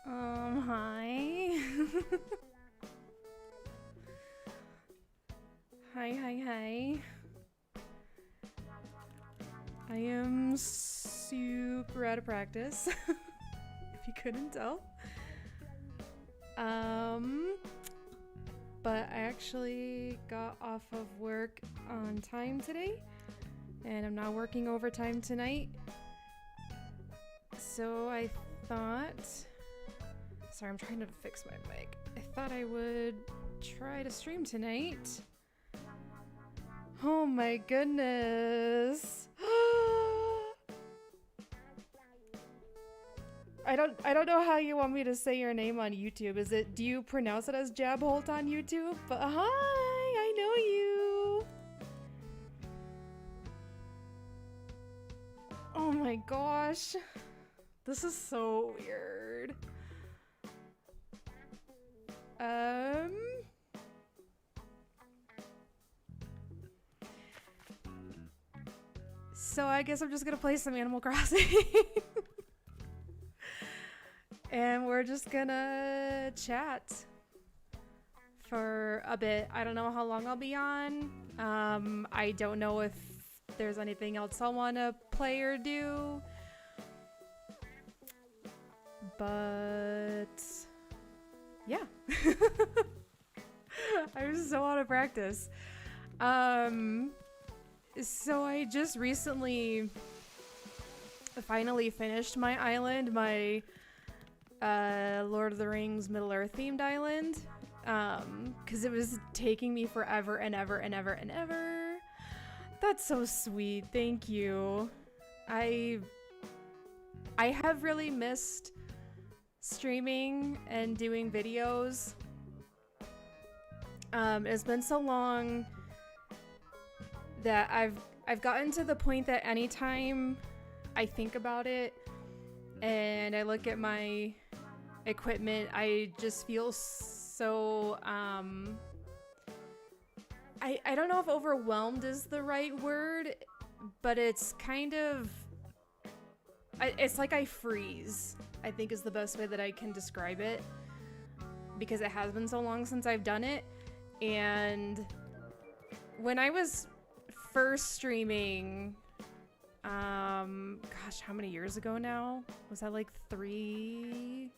Hi. Hi. I am super out of practice, if you couldn't tell. Um, but I actually got off of work on time today, and I'm not working overtime tonight. So I thought. Sorry, I'm trying to fix my mic. I thought I would try to stream tonight. Oh my goodness. I don't know how you want me to say your name on YouTube. Do you pronounce it as Jabholt on YouTube? But hi, I know you. Oh my gosh. This is so weird. So I guess I'm just gonna play some Animal Crossing. And we're just gonna chat for a bit. I don't know how long I'll be on. I don't know if there's anything else I want to play or do. But yeah. I'm so out of practice. So I just recently finally finished my island, my Lord of the Rings Middle-earth themed island, because it was taking me forever and ever. That's so sweet. Thank you. I have really missed streaming and doing videos. It's been so long that I've gotten to the point that anytime I think about it and I look at my equipment, I just feel so I don't know if overwhelmed is the right word, but it's kind of it's like I freeze, I think is the best way that I can describe it, because it has been so long since I've done it. And when I was first streaming, gosh, how many years ago now? Was that like 3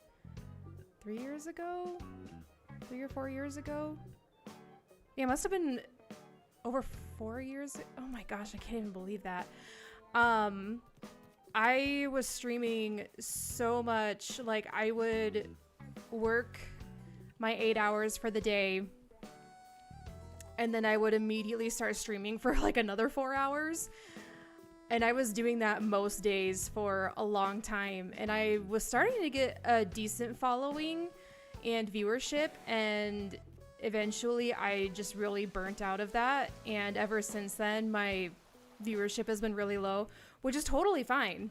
years ago? 3 or 4 years ago? Yeah, it must have been over 4 years. Oh my gosh, I can't even believe that. I was streaming so much. Like, I would work my 8 hours for the day, and then I would immediately start streaming for like another 4 hours. And I was doing that most days for a long time. And I was starting to get a decent following and viewership. And eventually I just really burnt out of that. And ever since then, my viewership has been really low, which is totally fine.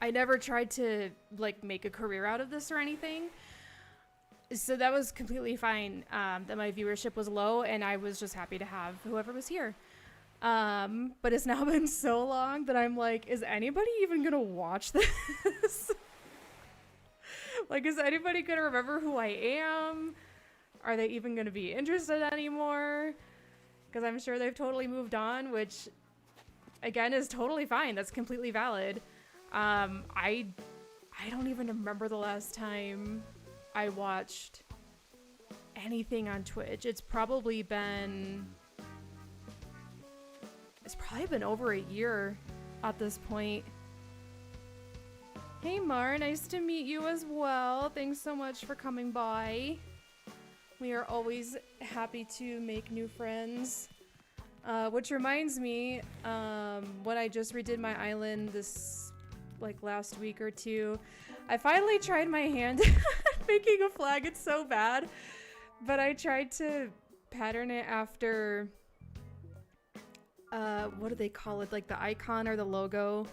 I never tried to like make a career out of this or anything. So that was completely fine, that my viewership was low, and I was just happy to have whoever was here. But it's now been so long that I'm like, is anybody even gonna watch this? Like, is anybody gonna remember who I am? Are they even gonna be interested anymore? Because I'm sure they've totally moved on, which, again, is totally fine. That's completely valid. I don't even remember the last time I watched anything on Twitch. It's probably been over a year at this point. Hey Mar, nice to meet you as well. Thanks so much for coming by. We are always happy to make new friends. Which reminds me, when I just redid my island this like last week or two, I finally tried my hand at making a flag. It's so bad, but I tried to pattern it after what do they call it, like the icon or the logo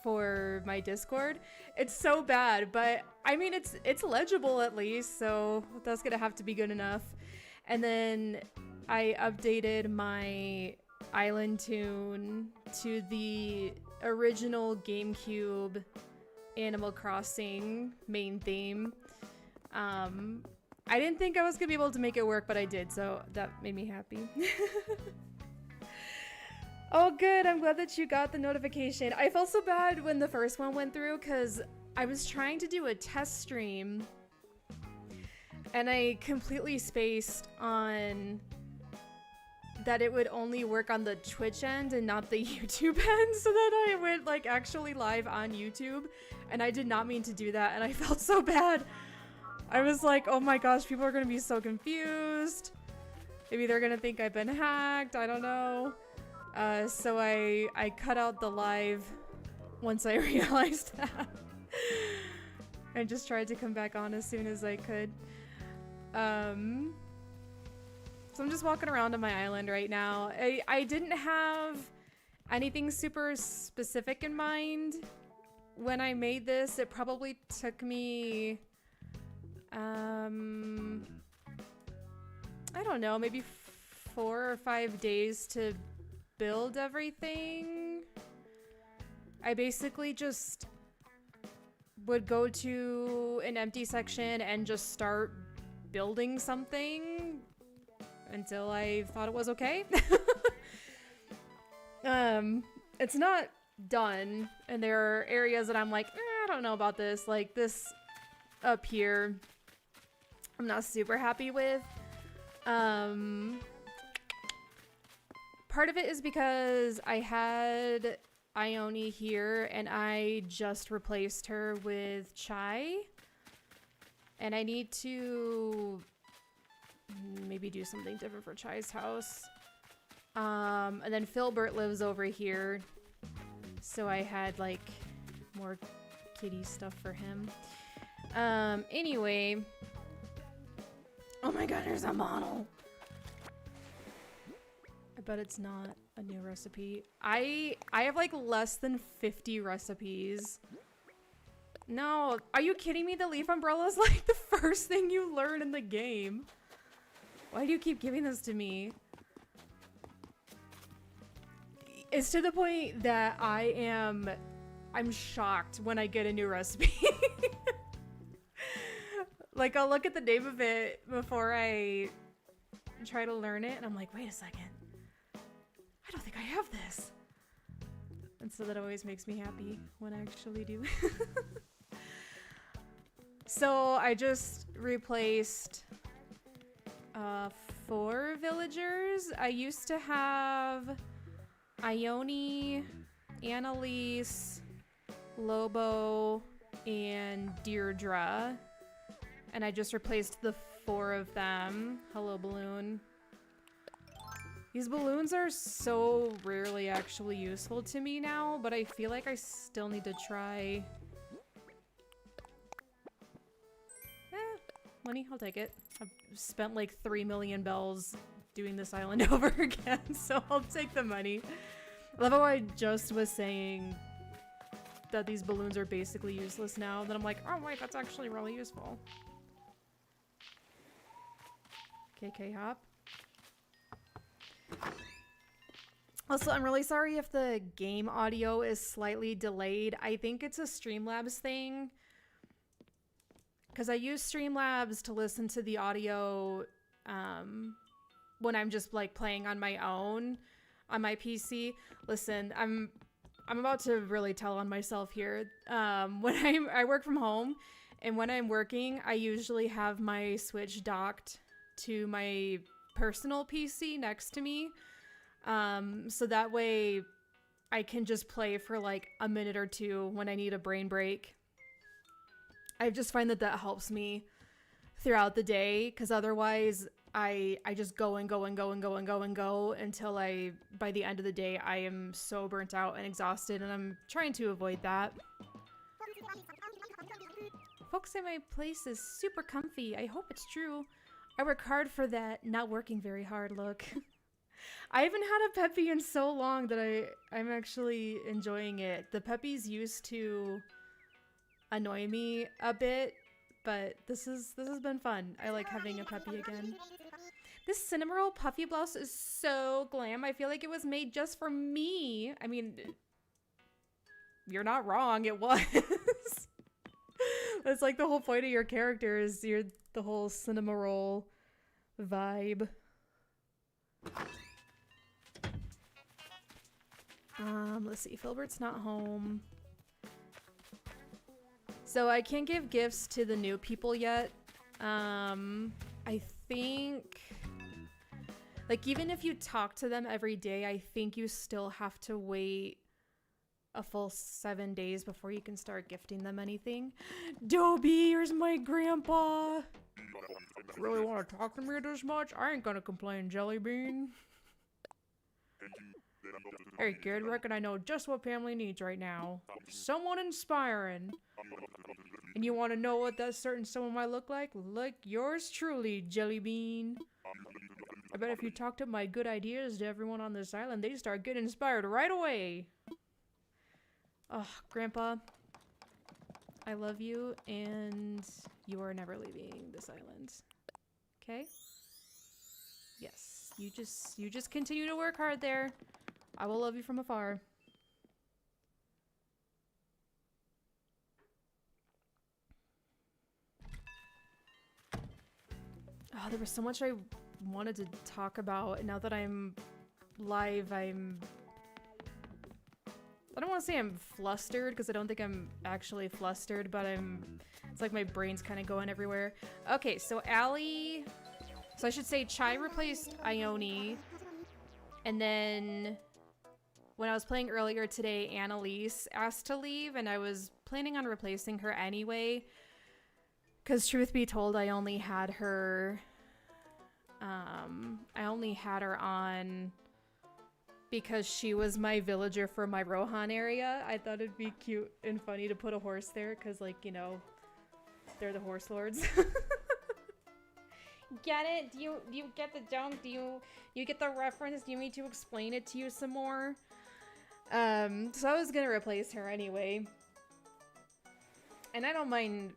for my Discord. It's so bad, but I mean it's legible at least, so that's gonna have to be good enough. And then I updated my island tune to the original GameCube Animal Crossing main theme. I didn't think I was gonna be able to make it work, but I did, so that made me happy. Oh, good. I'm glad that you got the notification. I felt so bad when the first one went through because I was trying to do a test stream and I completely spaced on that it would only work on the Twitch end and not the YouTube end, so that I went like actually live on YouTube, and I did not mean to do that, and I felt so bad. I was like, oh my gosh, people are gonna be so confused. Maybe they're gonna think I've been hacked, I don't know. So I cut out the live once I realized that. And just tried to come back on as soon as I could. So I'm just walking around on my island right now. I didn't have anything super specific in mind when I made this. It probably took me, I don't know, maybe 4 or 5 days to build everything. I basically just would go to an empty section and just start building something until I thought it was okay. It's not done, and there are areas that I'm like, I don't know about this. Like this up here, I'm not super happy with. Part of it is because I had Ione here and I just replaced her with Chai. And I need to maybe do something different for Chai's house. And then Filbert lives over here. So I had like more kitty stuff for him. Anyway. Oh my god, there's a model. I bet it's not a new recipe. I have like less than 50 recipes. No, are you kidding me? The leaf umbrella is like the first thing you learn in the game. Why do you keep giving this to me? It's to the point that I'm shocked when I get a new recipe. Like I'll look at the name of it before I try to learn it and I'm like, wait a second. I don't think I have this. And so that always makes me happy when I actually do. So I just replaced 4 villagers. I used to have Ione, Annalise, Lobo, and Deirdre. And I just replaced the 4 of them. Hello, balloon. These balloons are so rarely actually useful to me now, but I feel like I still need to try. Money, I'll take it. I've spent like 3 million bells doing this island over again, so I'll take the money. I love how I just was saying that these balloons are basically useless now, then I'm like, oh wait, that's actually really useful. KK hop. Also, I'm really sorry if the game audio is slightly delayed. I think it's a Streamlabs thing. Because I use Streamlabs to listen to the audio when I'm just like playing on my own on my PC. Listen, I'm about to really tell on myself here. When I work from home and when I'm working, I usually have my Switch docked to my personal PC next to me. So that way I can just play for like a minute or two when I need a brain break. I just find that helps me throughout the day, because otherwise I just go and go and go and go and go and go until by the end of the day, I am so burnt out and exhausted, and I'm trying to avoid that. Folks say my place is super comfy. I hope it's true. I work hard for that not working very hard look. I haven't had a Peppy in so long that I'm actually enjoying it. The Peppies used to annoy me a bit, but this has been fun. I like having a Peppy again. This Cinnamoroll puffy blouse is so glam. I feel like it was made just for me. I mean, you're not wrong, it was. It's like the whole point of your character is you're the whole cinema roll vibe. Let's see. Filbert's not home. So I can't give gifts to the new people yet. I think... Like, even if you talk to them every day, I think you still have to wait a full 7 days before you can start gifting them anything. Dobie, here's my grandpa. Really want to talk to me this much? I ain't gonna complain, Jellybean. Hey kid, reckon I know just what family needs right now. Someone inspiring. And you want to know what that certain someone might look like? Like yours truly, Jellybean. I bet if you talked up my good ideas to everyone on this island, they'd start getting inspired right away. Oh, Grandpa. I love you, and you are never leaving this island. Okay? Yes. You just continue to work hard there. I will love you from afar. Oh, there was so much I wanted to talk about. Now that I'm live, I don't want to say I'm flustered, because I don't think I'm actually flustered, but it's like my brain's kind of going everywhere. Okay, so Allie, so I should say Chai replaced Ione, and then when I was playing earlier today, Annalise asked to leave, and I was planning on replacing her anyway, because truth be told, I only had her on because she was my villager for my Rohan area. I thought it'd be cute and funny to put a horse there because, like, you know, they're the horse lords. Get it? Do you get the joke? Do you get the reference? Do you need me to explain it to you some more? So I was gonna replace her anyway. And I don't mind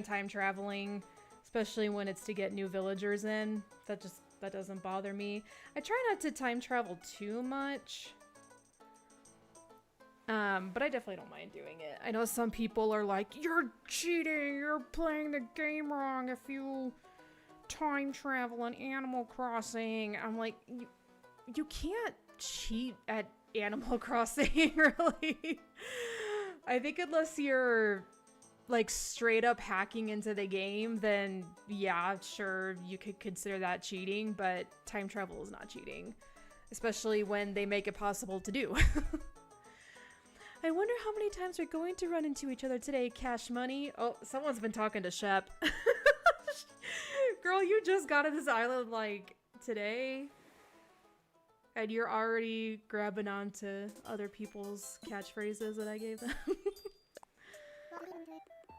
time traveling, especially when it's to get new villagers in. That doesn't bother me. I try not to time travel too much. But I definitely don't mind doing it. I know some people are like, you're cheating, you're playing the game wrong if you time travel in Animal Crossing. I'm like, you can't cheat at Animal Crossing, really. I think unless you're like straight up hacking into the game, then yeah, sure, you could consider that cheating, but time travel is not cheating, especially when they make it possible to do. I wonder how many times we're going to run into each other today, Cash Money. Oh, someone's been talking to Shep. Girl, you just got to this island like today, and you're already grabbing onto other people's catchphrases that I gave them.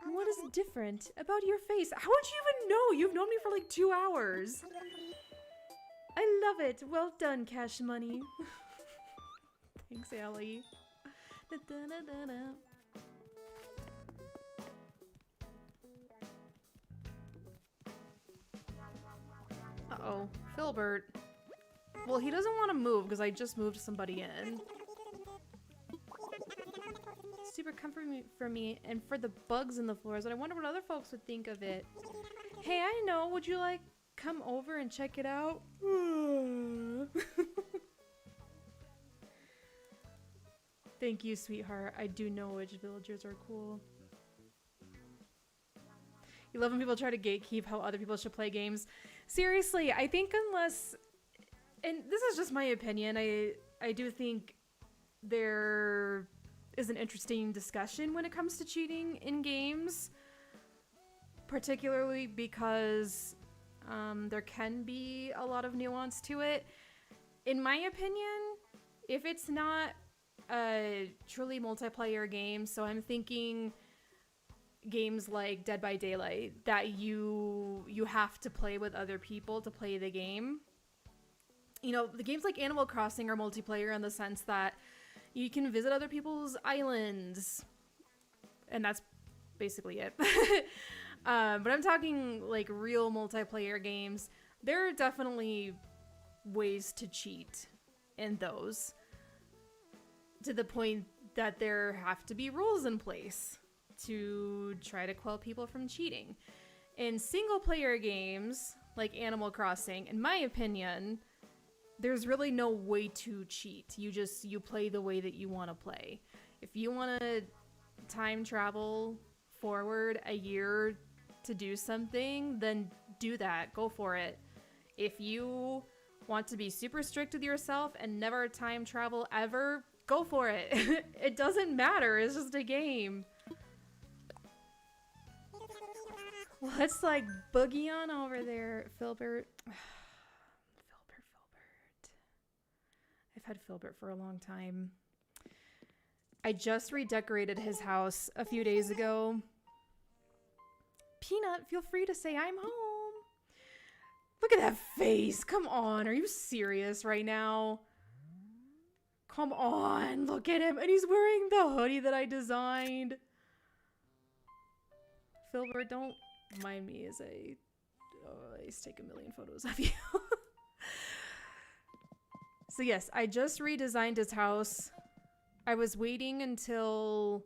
What is different about your face? How would you even know? You've known me for like 2 hours. I love it. Well done, Cash Money. Thanks, Allie. Da, da, da, da, da. Uh-oh. Filbert. Well, he doesn't want to move because I just moved somebody in. Super comforting for me and for the bugs in the floors, but I wonder what other folks would think of it. Hey, I know. Would you like come over and check it out? Thank you, sweetheart. I do know which villagers are cool. You love when people try to gatekeep how other people should play games. Seriously, I think unless, and this is just my opinion, I do think there is an interesting discussion when it comes to cheating in games, particularly because there can be a lot of nuance to it. In my opinion, if it's not a truly multiplayer game, so I'm thinking games like Dead by Daylight, that you have to play with other people to play the game. You know, the games like Animal Crossing are multiplayer in the sense that you can visit other people's islands, and that's basically it. But I'm talking like real multiplayer games. There are definitely ways to cheat in those, to the point that there have to be rules in place to try to quell people from cheating. In single player games like Animal Crossing, in my opinion, there's really no way to cheat. You play the way that you want to play. If you want to time travel forward a year to do something, then do that. Go for it. If you want to be super strict with yourself and never time travel ever, go for it. It doesn't matter. It's just a game. Let's like boogie on over there, Filbert. Filbert. I've had Filbert for a long time. I just redecorated his house a few days ago. Peanut, feel free to say I'm home. Look at that face. Come on. Are you serious right now? Come on. Look at him. And he's wearing the hoodie that I designed. Filbert, don't mind me as I take a million photos of you. So yes, I just redesigned his house. I was waiting until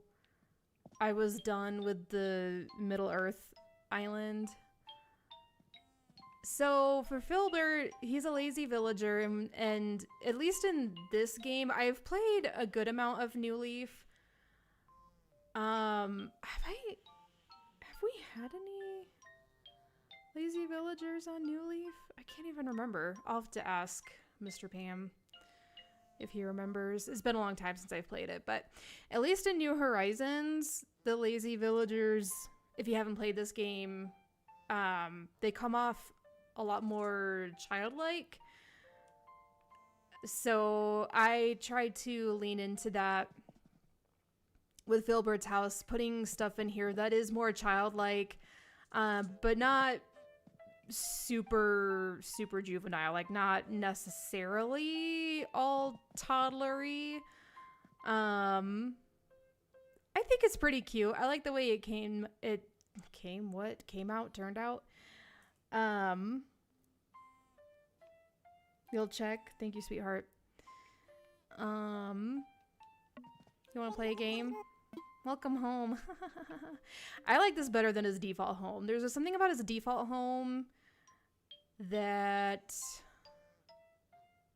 I was done with the Middle Earth island. So for Filbert, he's a lazy villager, and at least in this game, I've played a good amount of New Leaf. Have we had any lazy villagers on New Leaf? I can't even remember. I'll have to ask Mr. Pam if he remembers. It's been a long time since I've played it, but at least in New Horizons, the lazy villagers, if you haven't played this game, they come off a lot more childlike. So I tried to lean into that with Filbert's house, putting stuff in here that is more childlike, but not super juvenile, like not necessarily all toddlery. I think it's pretty cute. I like the way it turned out. You'll check. Thank you, sweetheart. You want to play a game? Welcome home. I like this better than his default home. There's something about his default home that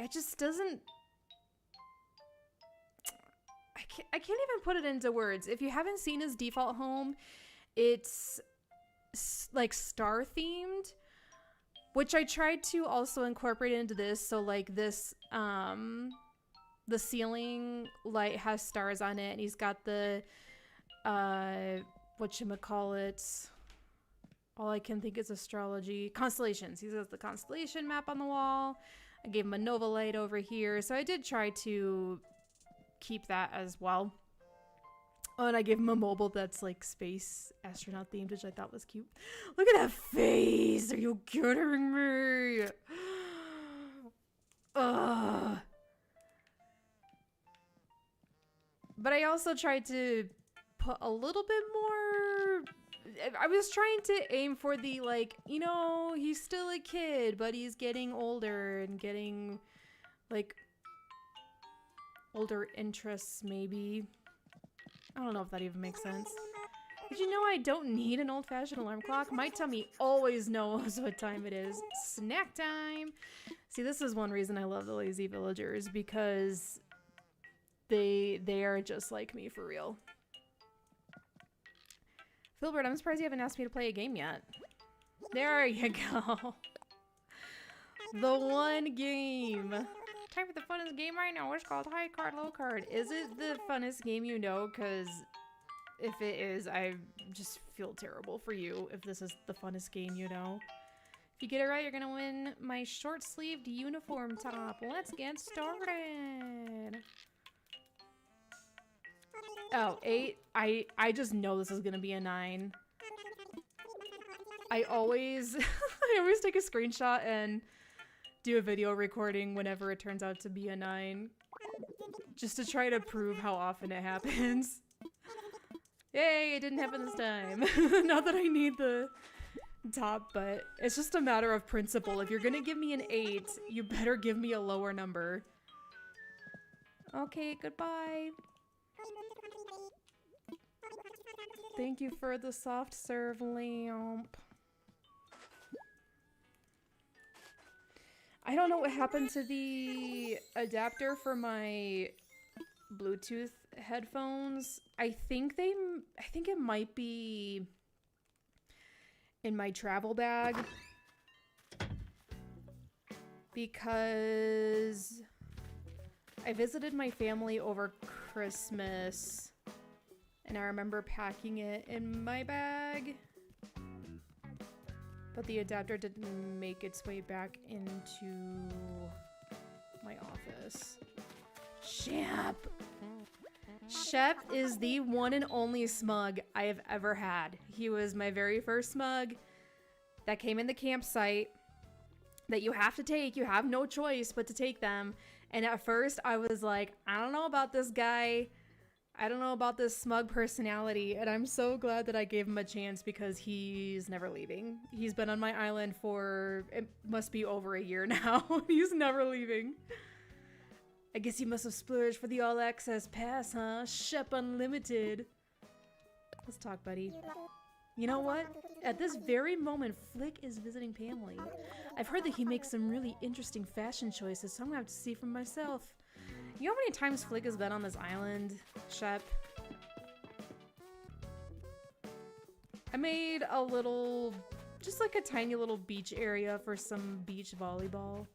it just doesn't. I can't even put it into words. If you haven't seen his default home, it's like star themed, which I tried to also incorporate into this. So like this, the ceiling light has stars on it, and he's got the, whatchamacallit, all I can think is astrology, constellations. He has the constellation map on the wall. I gave him a Nova light over here. So I did try to keep that as well. Oh, and I gave him a mobile that's like space astronaut themed, which I thought was cute. Look at that face! Are you kidding me? Ugh. But I also tried to put a little bit more. I was trying to aim for the, like, you know, he's still a kid, but he's getting older and getting, like, older interests, maybe. I don't know if that even makes sense. Did you know I don't need an old-fashioned alarm clock? My tummy always knows what time it is. Snack time! See, this is one reason I love the lazy villagers, because they are just like me for real. Filbert, I'm surprised you haven't asked me to play a game yet. There you go. The one game. Time for the funnest game right now. It's called High Card, Low Card. Is it the funnest game you know? Because if it is, I just feel terrible for you if this is the funnest game you know. If you get it right, you're going to win my short-sleeved uniform top. Let's get started. Oh, 8. I just know this is gonna be a 9. I always take a screenshot and do a video recording whenever it turns out to be a 9. Just to try to prove how often it happens. Yay, it didn't happen this time. Not that I need the top, but it's just a matter of principle. If you're gonna give me an 8, you better give me a lower number. Okay, goodbye. Thank you for the soft serve lamp. I don't know what happened to the adapter for my Bluetooth headphones. I think it might be in my travel bag because I visited my family over Christmas and I remember packing it in my bag, but the adapter didn't make its way back into my office. Shep is the one and only smug I have ever had. He was my very first smug that came in the campsite that you have to take. You have no choice but to take them. And at first I was like, I don't know about this guy. I don't know about this smug personality. And I'm so glad that I gave him a chance because he's never leaving. He's been on my island for, it must be over a year now. He's never leaving. I guess you must have splurged for the all access pass, huh? Shep Unlimited. Let's talk, buddy. You know what? At this very moment, Flick is visiting family. I've heard that he makes some really interesting fashion choices, so I'm gonna have to see for myself. You know how many times Flick has been on this island, Shep? I made a little, just like a tiny little beach area for some beach volleyball.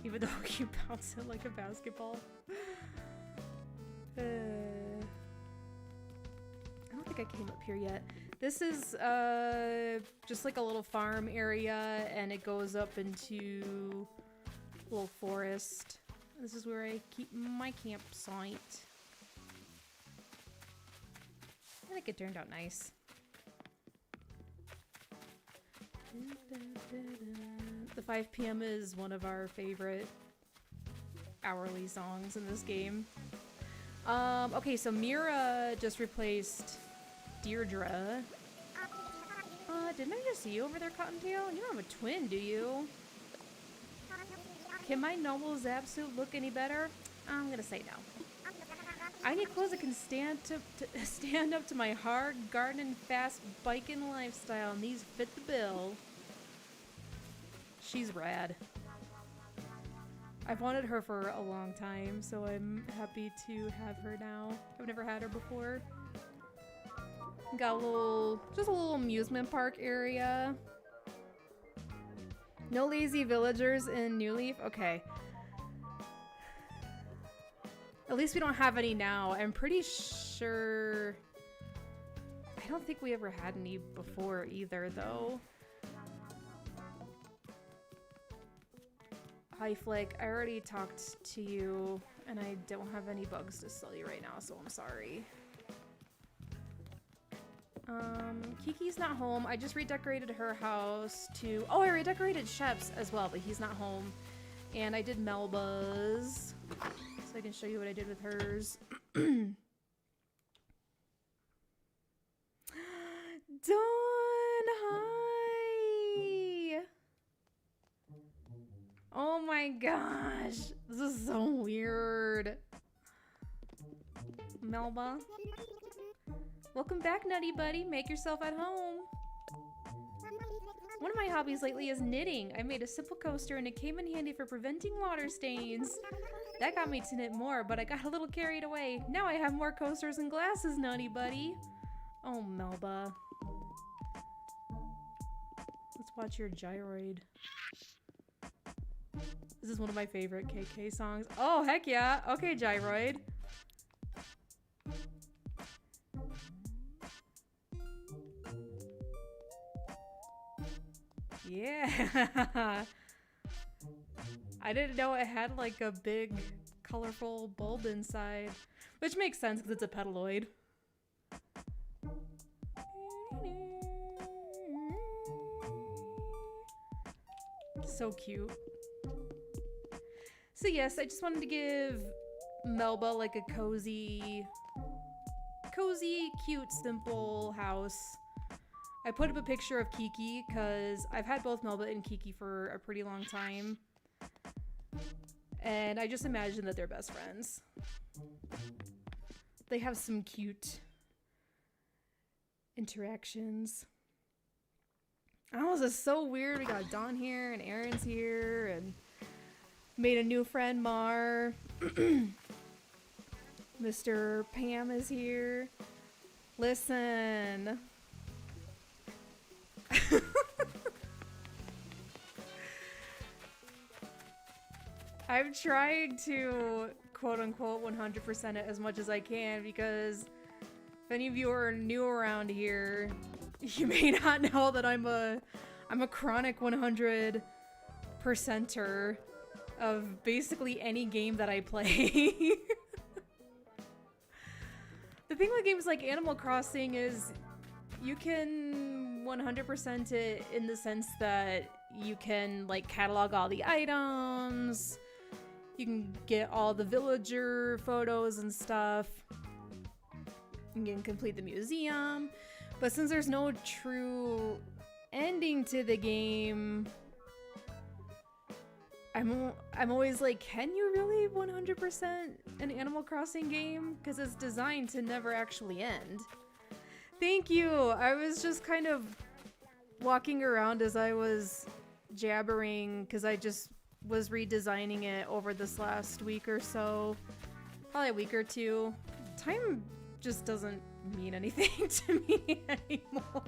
Even though you bounce it like a basketball. I don't think I came up here yet. This is just like a little farm area and it goes up into a little forest. This is where I keep my campsite. I think it turned out nice. The 5 p.m. is one of our favorite hourly songs in this game. Okay, so Mira just replaced Deirdre. Didn't I just see you over there, Cottontail? You don't have a twin, do you? Can my noble Zapsuit look any better? I'm gonna say no. I need clothes that can stand up to my hard gardening, fast biking lifestyle, and these fit the bill. She's rad. I've wanted her for a long time, so I'm happy to have her now. I've never had her before. Got just a little amusement park area. No lazy villagers in New Leaf? Okay. At least we don't have any now. I'm pretty sure... I don't think we ever had any before either, though. Hi, Flick. I already talked to you, and I don't have any bugs to sell you right now, so I'm sorry. Kiki's not home. I just redecorated her house to... Oh, I redecorated Shep's as well, but he's not home. And I did Melba's. So I can show you what I did with hers. Dawn, hi! Oh my gosh. This is so weird. Melba. Welcome back, Nutty Buddy. Make yourself at home. One of my hobbies lately is knitting. I made a simple coaster and it came in handy for preventing water stains. That got me to knit more, but I got a little carried away. Now I have more coasters and glasses, Nutty Buddy. Oh, Melba. Let's watch your gyroid. This is one of my favorite KK songs. Oh, heck yeah. Okay, gyroid. Yeah. I didn't know it had like a big colorful bulb inside, which makes sense because it's a petaloid. So cute. So yes, I just wanted to give Melba like a cozy, cute, simple house. I put up a picture of Kiki because I've had both Melba and Kiki for a pretty long time. And I just imagine that they're best friends. They have some cute interactions. Oh, this is so weird. We got Dawn here and Aaron's here and made a new friend, Mar. Mr. Pam is here. Listen. I've tried to quote unquote 100% it as much as I can because if any of you are new around here, you may not know that I'm a chronic 100%er of basically any game that I play. The thing with games like Animal Crossing is you can 100% it in the sense that you can like catalog all the items, you can get all the villager photos and stuff, you can complete the museum, but since there's no true ending to the game, I'm always like, can you really 100% an Animal Crossing game? Because it's designed to never actually end. Thank you! I was just kind of walking around as I was jabbering because I just was redesigning it over this last week or so. Probably a week or two. Time just doesn't mean anything to me anymore.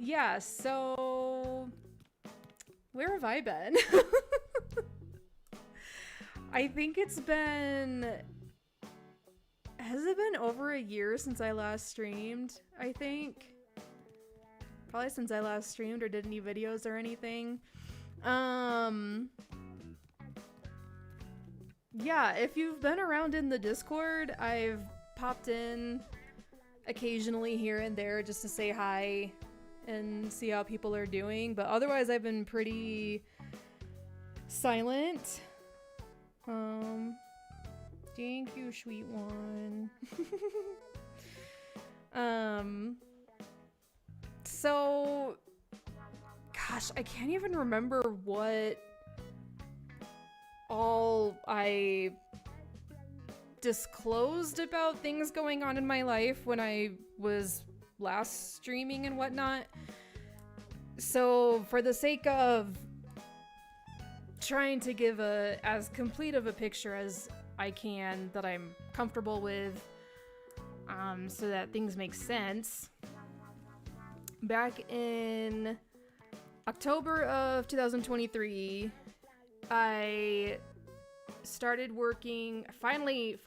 Yeah, so where have I been? I think has it been over a year since I last streamed? I think. Probably since I last streamed or did any videos or anything. Yeah, if you've been around in the Discord, I've popped in occasionally here and there just to say hi and see how people are doing, but otherwise I've been pretty silent. Thank you, sweet one. So gosh, I can't even remember what all I disclosed about things going on in my life when I was last streaming and whatnot. So for the sake of trying to give as complete of a picture as I can that I'm comfortable with, so that things make sense, back in October of 2023, I started working, finally,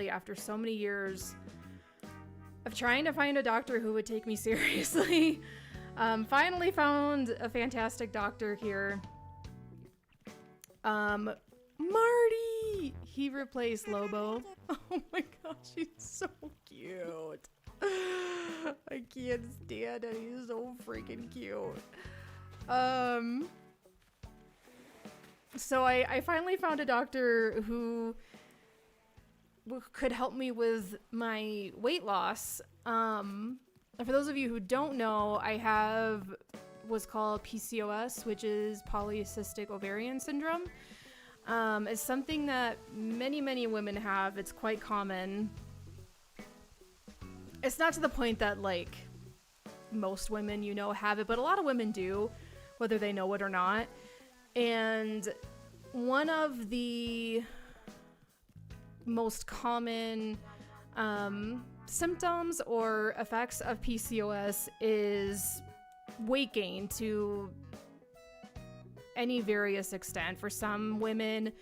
after so many years of trying to find a doctor who would take me seriously. Finally found a fantastic doctor here. Marty! He replaced Lobo. Oh my gosh, he's so cute. I can't stand it. He's so freaking cute. So I finally found a doctor who could help me with my weight loss. For those of you who don't know, I have what's called PCOS, which is polycystic ovarian syndrome. It's something that many women have. It's quite common. It's not to the point that like most women, have it, but a lot of women do, whether they know it or not. And one of the most common symptoms or effects of PCOS is weight gain to any various extent. For some women,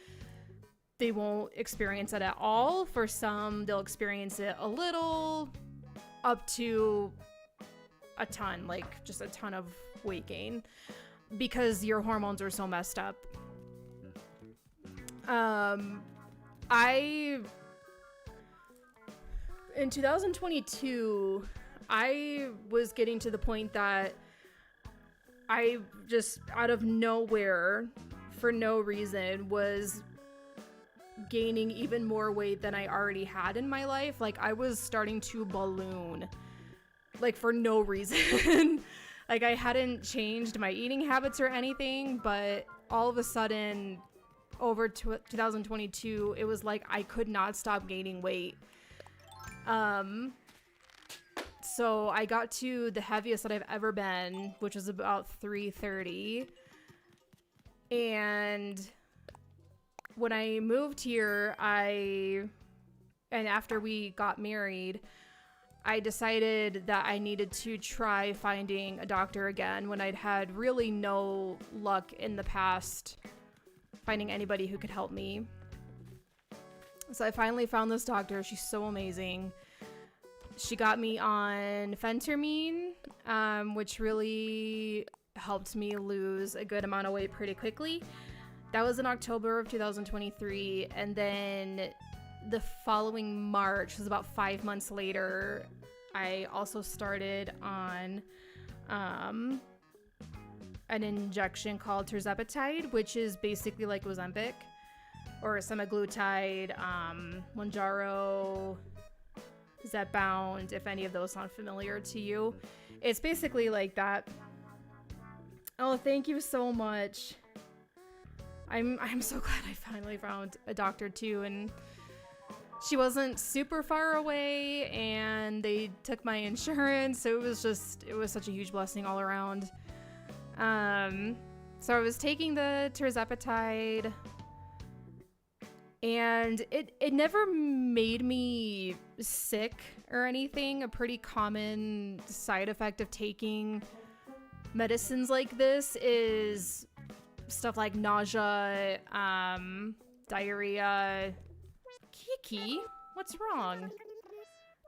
they won't experience it at all. For some, they'll experience it a little, up to a ton, like just a ton of weight gain, because your hormones are so messed up. In 2022, I was getting to the point that I just out of nowhere, for no reason, was gaining even more weight than I already had in my life. Like, I was starting to balloon, like, for no reason. Like, I hadn't changed my eating habits or anything, but all of a sudden, over to 2022, it was like I could not stop gaining weight. So I got to the heaviest that I've ever been, which was about 330. And when I moved here, and after we got married, I decided that I needed to try finding a doctor again when I'd had really no luck in the past finding anybody who could help me. So I finally found this doctor. She's so amazing. She got me on phentermine, which really helped me lose a good amount of weight pretty quickly. That was in October of 2023, and then the following March, was about 5 months later, I also started on an injection called tirzepatide, which is basically like Ozempic or semaglutide, Mounjaro, Zepbound, if any of those sound familiar to you. It's basically like that. Oh, thank you so much. I'm so glad I finally found a doctor too, and she wasn't super far away, and they took my insurance, so it was such a huge blessing all around. So I was taking the tirzepatide, and it never made me sick or anything. A pretty common side effect of taking medicines like this is stuff like nausea, diarrhea. Kiki, what's wrong?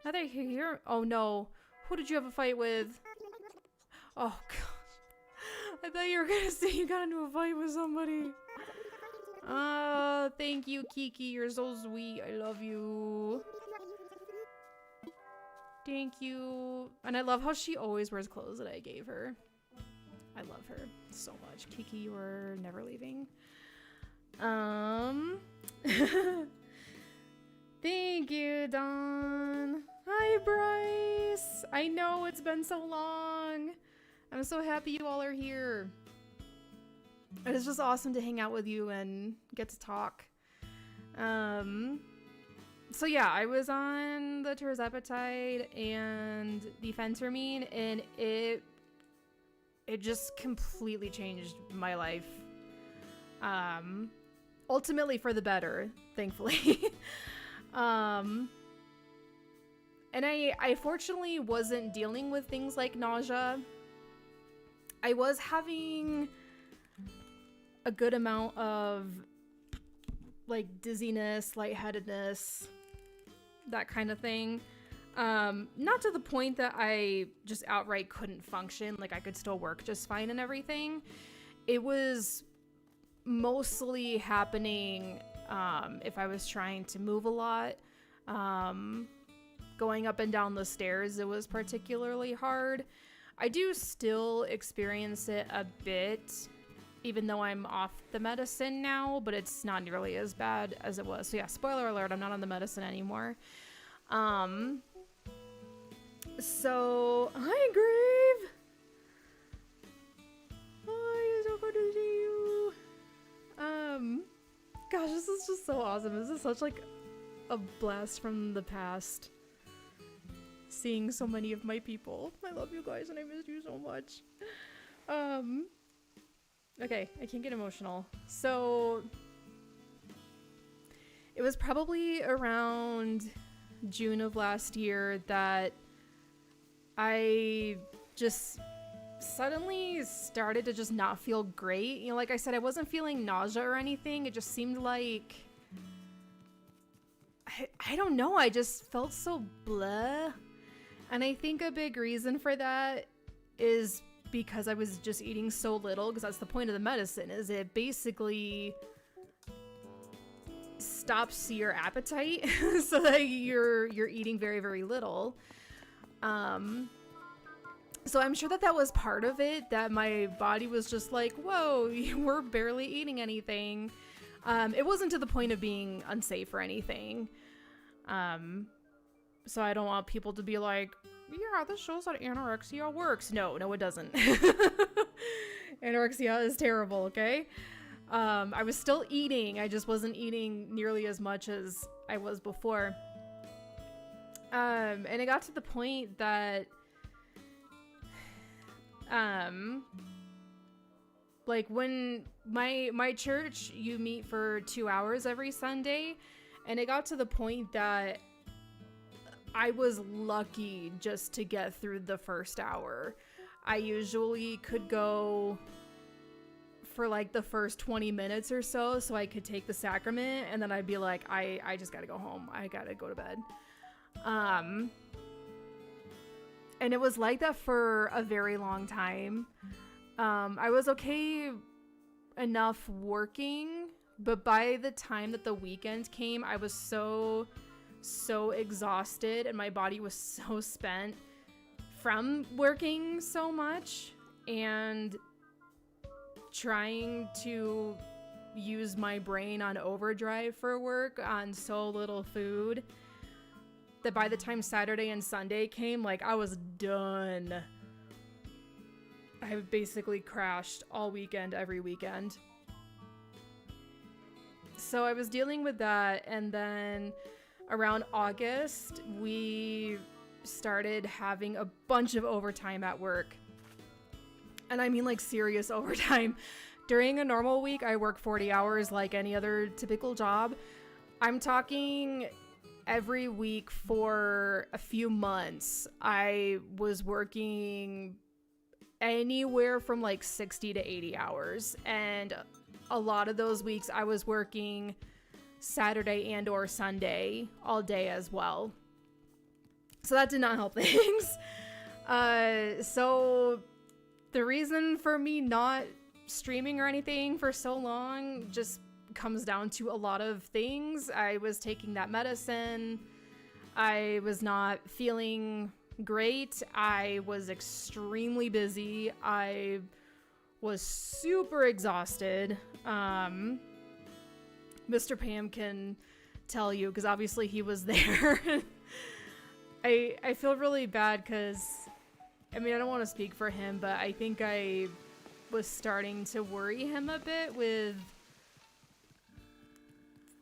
Now that you're here, oh no, who did you have a fight with? Oh gosh, I thought you were gonna say you got into a fight with somebody. Oh, thank you, Kiki, you're so sweet. I love you. Thank you. And I love how she always wears clothes that I gave her. I love her so much. Kiki, you are never leaving. Thank you, Dawn. Hi, Bryce. I know it's been so long. I'm so happy you all are here. And it's just awesome to hang out with you and get to talk. So yeah, I was on the tirzepatide and the phentermine, and it just completely changed my life. Ultimately for the better, thankfully. And I fortunately wasn't dealing with things like nausea. I was having a good amount of like dizziness, lightheadedness, that kind of thing. Not to the point that I just outright couldn't function. Like I could still work just fine and everything. It was mostly happening if I was trying to move a lot. Going up and down the stairs, it was particularly hard. I do still experience it a bit, even though I'm off the medicine now, but it's not nearly as bad as it was. So yeah, spoiler alert, I'm not on the medicine anymore. So, hi, Grave! Hi, it's so good to see you. Gosh, this is just so awesome. This is such like a blast from the past. Seeing so many of my people. I love you guys and I miss you so much. Okay, I can't get emotional. So, it was probably around June of last year that I just suddenly started to just not feel great. You know, like I said, I wasn't feeling nausea or anything. It just seemed like, I don't know, I just felt so blah. And I think a big reason for that is because I was just eating so little, because that's the point of the medicine, is it basically stops your appetite so that you're eating very, very little. So I'm sure that was part of it, that my body was just like, whoa, we're barely eating anything. It wasn't to the point of being unsafe or anything. So I don't want people to be like, yeah, this shows that anorexia works. No, it doesn't. Anorexia is terrible, okay? I was still eating. I just wasn't eating nearly as much as I was before. And it got to the point that, like when my church, you meet for 2 hours every Sunday, and it got to the point that I was lucky just to get through the first hour. I usually could go for like the first 20 minutes or so I could take the sacrament, and then I'd be like, I just gotta go home. I gotta go to bed. And it was like that for a very long time. I was okay enough working, but by the time that the weekend came, I was so exhausted and my body was so spent from working so much and trying to use my brain on overdrive for work on so little food that by the time Saturday and Sunday came, like, I was done. I basically crashed all weekend, every weekend. So I was dealing with that, and then around August, we started having a bunch of overtime at work. And I mean, like, serious overtime. During a normal week, I work 40 hours like any other typical job. I'm talking every week for a few months. I was working anywhere from like 60 to 80 hours. And a lot of those weeks I was working Saturday and or Sunday all day as well. So that did not help things. So the reason for me not streaming or anything for so long just comes down to a lot of things. I was taking that medicine. I was not feeling great. I was extremely busy. I was super exhausted. Mr. Pam can tell you, because obviously he was there. I feel really bad because, I mean, I don't want to speak for him, but I think I was starting to worry him a bit with,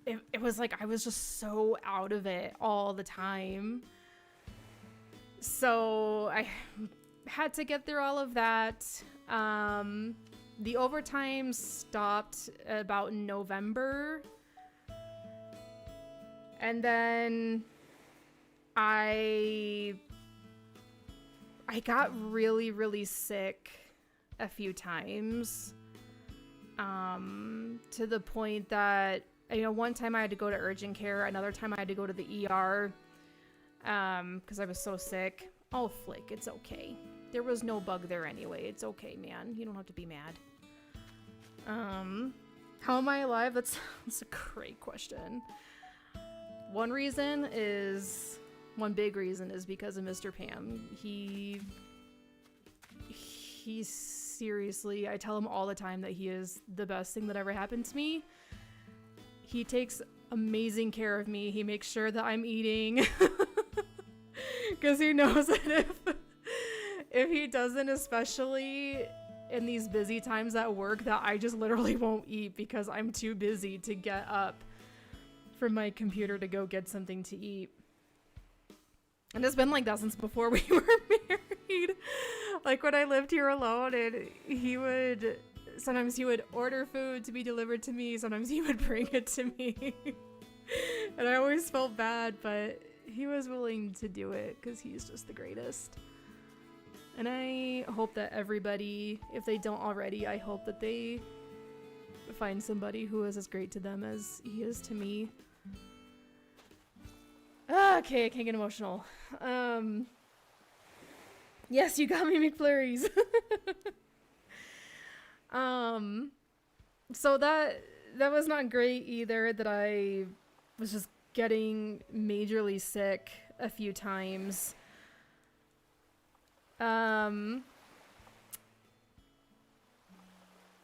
it was like I was just so out of it all the time. So I had to get through all of that. The overtime stopped about November. And then I got really, really sick a few times. To the point that, you know, one time I had to go to urgent care. Another time I had to go to the ER. Because I was so sick. Oh, Flick, it's okay. There was no bug there anyway. It's okay, man. You don't have to be mad. How am I alive? That's a great question. One big reason is because of Mr. Pam. He's seriously, I tell him all the time that he is the best thing that ever happened to me. He takes amazing care of me. He makes sure that I'm eating. Because he knows that if he doesn't, especially in these busy times at work, that I just literally won't eat because I'm too busy to get up from my computer to go get something to eat. And it's been like that since before we were married. Like when I lived here alone, and sometimes he would order food to be delivered to me, sometimes he would bring it to me. And I always felt bad, but he was willing to do it because he's just the greatest. And I hope that everybody, if they don't already, I hope that they find somebody who is as great to them as he is to me. Okay, I can't get emotional. Yes, you got me, McFlurries. So that was not great either, that I was just getting majorly sick a few times.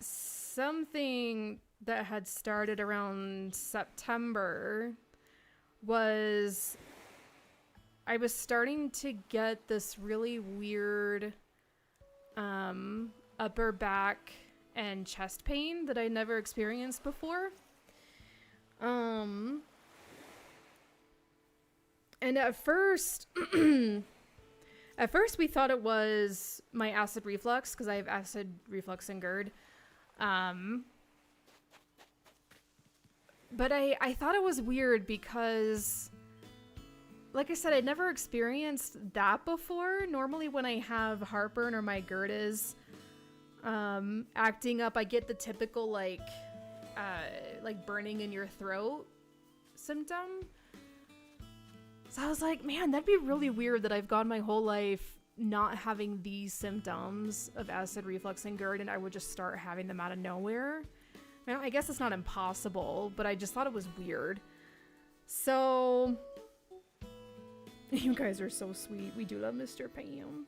Something that had started around September was I was starting to get this really weird upper back and chest pain that I never experienced before. And at first, at first we thought it was my acid reflux because I have acid reflux and GERD. But I thought it was weird because, like I said, I'd never experienced that before. Normally when I have heartburn or my GERD is acting up, I get the typical like burning in your throat symptom. So I was like, man, that'd be really weird that I've gone my whole life not having these symptoms of acid reflux and GERD, and I would just start having them out of nowhere. Now, I guess it's not impossible, but I just thought it was weird. So, you guys are so sweet. We do love Mr. Pam.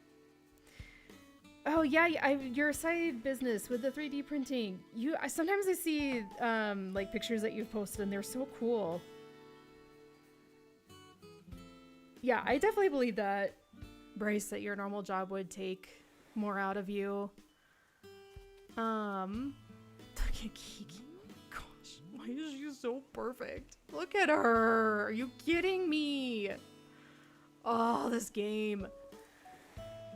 Oh yeah, your side business with the 3D printing. Sometimes I see like pictures that you've posted, and they're so cool. Yeah, I definitely believe that, Bryce, that your normal job would take more out of you. Look at Kiki. Gosh, why is she so perfect? Look at her. Are you kidding me? Oh, this game.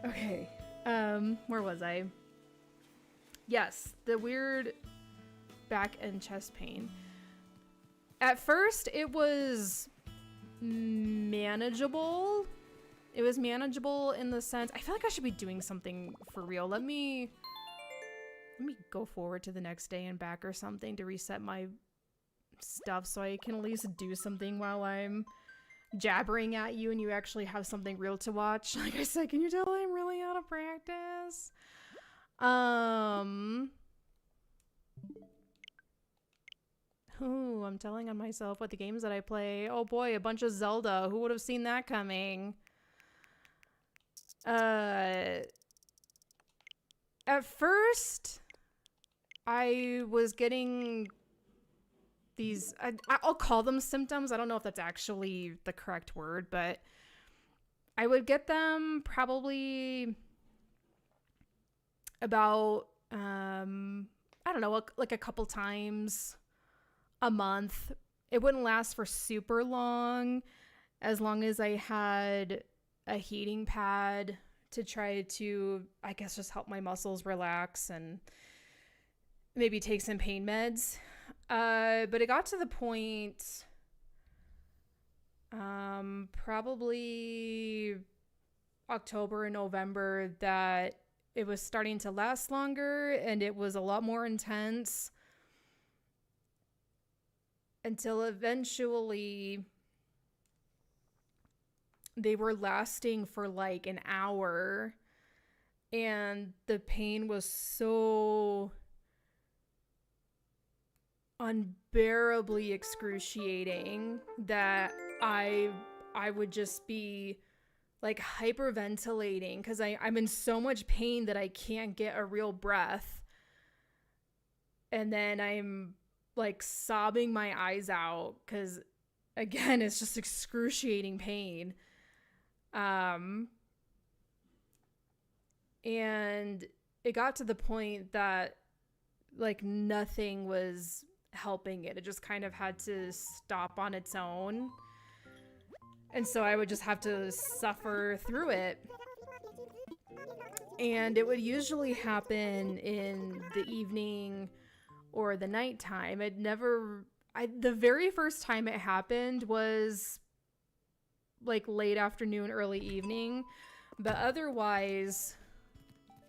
Okay. Where was I? Yes, the weird back and chest pain. At first, it was manageable. It was manageable in the sense, I feel like I should be doing something for real. Let me go forward to the next day and back or something to reset my stuff so I can at least do something while I'm jabbering at you and you actually have something real to watch. Like I said, can you tell I'm really out of practice? Ooh, I'm telling on myself what the games that I play. Oh boy, a bunch of Zelda. Who would have seen that coming? At first, I was getting these, I'll call them symptoms. I don't know if that's actually the correct word, but I would get them probably about, I don't know, like a couple times a month. It wouldn't last for super long as I had a heating pad to try to, I guess, just help my muscles relax and maybe take some pain meds. But it got to the point, probably October and November, that it was starting to last longer and it was a lot more intense until eventually they were lasting for like an hour and the pain was so unbearably excruciating that I would just be like hyperventilating because I'm in so much pain that I can't get a real breath. And then I'm like sobbing my eyes out because, again, it's just excruciating pain. And it got to the point that like nothing was helping it. It just kind of had to stop on its own. And so I would just have to suffer through it. And it would usually happen in the evening or the nighttime. The very first time it happened was like late afternoon, early evening. But otherwise,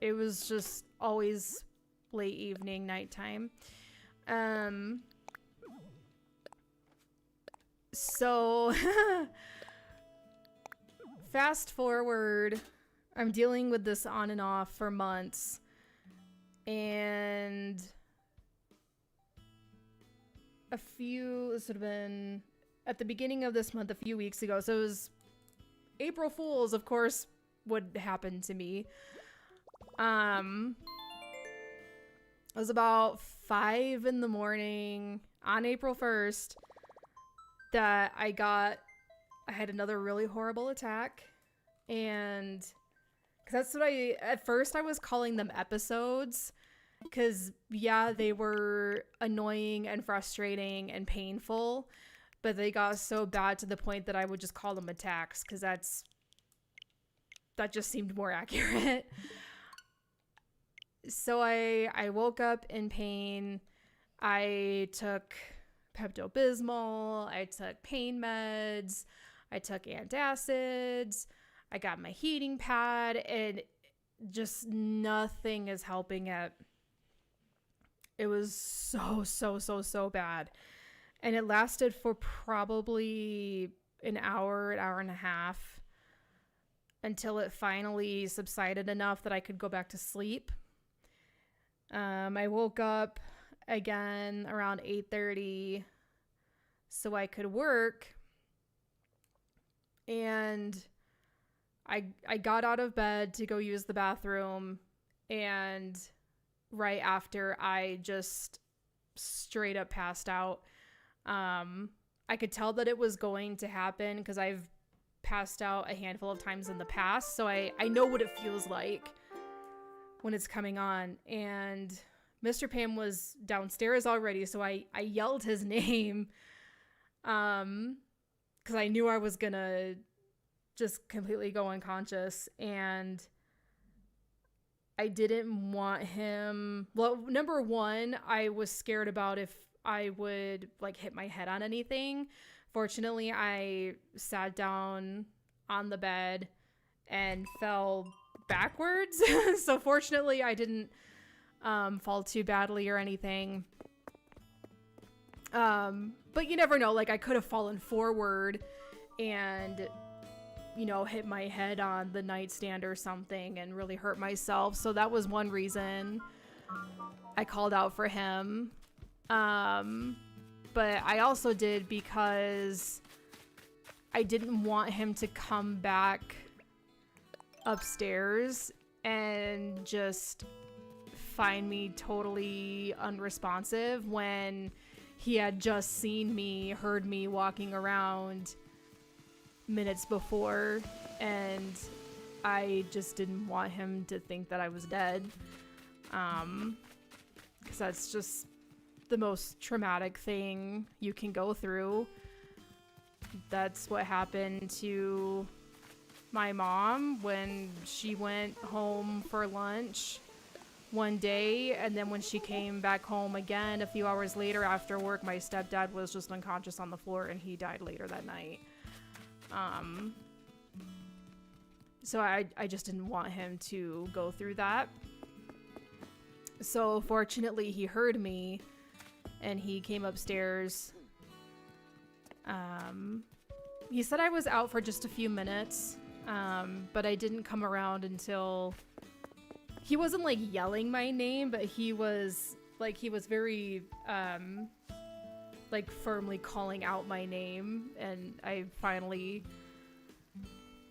it was just always late evening, nighttime. So fast forward, I'm dealing with this on and off for months, and this would have been at the beginning of this month, a few weeks ago. So it was April Fools, of course, would happen to me. It was about 5 a.m. on April 1st that I had another really horrible attack. And because that's what at first I was calling them episodes. Because, yeah, they were annoying and frustrating and painful, but they got so bad to the point that I would just call them attacks, because that just seemed more accurate. So I woke up in pain. I took Pepto-Bismol. I took pain meds. I took antacids. I got my heating pad, and just nothing is helping it. It was so bad. And it lasted for probably an hour and a half until it finally subsided enough that I could go back to sleep. I woke up again around 8:30 so I could work. And I got out of bed to go use the bathroom, and right after I just straight up passed out. I could tell that it was going to happen because I've passed out a handful of times in the past, so I know what it feels like when it's coming on. And Mr. Pam was downstairs already, so I yelled his name because I knew I was gonna just completely go unconscious, and I didn't want him. Well, number one, I was scared about if I would like hit my head on anything. Fortunately, I sat down on the bed and fell backwards. So fortunately, I didn't fall too badly or anything. But you never know. Like, I could have fallen forward and, you know, hit my head on the nightstand or something and really hurt myself. So that was one reason I called out for him. But I also did because I didn't want him to come back upstairs and just find me totally unresponsive when he had just seen me, heard me walking around minutes before, and I just didn't want him to think that I was dead. Because that's just the most traumatic thing you can go through. That's what happened to my mom when she went home for lunch one day, and then when she came back home again a few hours later after work, my stepdad was just unconscious on the floor and he died later that night. So I just didn't want him to go through that. So fortunately he heard me and he came upstairs. He said I was out for just a few minutes, but I didn't come around until... He wasn't like yelling my name, but he was very like firmly calling out my name, and I finally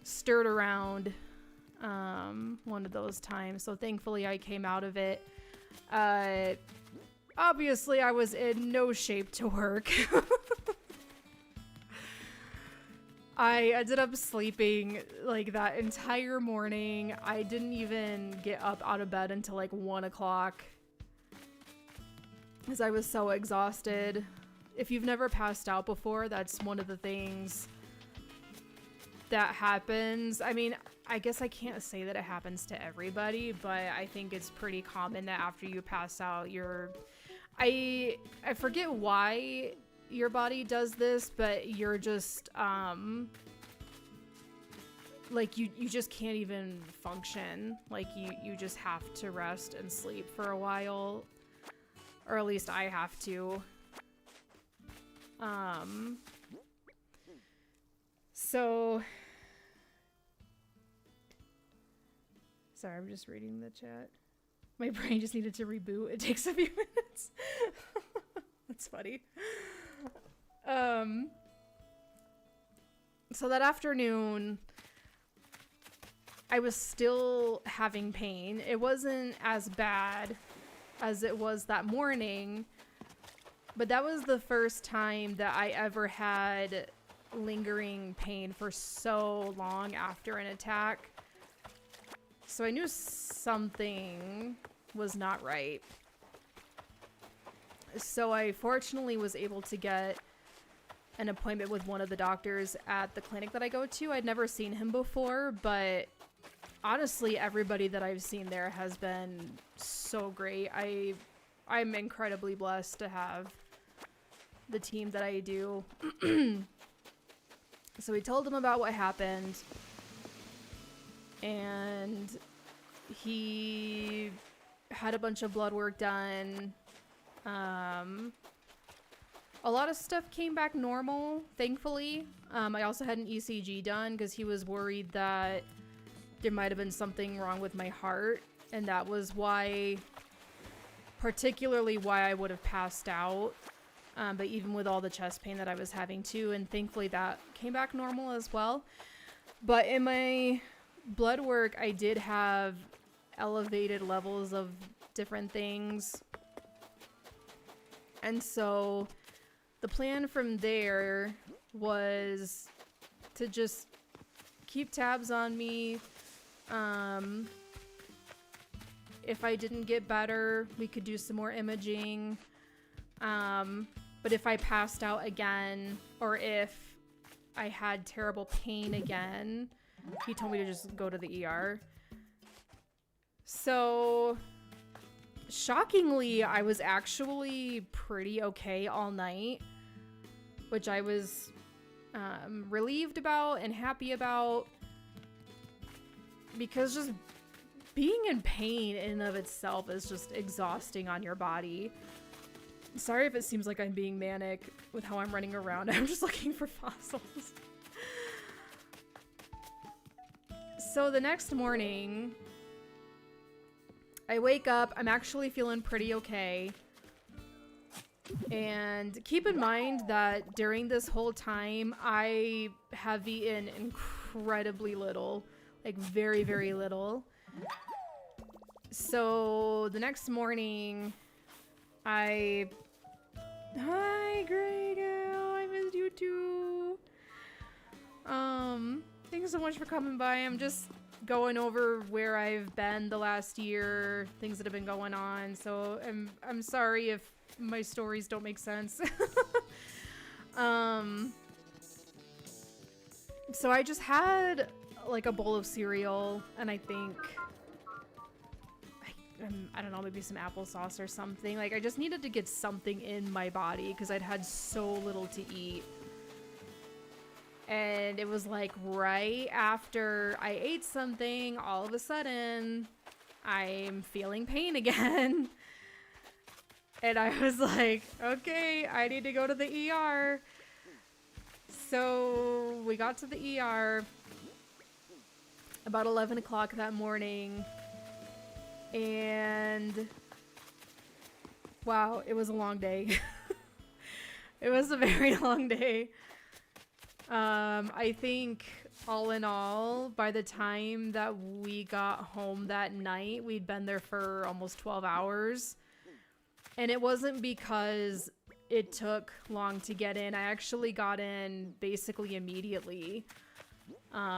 stirred around one of those times. So thankfully I came out of it. Obviously I was in no shape to work. I ended up sleeping like that entire morning. I didn't even get up out of bed until like 1 o'clock because I was so exhausted. If you've never passed out before, that's one of the things that happens. I mean, I guess I can't say that it happens to everybody, but I think it's pretty common that after you pass out, I forget why your body does this, but you're just like you just can't even function. Like you just have to rest and sleep for a while, or at least I have to. So sorry, I'm just reading the chat. My brain just needed to reboot. It takes a few minutes. That's funny. So that afternoon, I was still having pain. It wasn't as bad as it was that morning, but that was the first time that I ever had lingering pain for so long after an attack. So I knew something was not right. So I fortunately was able to get an appointment with one of the doctors at the clinic that I go to. I'd never seen him before, but honestly, everybody that I've seen there has been so great. I'm incredibly blessed to have the team that I do. So we told him about what happened, and he had a bunch of blood work done. A lot of stuff came back normal, thankfully. I also had an ECG done because he was worried that there might have been something wrong with my heart, and that was particularly why I would have passed out. But even with all the chest pain that I was having too, and thankfully that came back normal as well. But in my blood work, I did have elevated levels of different things. And so the plan from there was to just keep tabs on me. If I didn't get better, we could do some more imaging. But if I passed out again, or if I had terrible pain again, he told me to just go to the ER. So, shockingly, I was actually pretty okay all night, which I was relieved about and happy about, because just being in pain in and of itself is just exhausting on your body. Sorry if it seems like I'm being manic with how I'm running around. I'm just looking for fossils. So the next morning, I wake up. I'm actually feeling pretty okay. And keep in mind that during this whole time, I have eaten incredibly little. Like very, very little. So the next morning, Hi, Grego. I missed you too. Thanks so much for coming by. I'm just going over where I've been the last year, things that have been going on. So I'm sorry if my stories don't make sense. So I just had like a bowl of cereal, and I think I don't know, maybe some applesauce or something. Like, I just needed to get something in my body because I'd had so little to eat. And it was like right after I ate something, all of a sudden, I'm feeling pain again. And I was like, okay, I need to go to the ER. So we got to the ER about 11 o'clock that morning. And wow, it was a long day. It was a very long day. I think all in all, by the time that we got home that night, we'd been there for almost 12 hours. And it wasn't because it took long to get in. I actually got in basically immediately.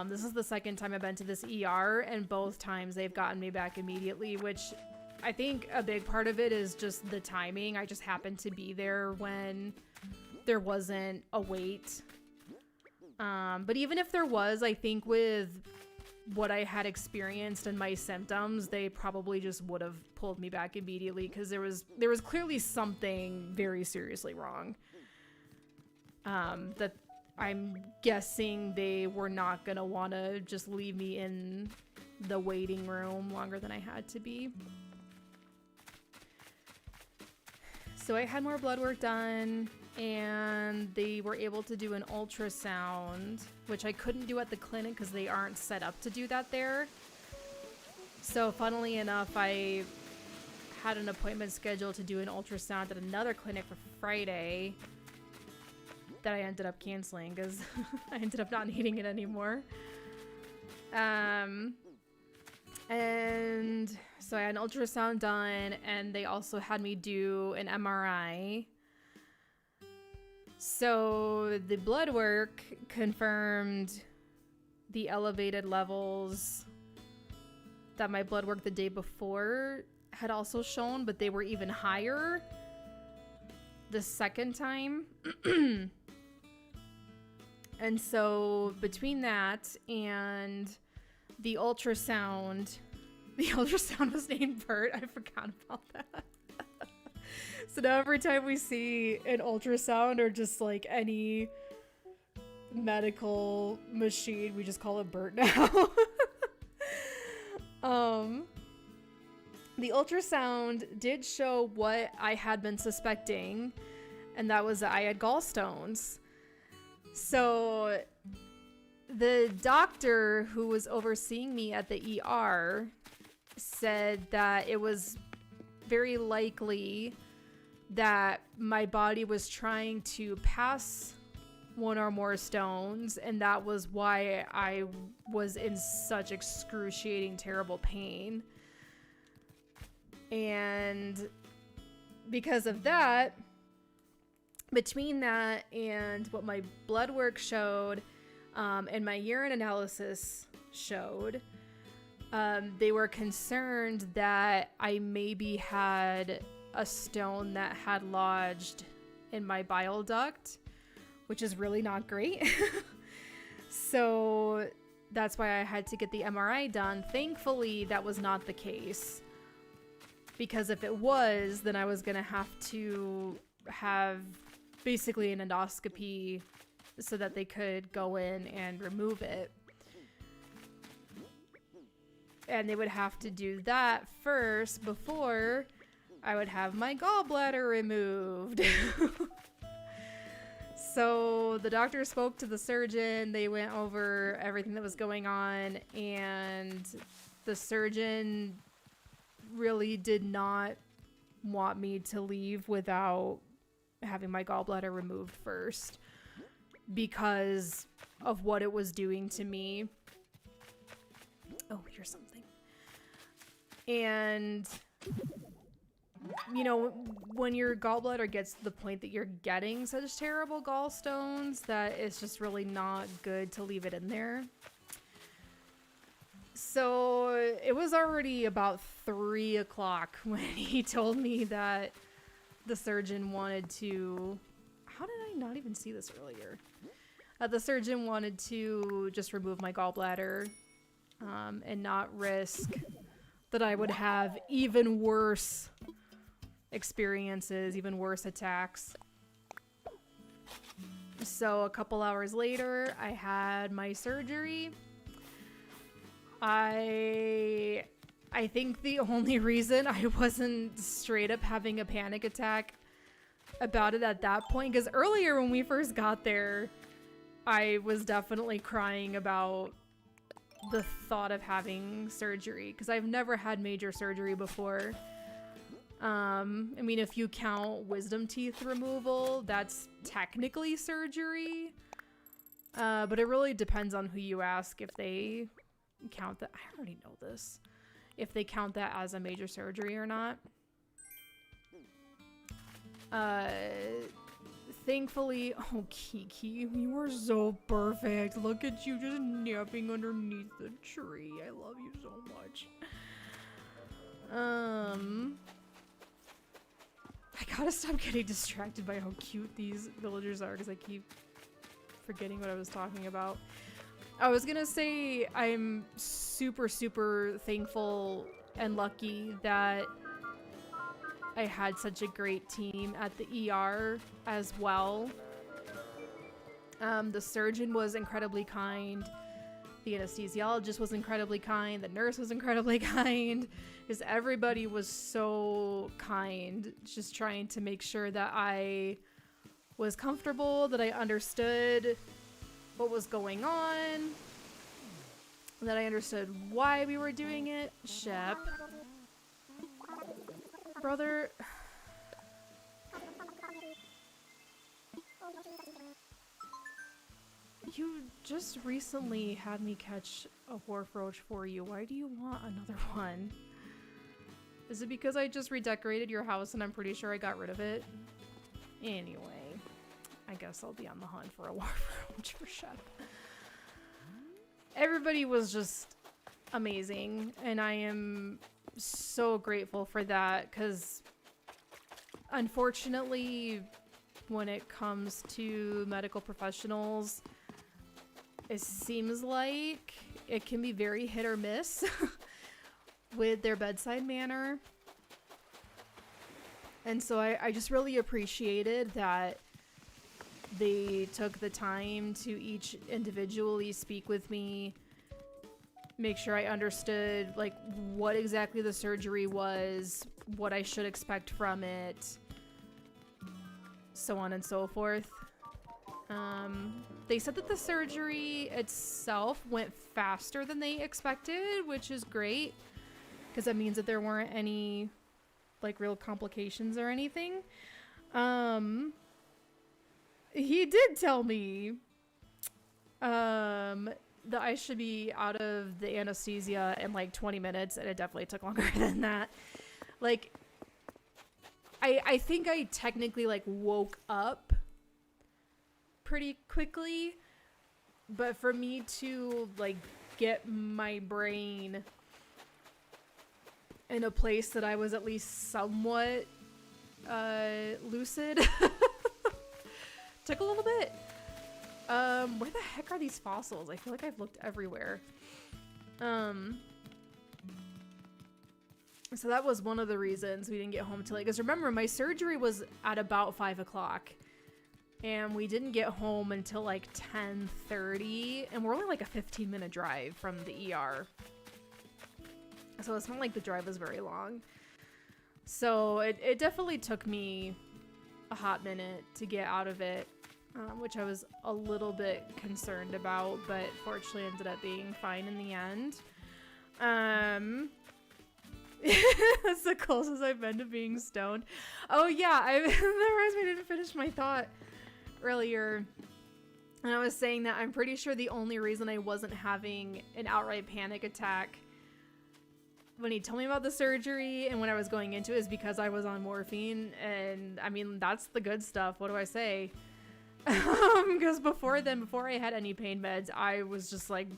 This is the second time I've been to this ER, and both times they've gotten me back immediately, which I think a big part of it is just the timing. I just happened to be there when there wasn't a wait. But even if there was, I think with what I had experienced and my symptoms, they probably just would have pulled me back immediately, because there was clearly something very seriously wrong. That I'm guessing they were not gonna want to just leave me in the waiting room longer than I had to be. So I had more blood work done, and they were able to do an ultrasound, which I couldn't do at the clinic because they aren't set up to do that there. So funnily enough, I had an appointment scheduled to do an ultrasound at another clinic for Friday that I ended up canceling because I ended up not needing it anymore. And so I had an ultrasound done, and they also had me do an MRI. So the blood work confirmed the elevated levels that my blood work the day before had also shown, but they were even higher. the second time. And so between that and the ultrasound was named Bert. I forgot about that. So now every time we see an ultrasound or just like any medical machine, we just call it Bert now. The ultrasound did show what I had been suspecting, and that was that I had gallstones. So the doctor who was overseeing me at the ER said that it was very likely that my body was trying to pass one or more stones, and that was why I was in such excruciating, terrible pain. And because of that, between that and what my blood work showed, and my urine analysis showed, they were concerned that I maybe had a stone that had lodged in my bile duct, which is really not great. So that's why I had to get the MRI done. Thankfully, that was not the case. Because if it was, then I was going to have to have basically an endoscopy so that they could go in and remove it. And they would have to do that first before I would have my gallbladder removed. So the doctor spoke to the surgeon. They went over everything that was going on, and the surgeon really did not want me to leave without having my gallbladder removed first because of what it was doing to me. Oh, here's something. And, you know, when your gallbladder gets to the point that you're getting such terrible gallstones that it's just really not good to leave it in there. So it was already about 3 o'clock when he told me that the surgeon wanted to... How did I not even see this earlier? The surgeon wanted to just remove my gallbladder and not risk that I would have even worse experiences, even worse attacks. So a couple hours later, I had my surgery. I think the only reason I wasn't straight up having a panic attack about it at that point, because earlier when we first got there, I was definitely crying about the thought of having surgery, because I've never had major surgery before. I mean, if you count wisdom teeth removal, that's technically surgery. But it really depends on who you ask if they count that. I already know this. If they count that as a major surgery or not. Thankfully, oh, Kiki, you are so perfect. Look at you just napping underneath the tree. I love you so much. I gotta stop getting distracted by how cute these villagers are because I keep forgetting what I was talking about. I was gonna say I'm super, super thankful and lucky that I had such a great team at the ER as well. The surgeon was incredibly kind. The anesthesiologist was incredibly kind. The nurse was incredibly kind. Because everybody was so kind, just trying to make sure that I was comfortable, that I understood what was going on, that I understood why we were doing it. Shep. Brother. You just recently had me catch a wharf roach for you. Why do you want another one? Is it because I just redecorated your house and I'm pretty sure I got rid of it? Anyway, I guess I'll be on the hunt for a wharf roach for Shep. Everybody was just amazing, and I am so grateful for that, because unfortunately, when it comes to medical professionals, it seems like it can be very hit or miss with their bedside manner. And so I just really appreciated that they took the time to each individually speak with me, make sure I understood like what exactly the surgery was, what I should expect from it, so on and so forth. They said that the surgery itself went faster than they expected, which is great because that means that there weren't any like real complications or anything. He did tell me that I should be out of the anesthesia in like 20 minutes, and it definitely took longer than that. Like, I think I technically like woke up pretty quickly, but for me to like get my brain in a place that I was at least somewhat lucid took a little bit. Where the heck are these fossils? I feel like I've looked everywhere. So that was one of the reasons we didn't get home till late. Because remember, my surgery was at about 5 o'clock. And we didn't get home until like 10:30. And we're only like a 15-minute drive from the ER. So it's not like the drive was very long. So it definitely took me a hot minute to get out of it. Which I was a little bit concerned about, but fortunately ended up being fine in the end. That's the closest I've been to being stoned. Oh yeah, that reminds me, I didn't finish my thought earlier. And I was saying that I'm pretty sure the only reason I wasn't having an outright panic attack when he told me about the surgery and when I was going into it is because I was on morphine. And I mean, that's the good stuff. What do I say? Because before I had any pain meds, I was just like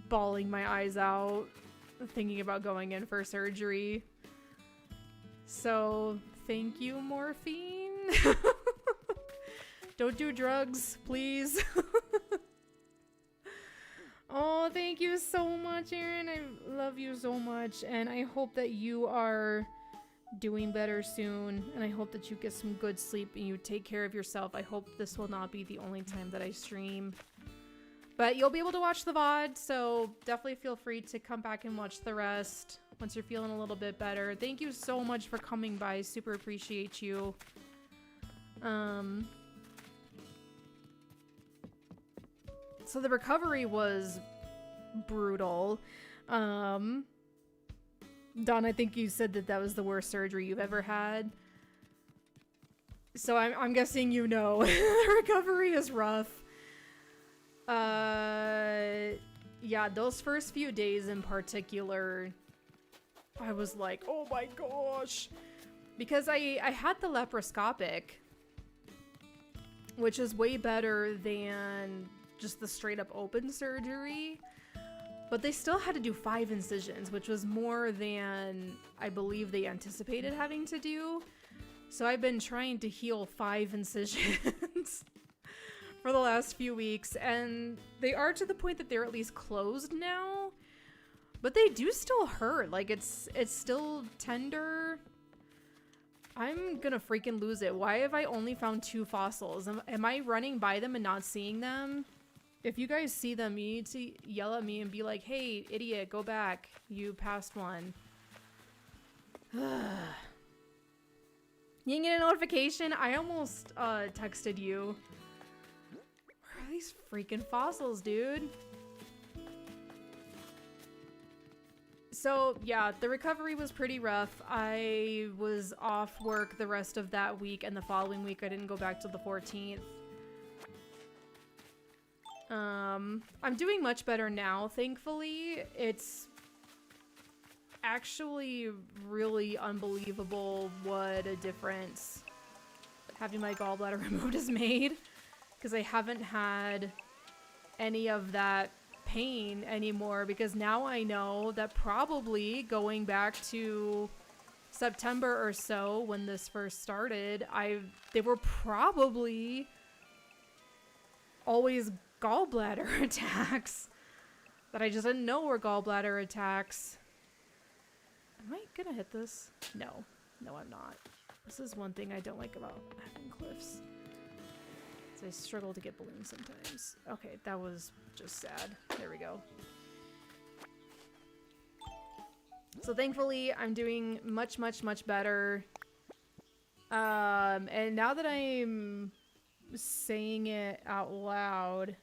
bawling my eyes out thinking about going in for surgery. So thank you, morphine. Don't do drugs, please. Oh, thank you so much, Aaron. I love you so much, and I hope that you are doing better soon, and I hope that you get some good sleep and you take care of yourself. I hope this will not be the only time that I stream, but you'll be able to watch the VOD, so definitely feel free to come back and watch the rest once you're feeling a little bit better. Thank you so much for coming by. Super appreciate you. So the recovery was brutal. Don, I think you said that was the worst surgery you've ever had. So I'm guessing you know. The recovery is rough. Yeah, those first few days in particular, I was like, oh my gosh. Because I had the laparoscopic, which is way better than just the straight up open surgery. But they still had to do 5 incisions, which was more than I believe they anticipated having to do. So I've been trying to heal 5 incisions for the last few weeks, and they are to the point that they're at least closed now. But they do still hurt. Like, it's still tender. I'm gonna freaking lose it. Why have I only found 2 fossils? Am I running by them and not seeing them? If you guys see them, you need to yell at me and be like, hey, idiot, go back. You passed one. You didn't get a notification? I almost texted you. Where are these freaking fossils, dude? So, yeah, the recovery was pretty rough. I was off work the rest of that week, and the following week I didn't go back till the 14th. I'm doing much better now, thankfully. It's actually really unbelievable what a difference having my gallbladder removed has made, because I haven't had any of that pain anymore, because now I know that probably going back to September or so when this first started, they were probably always gallbladder attacks that I just didn't know were gallbladder attacks. Am I gonna hit this? No, I'm not. This is one thing I don't like about having cliffs. I struggle to get balloons sometimes. Okay, that was just sad. There we go. So thankfully, I'm doing much, much, much better. And now that I'm saying it out loud,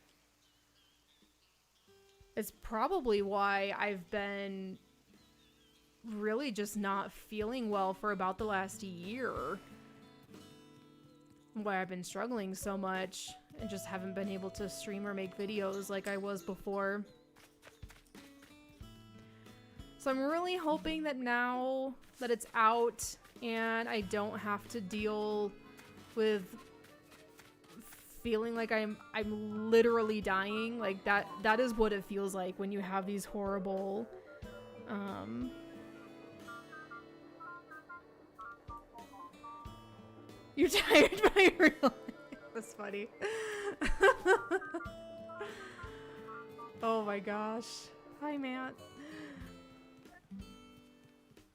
it's probably why I've been really just not feeling well for about the last year. Why I've been struggling so much and just haven't been able to stream or make videos like I was before. So I'm really hoping that now that it's out and I don't have to deal with feeling like I'm literally dying, like that is what it feels like when you have these horrible You're tired by real life. That's funny. Oh my gosh. Hi, Matt.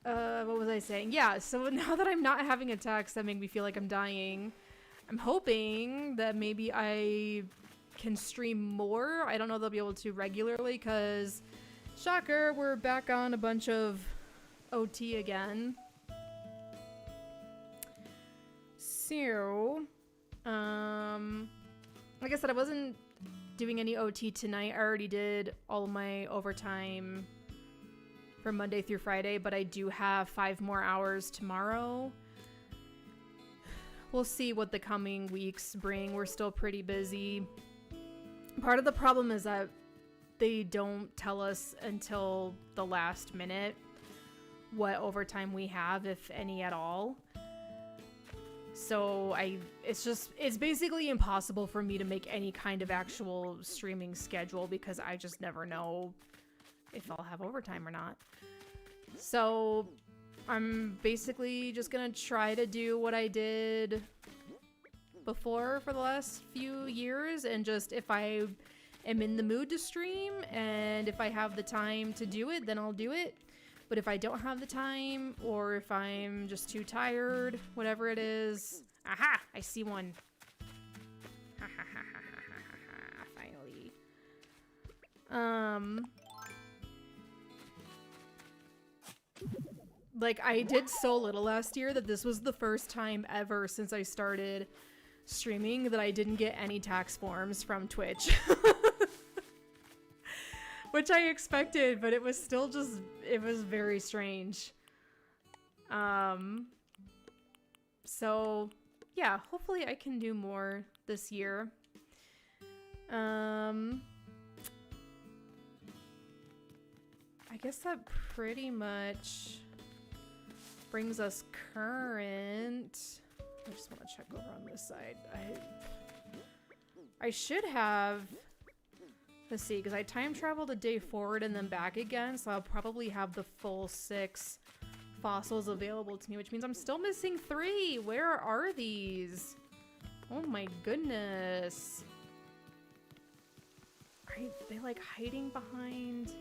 What was I saying? Yeah, so now that I'm not having attacks that make me feel like I'm dying, I'm hoping that maybe I can stream more. I don't know if they'll be able to regularly because, shocker, we're back on a bunch of OT again. So, like I said, I wasn't doing any OT tonight. I already did all of my overtime for Monday through Friday, but I do have 5 more hours tomorrow. We'll see what the coming weeks bring. We're still pretty busy. Part of the problem is that they don't tell us until the last minute what overtime we have, if any at all. So it's basically impossible for me to make any kind of actual streaming schedule because I just never know if I'll have overtime or not. So I'm basically just gonna try to do what I did before for the last few years, and just if I am in the mood to stream and if I have the time to do it, then I'll do it. But if I don't have the time, or if I'm just too tired, whatever it is... Aha! I see one. Finally. Like, I did so little last year that this was the first time ever since I started streaming that I didn't get any tax forms from Twitch. Which I expected, but it was still just, it was very strange. So, yeah, hopefully I can do more this year. I guess that pretty much brings us current. I just want to check over on this side. I should have... Let's see, because I time traveled a day forward and then back again, so I'll probably have the full 6 fossils available to me, which means I'm still missing 3. Where are these? Oh my goodness. Are they like hiding behind?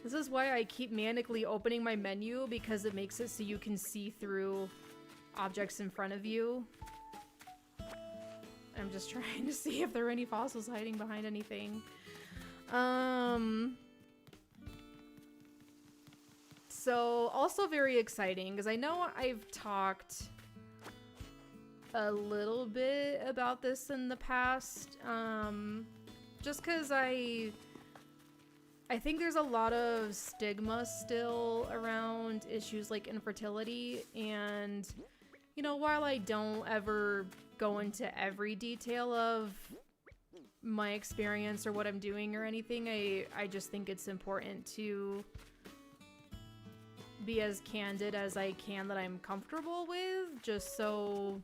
This is why I keep manically opening my menu, because it makes it so you can see through objects in front of you. I'm just trying to see if there are any fossils hiding behind anything. So, also very exciting, because I know I've talked a little bit about this in the past. Just because I think there's a lot of stigma still around issues like infertility, and, you know, while I don't ever go into every detail of my experience or what I'm doing or anything, I just think it's important to be as candid as I can that I'm comfortable with, just so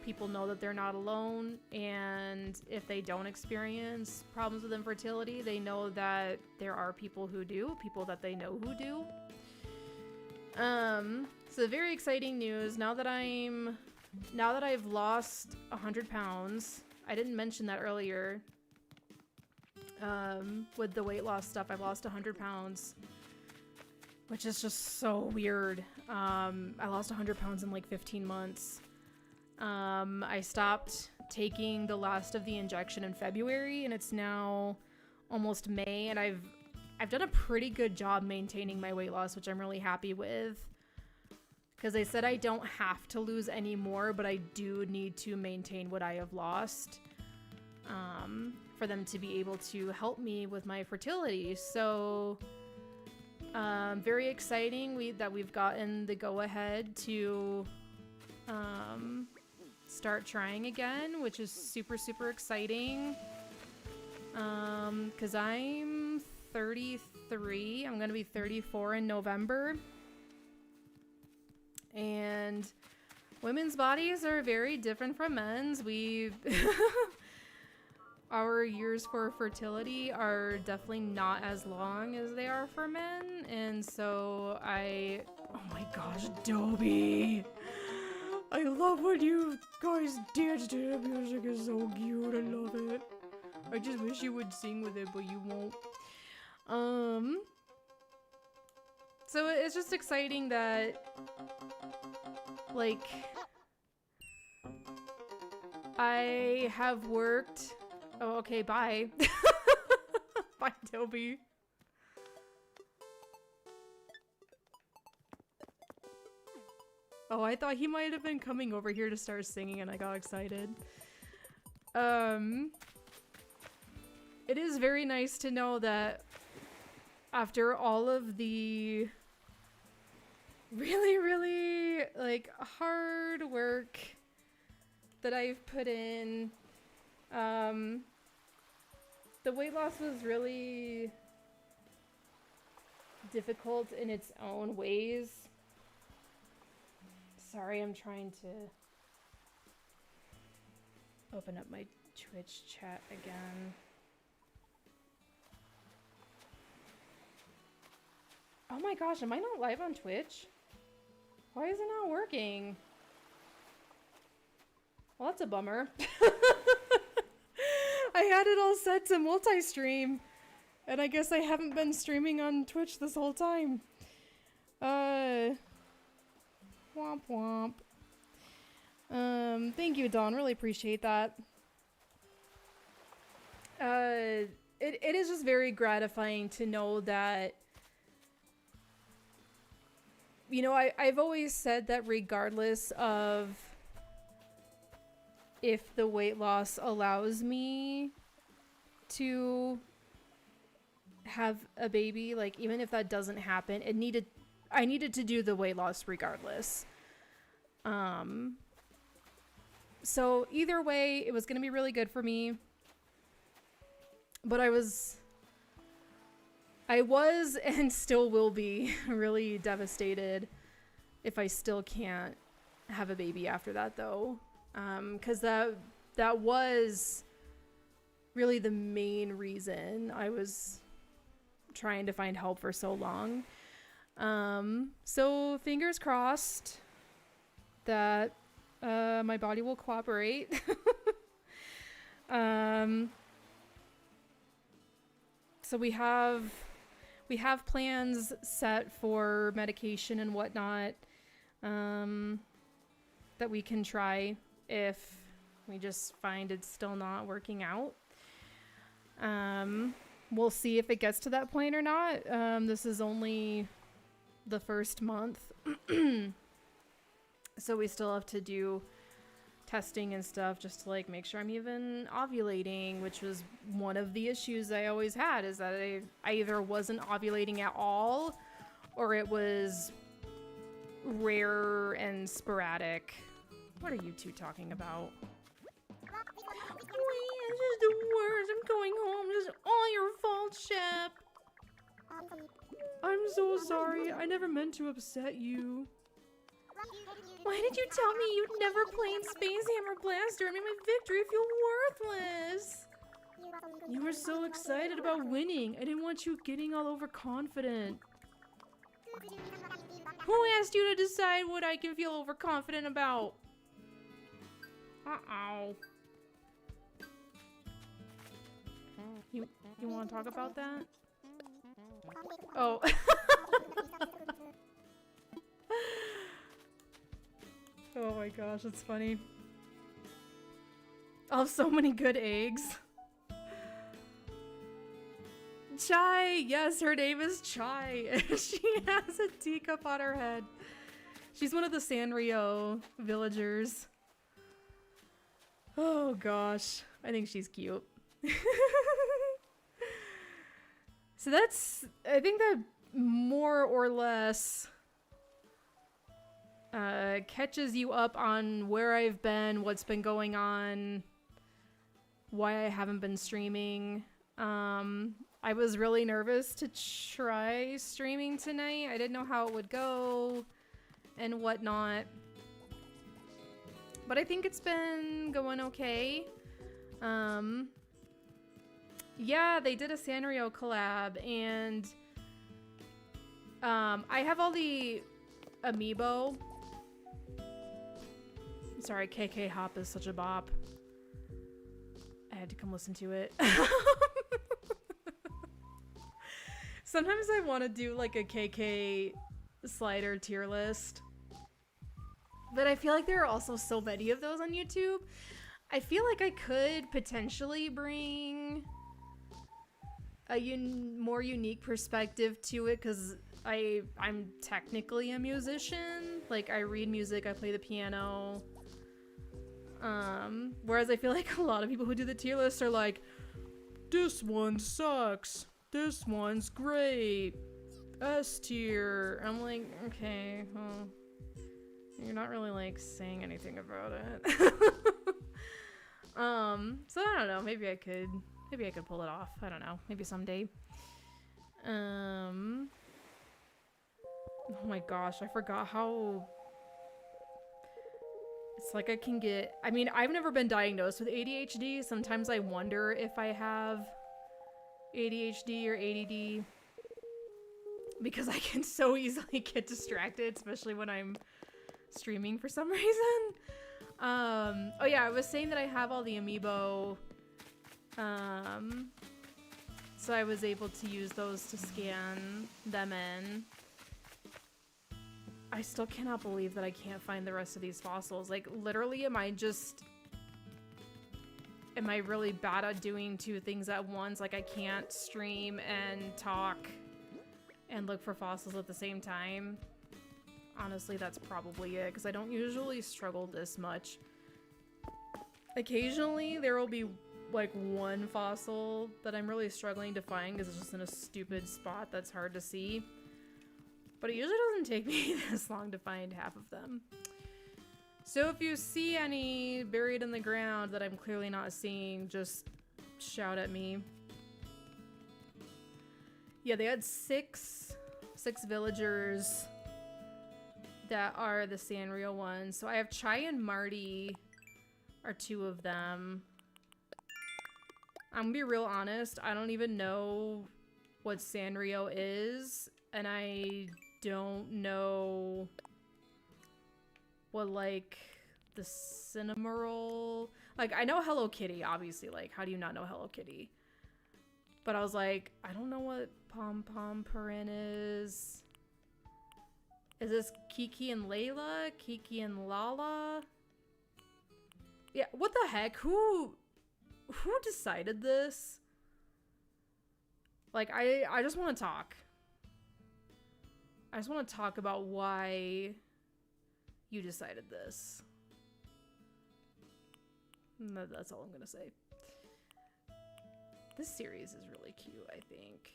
people know that they're not alone, and if they don't experience problems with infertility, they know that there are people who do, people that they know who do. So very exciting news. Now that I've lost 100 pounds, I didn't mention that earlier. With the weight loss stuff, I've lost 100 pounds, which is just so weird. I lost 100 pounds in like 15 months. I stopped taking the last of the injection in February, and it's now almost May, and I've done a pretty good job maintaining my weight loss, which I'm really happy with. Because they said I don't have to lose any more, but I do need to maintain what I have lost for them to be able to help me with my fertility. So very exciting that we've gotten the go-ahead to start trying again, which is super, super exciting. Because I'm 33. I'm going to be 34 in November. And women's bodies are very different from men's. Our years for fertility are definitely not as long as they are for men. And so oh my gosh, Dobby. I love when you guys dance to the music. It's so cute. I love it. I just wish you would sing with it, but you won't. So it's just exciting that, like, I have worked. Oh, okay, bye. Bye, Toby. Oh, I thought he might have been coming over here to start singing and I got excited. It is very nice to know that after all of the really, really, like, hard work that I've put in, the weight loss was really difficult in its own ways. Sorry, I'm trying to open up my Twitch chat again. Oh my gosh, am I not live on Twitch? Why is it not working? Well, that's a bummer. I had it all set to multi-stream, and I guess I haven't been streaming on Twitch this whole time. Womp womp. Thank you, Dawn. Really appreciate that. It is just very gratifying to know that, you know, I've always said that regardless of if the weight loss allows me to have a baby, like, even if that doesn't happen, I needed to do the weight loss regardless. So either way, it was going to be really good for me. But I was and still will be really devastated if I still can't have a baby after that, though. Because that was really the main reason I was trying to find help for so long. So fingers crossed that my body will cooperate. So we have plans set for medication and whatnot that we can try if we just find it's still not working out. We'll see if it gets to that point or not. This is only the first month. So we still have to do testing and stuff just to, like, make sure I'm even ovulating, which was one of the issues I always had, is that I either wasn't ovulating at all or it was rare and sporadic. What are you two talking about? It's just the worst. I'm going home. This is all your fault, Shep. I'm so sorry. I never meant to upset you. Why did you tell me you'd never play in Space Hammer Blaster and make my victory feel worthless? You were so excited about winning. I didn't want you getting all overconfident. Who asked you to decide what I can feel overconfident about? Uh-oh. You want to talk about that? Oh. Oh my gosh, that's funny. I'll have so many good eggs. Chai! Yes, her name is Chai. She has a teacup on her head. She's one of the Sanrio villagers. Oh gosh, I think she's cute. So that's, I think that more or less catches you up on where I've been, what's been going on, why I haven't been streaming. I was really nervous to try streaming tonight. I didn't know how it would go and whatnot. But I think it's been going okay. Yeah, they did a Sanrio collab, and I have all the amiibo. Sorry, KK Hop is such a bop. I had to come listen to it. Sometimes I want to do like a KK slider tier list, but I feel like there are also so many of those on YouTube. I feel like I could potentially bring a more unique perspective to it, because I'm technically a musician. Like, I read music, I play the piano. Whereas I feel like a lot of people who do the tier list are like, this one sucks, this one's great, S tier. I'm like, okay, well, you're not really like saying anything about it. So I don't know, maybe I could pull it off. I don't know, maybe someday. Oh my gosh, I forgot how it's like I can get, I mean, I've never been diagnosed with ADHD. Sometimes I wonder if I have ADHD or ADD, because I can so easily get distracted, especially when I'm streaming for some reason. Oh yeah, I was saying that I have all the amiibo, so I was able to use those to scan them in. I still cannot believe that I can't find the rest of these fossils. Like, literally, am I really bad at doing two things at once? Like, I can't stream and talk and look for fossils at the same time? Honestly, that's probably it, because I don't usually struggle this much. Occasionally, there will be, like, one fossil that I'm really struggling to find because it's just in a stupid spot that's hard to see. But it usually doesn't take me this long to find half of them. So if you see any buried in the ground that I'm clearly not seeing, just shout at me. Yeah, they had six villagers that are the Sanrio ones. So I have Chai and Marty are two of them. I'm gonna be real honest, I don't even know what Sanrio is, and I don't know what, like, the Cinnamoroll, like, I know Hello Kitty, obviously, like, how do you not know Hello Kitty? But I was like, I don't know what Pom Pom Purin is. Is this Kiki and Layla? Kiki and Lala? Yeah, what the heck? Who decided this? Like, I just want to talk. I just want to talk about why you decided this. That's all I'm gonna say. This series is really cute, I think.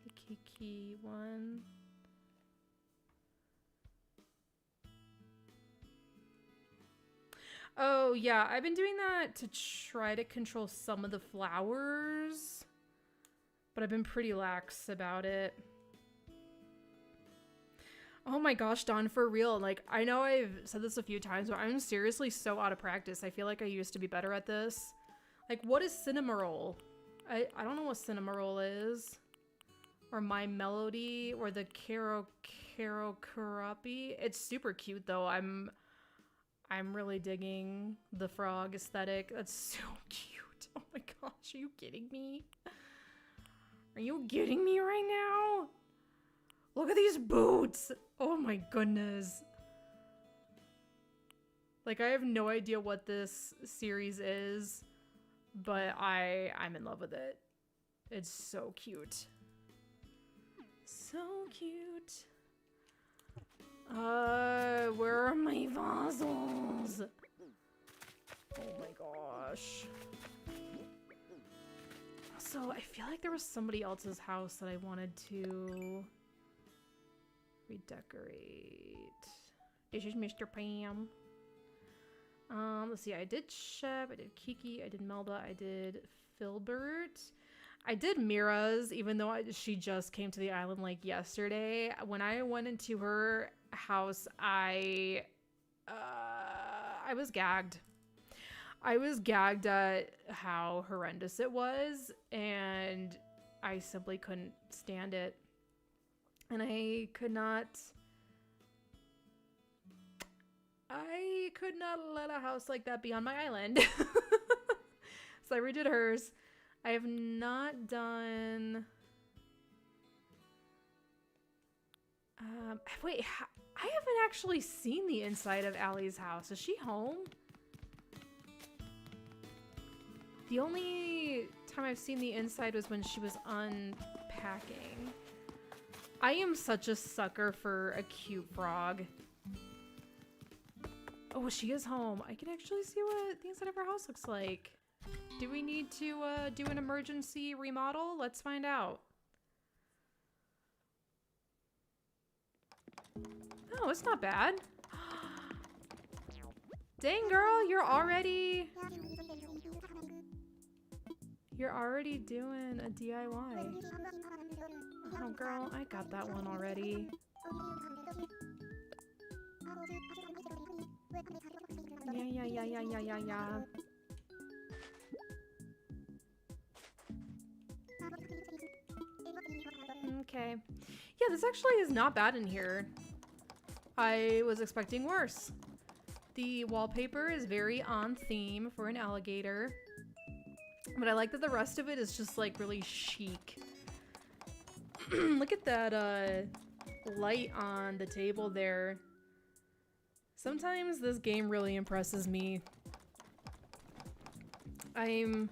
The Kiki one. Oh, yeah, I've been doing that to try to control some of the flowers, but I've been pretty lax about it. Oh my gosh, Dawn, for real. Like, I know I've said this a few times, but I'm seriously so out of practice. I feel like I used to be better at this. Like, what is Cinnamoroll? I don't know what Cinnamoroll is. or My Melody or the Karo Kurapi. It's super cute though. I'm really digging the frog aesthetic. That's so cute. Oh my gosh, are you kidding me? Are you kidding me right now? Look at these boots. Oh my goodness. Like, I have no idea what this series is, but I'm in love with it. It's so cute. So cute. Where are my vases? Oh my gosh. Also, I feel like there was somebody else's house that I wanted to redecorate. This is Mr. Pam. Let's see, I did Shep, I did Kiki, I did Melba, I did Filbert. I did Mira's, even though she just came to the island like yesterday. When I went into her house, I was gagged. I was gagged at how horrendous it was, and I simply couldn't stand it. And I could not let a house like that be on my island. So I redid hers. I have not done... wait, I haven't actually seen the inside of Allie's house. Is she home? The only time I've seen the inside was when she was unpacking. I am such a sucker for a cute frog. Oh, she is home. I can actually see what the inside of her house looks like. Do we need to do an emergency remodel? Let's find out. Oh, it's not bad. Dang, girl, you're already doing a DIY. Oh, girl, I got that one already. Yeah. Okay. Yeah, this actually is not bad in here. I was expecting worse. The wallpaper is very on theme for an alligator. But I like that the rest of it is just like really chic. Look at that light on the table there. Sometimes this game really impresses me. I'm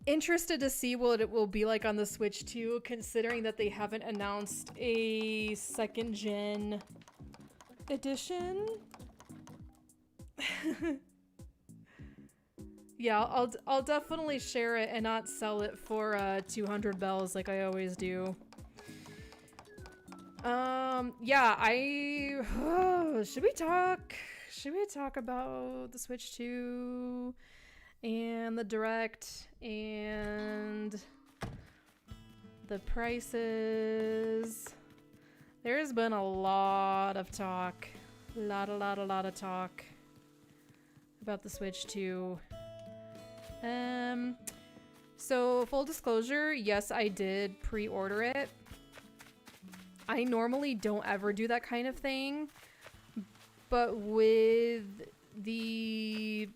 interested to see what it will be like on the Switch 2, considering that they haven't announced a second gen edition. Yeah, I'll definitely share it and not sell it for 200 bells like I always do. Yeah, should we talk about the Switch 2 and the Direct and the prices? There's been a lot of talk. A lot of talk about the Switch 2. So full disclosure, yes, I did pre-order it. I normally don't ever do that kind of thing, but with the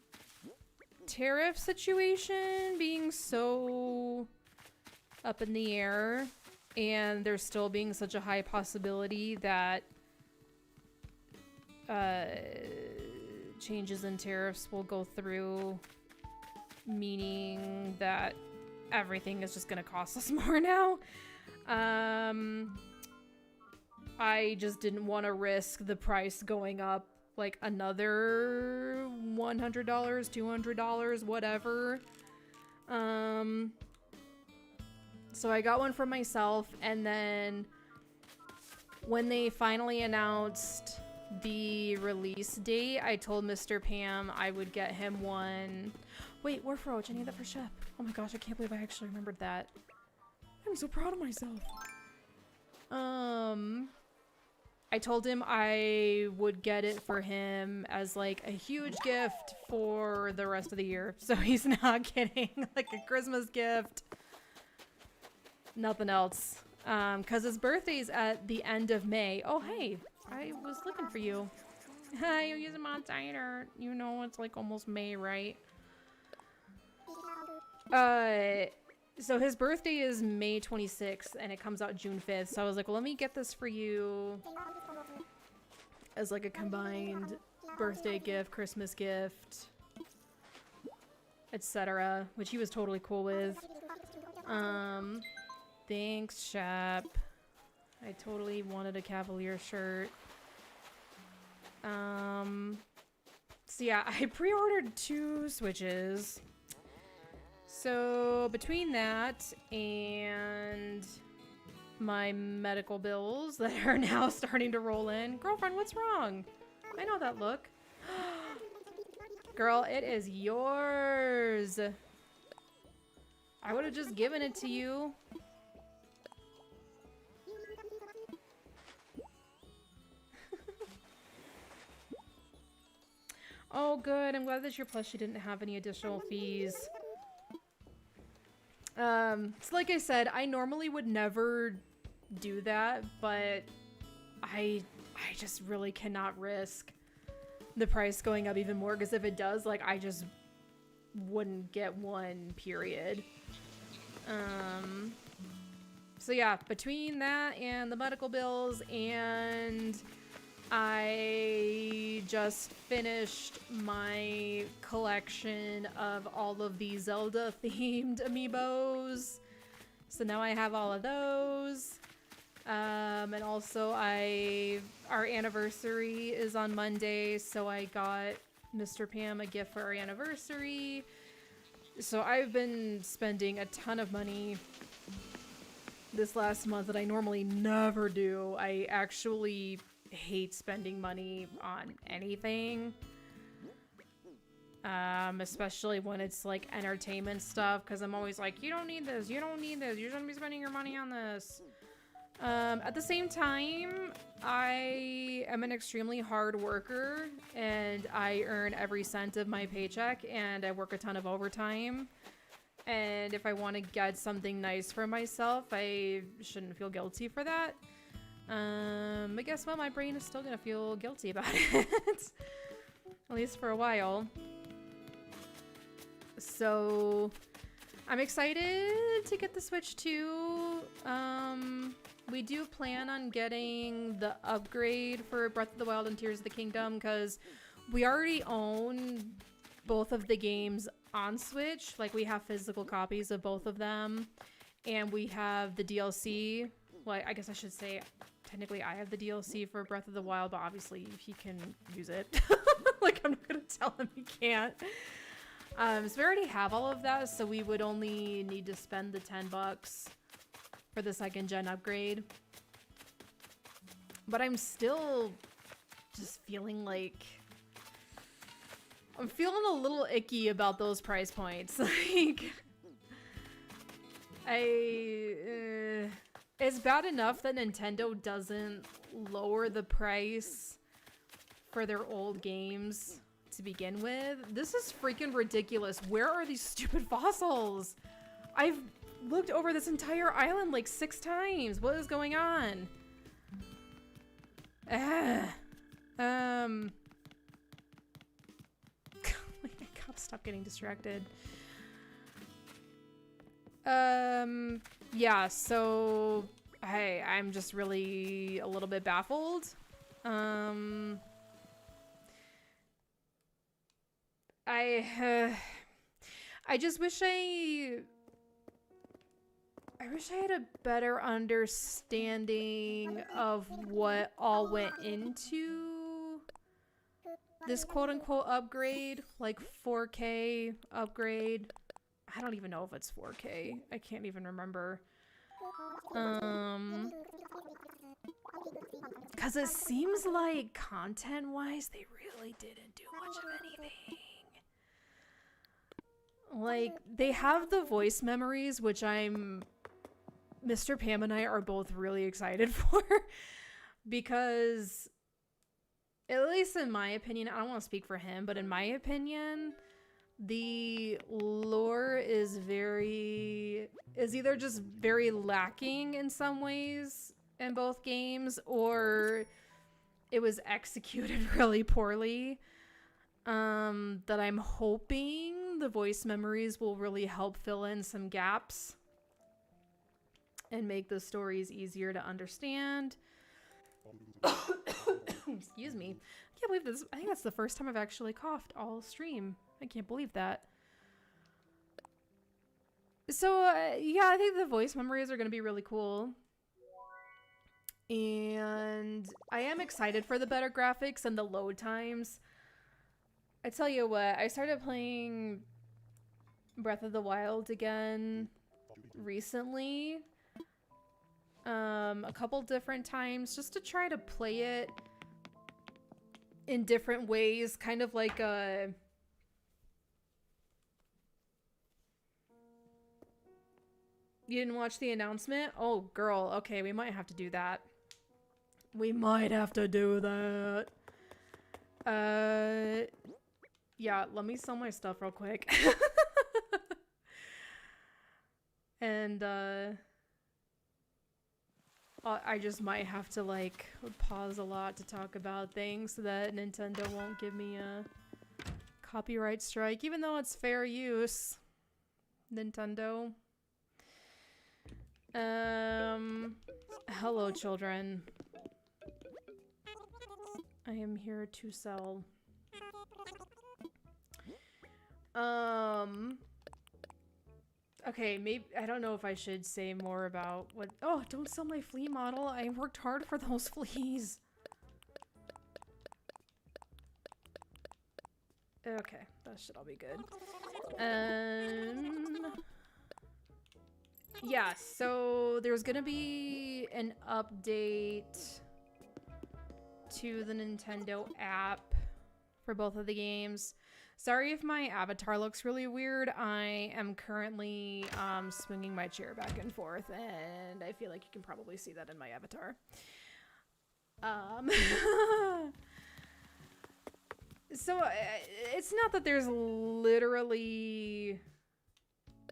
tariff situation being so up in the air, and there still being such a high possibility that changes in tariffs will go through, meaning that everything is just gonna cost us more now. I just didn't want to risk the price going up like another $100, $200, whatever. So I got one for myself, and then when they finally announced the release date, I told Mr. Pam I would get him one. Wait, Warfroach, I need that for Shep. Oh my gosh, I can't believe I actually remembered that. I'm so proud of myself. I told him I would get it for him as like a huge gift for the rest of the year. So he's not getting like a Christmas gift Nothing else. Because his birthday's at the end of May. Oh, hey, I was looking for you. Hi, you're using my diner. You know it's like almost May, right? So his birthday is May 26th, and it comes out June 5th. So I was like, well, let me get this for you as like a combined birthday gift, Christmas gift, etc. Which he was totally cool with. Thanks, Shep. I totally wanted a Cavalier shirt. So yeah, I pre-ordered 2 Switches. So between that and my medical bills that are now starting to roll in. Girlfriend, what's wrong? I know that look. Girl, it is yours. I would have just given it to you. Oh, good. I'm glad that your plushie didn't have any additional fees. So like I said, I normally would never do that, but I just really cannot risk the price going up even more, because if it does, like, I just wouldn't get one, period. So yeah, between that and the medical bills, and I just finished my collection of all of the Zelda themed amiibos. So now I have all of those. And also our anniversary is on Monday, so I got Mr. Pam a gift for our anniversary. So I've been spending a ton of money this last month that I normally never do. I actually hate spending money on anything, especially when it's like entertainment stuff, because I'm always like, you don't need this, you don't need this, you shouldn't be spending your money on this. At the same time, I am an extremely hard worker, and I earn every cent of my paycheck, and I work a ton of overtime. And if I want to get something nice for myself, I shouldn't feel guilty for that. But guess what? My brain is still gonna feel guilty about it. At least for a while. So I'm excited to get the Switch 2. We do plan on getting the upgrade for Breath of the Wild and Tears of the Kingdom, because we already own both of the games on Switch. Like, we have physical copies of both of them, and we have the DLC. Well, I guess I should say, technically I have the DLC for Breath of the Wild, but obviously he can use it. Like, I'm not gonna tell him he can't. So we already have all of that, so we would only need to spend the $10 for the 2nd gen upgrade. But I'm still just feeling like I'm feeling a little icky about those price points. Like, it's bad enough that Nintendo doesn't lower the price for their old games to begin with. This is freaking ridiculous. Where are these stupid fossils? I've looked over this entire island like 6 times. What is going on? I gotta stop getting distracted. Yeah, so I'm just really a little bit baffled. I just wish I had a better understanding of what all went into this quote-unquote upgrade, like 4K upgrade. I don't even know if it's 4K. I can't even remember. Because it seems like content-wise, they really didn't do much of anything. Like, they have the voice memories, which Mr. Pam and I are both really excited for. Because, at least in my opinion, I don't want to speak for him, but in my opinion, the lore is either just very lacking in some ways in both games, or it was executed really poorly. That I'm hoping the voice memories will really help fill in some gaps and make the stories easier to understand. Excuse me. I can't believe this. I think that's the first time I've actually coughed all stream. I can't believe that. So, yeah, I think the voice memories are going to be really cool. And I am excited for the better graphics and the load times. I tell you what, I started playing Breath of the Wild again recently. A couple different times just to try to play it in different ways, kind of like a... You didn't watch the announcement? Oh, girl. Okay, we might have to do that. We might have to do that. Yeah, let me sell my stuff real quick. And, I just might have to, like, pause a lot to talk about things so that Nintendo won't give me a copyright strike, even though it's fair use. Nintendo. Hello, children. I am here to sell. Okay, maybe I don't know if I should say more about what. Oh, don't sell my flea model. I worked hard for those fleas. Okay, that should all be good. Yeah, so there's gonna be an update to the Nintendo app for both of the games. Sorry if my avatar looks really weird. I am currently swinging my chair back and forth, and I feel like you can probably see that in my avatar. So it's not that there's literally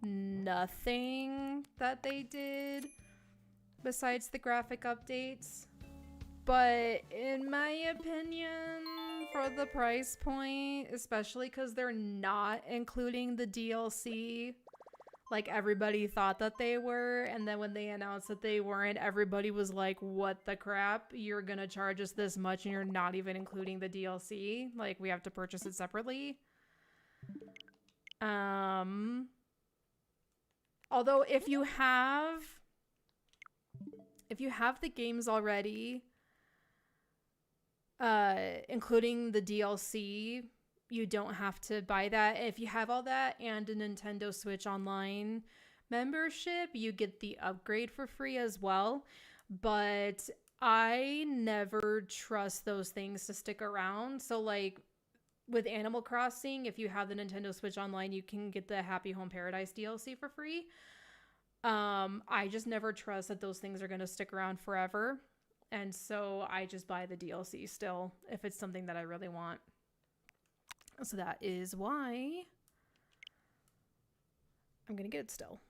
nothing that they did besides the graphic updates. But in my opinion, for the price point, especially because they're not including the DLC like everybody thought that they were, and then when they announced that they weren't, everybody was like, what the crap? You're gonna charge us this much and you're not even including the DLC? Like, we have to purchase it separately? Although if you have the games already, including the DLC, you don't have to buy that. If you have all that and a Nintendo Switch Online membership, you get the upgrade for free as well. But I never trust those things to stick around. So like with Animal Crossing, if you have the Nintendo Switch Online, you can get the Happy Home Paradise DLC for free. I just never trust that those things are going to stick around forever. And so I just buy the DLC still if it's something that I really want. So that is why I'm going to get it still.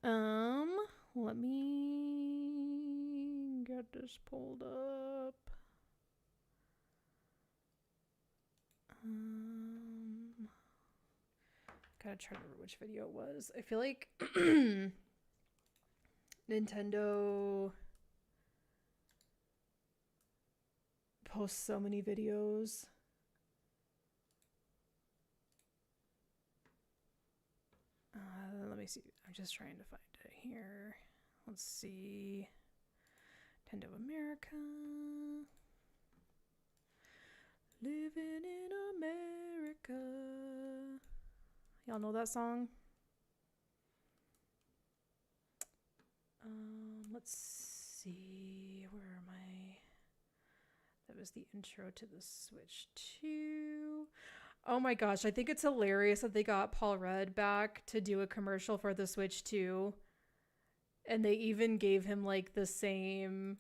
Let me get this pulled up. Gotta try to remember which video it was. I feel like Nintendo posts so many videos. Let me see. I'm just trying to find it here. Let's see. Nintendo America. Living in America. Y'all know that song? Let's see. Where am I? That was the intro to the Switch 2. Oh my gosh, I think it's hilarious that they got Paul Rudd back to do a commercial for the Switch 2. And they even gave him like the same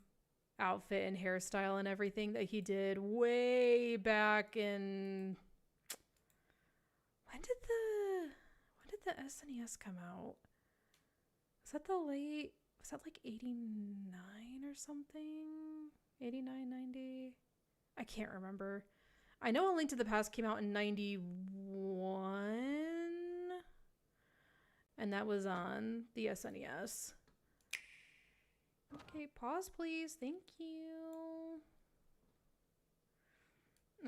outfit and hairstyle and everything that he did way back in... When did the SNES come out? Was that like 89 or something? 89, 90? I can't remember. I know A Link to the Past came out in 91. And that was on the SNES. Okay, pause please. Thank you.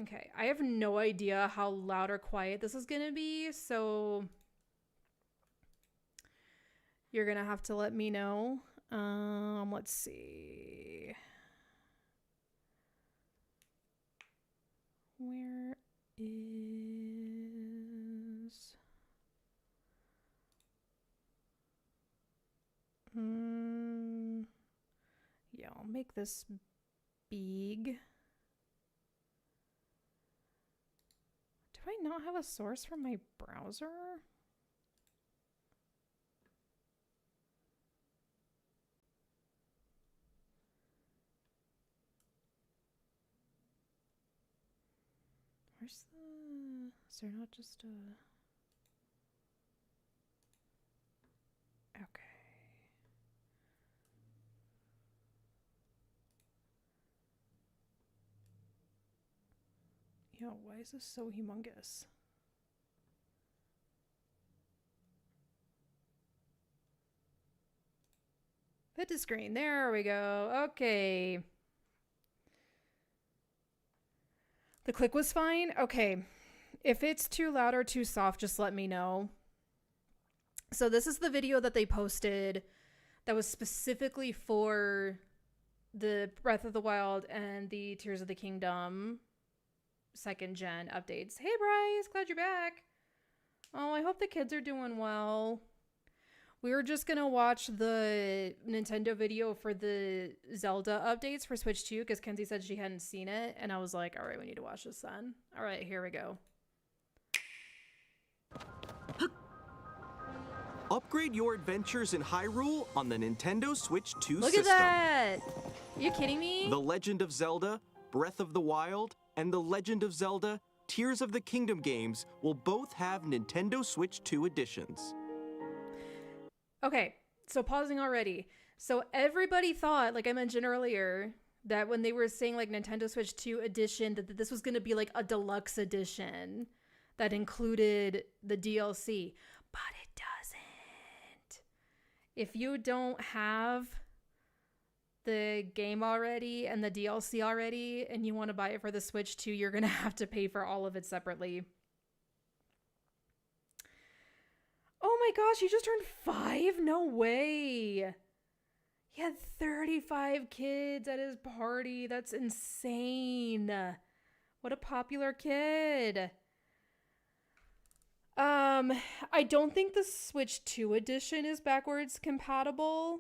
Okay, I have no idea how loud or quiet this is gonna be, so you're gonna have to let me know. Let's see. Where is... Yeah, I'll make this big. Do I not have a source for my browser? Where's the... Is there not just a... Okay. Yo, why is this so humongous? Fit to screen. There we go. Okay. The click was fine? Okay. If it's too loud or too soft, just let me know. So this is the video that they posted that was specifically for the Breath of the Wild and the Tears of the Kingdom 2nd gen updates. Hey Bryce, glad you're back. Oh, I hope the kids are doing well. We were just gonna watch the Nintendo video for the Zelda updates for Switch 2 because Kenzie said she hadn't seen it, and I was like, all right, we need to watch this then. All right, here we go. Upgrade your adventures in Hyrule on the Nintendo Switch 2 Look system. at that! Are you kidding me? The Legend of Zelda, Breath of the Wild, and The Legend of Zelda, Tears of the Kingdom games will both have Nintendo Switch 2 editions. Okay, so pausing already. So everybody thought, like I mentioned earlier, that when they were saying like Nintendo Switch 2 edition, that this was going to be like a deluxe edition that included the DLC. But it doesn't. If you don't have the game already and the DLC already and you want to buy it for the Switch 2, you're going to have to pay for all of it separately. Oh my gosh, he just turned 5? No way. He had 35 kids at his party. That's insane. What a popular kid. I don't think the Switch 2 edition is backwards compatible.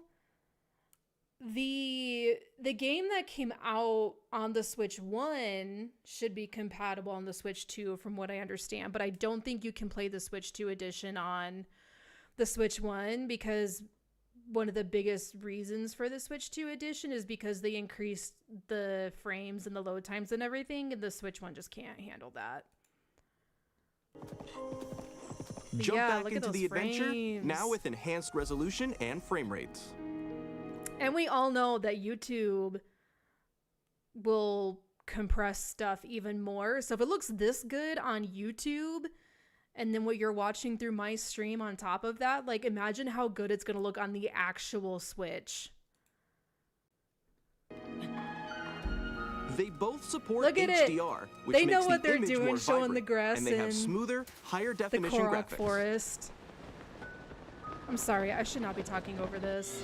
The game that came out on the Switch 1 should be compatible on the Switch 2 from what I understand, but I don't think you can play the Switch 2 edition on the Switch 1 because one of the biggest reasons for the Switch 2 edition is because they increased the frames and the load times and everything, and the Switch 1 just can't handle that. Jump back into the adventure, now with enhanced resolution and frame rates. And we all know that YouTube will compress stuff even more. So if it looks this good on YouTube, and then what you're watching through my stream on top of that, like imagine how good it's going to look on the actual Switch. They both support Look at HDR, it. which they know makes what the they're image doing, more showing vibrant, the grass and they have smoother, higher the definition Korok graphics. Forest. I'm sorry, I should not be talking over this.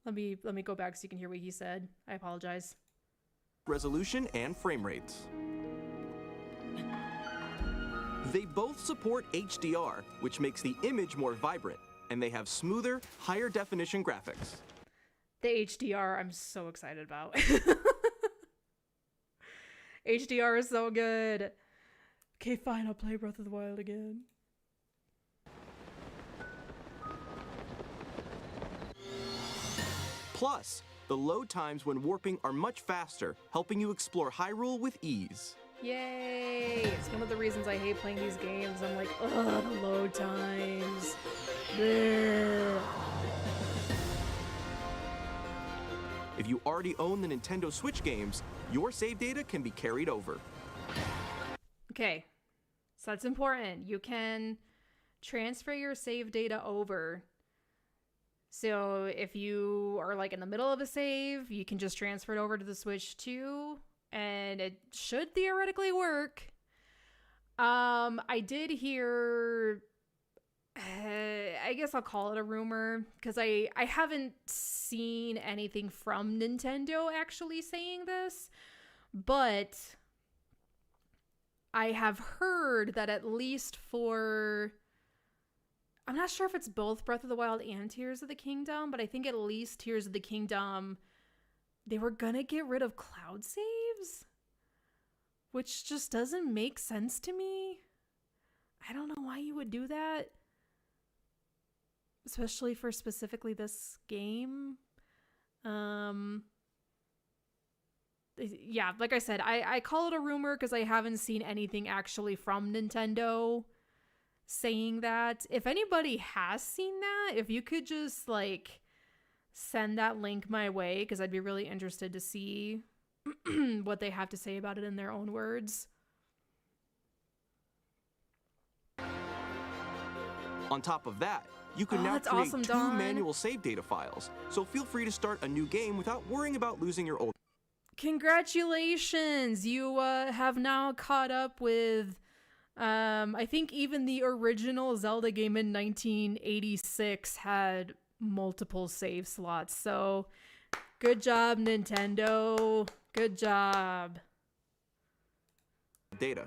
Let me go back so you can hear what he said. I apologize. Resolution and frame rates. They both support HDR, which makes the image more vibrant, and they have smoother, higher definition graphics. The HDR, I'm so excited about. HDR is so good. Okay, fine, I'll play Breath of the Wild again. Plus, the load times when warping are much faster, helping you explore Hyrule with ease. Yay! It's one of the reasons I hate playing these games. I'm like, ugh, the load times. Bleh. If you already own the Nintendo Switch games, your save data can be carried over. Okay, so that's important. You can transfer your save data over. So if you are like in the middle of a save, you can just transfer it over to the Switch 2, and it should theoretically work. I did hear, I guess I'll call it a rumor, because I haven't seen anything from Nintendo actually saying this, but I have heard that at least for, I'm not sure if it's both Breath of the Wild and Tears of the Kingdom, but I think at least Tears of the Kingdom, they were gonna get rid of cloud saves, which just doesn't make sense to me. I don't know why you would do that, especially for specifically this game. Yeah, like I said, I call it a rumor because I haven't seen anything actually from Nintendo saying that. If anybody has seen that, if you could just like send that link my way, because I'd be really interested to see what they have to say about it in their own words. On top of that, you can now that's create awesome, two Dawn. manual save data files, so feel free to start a new game without worrying about losing your old. Congratulations! You have now caught up with, I think even the original Zelda game in 1986 had multiple save slots. So, good job, Nintendo. Good job. Data.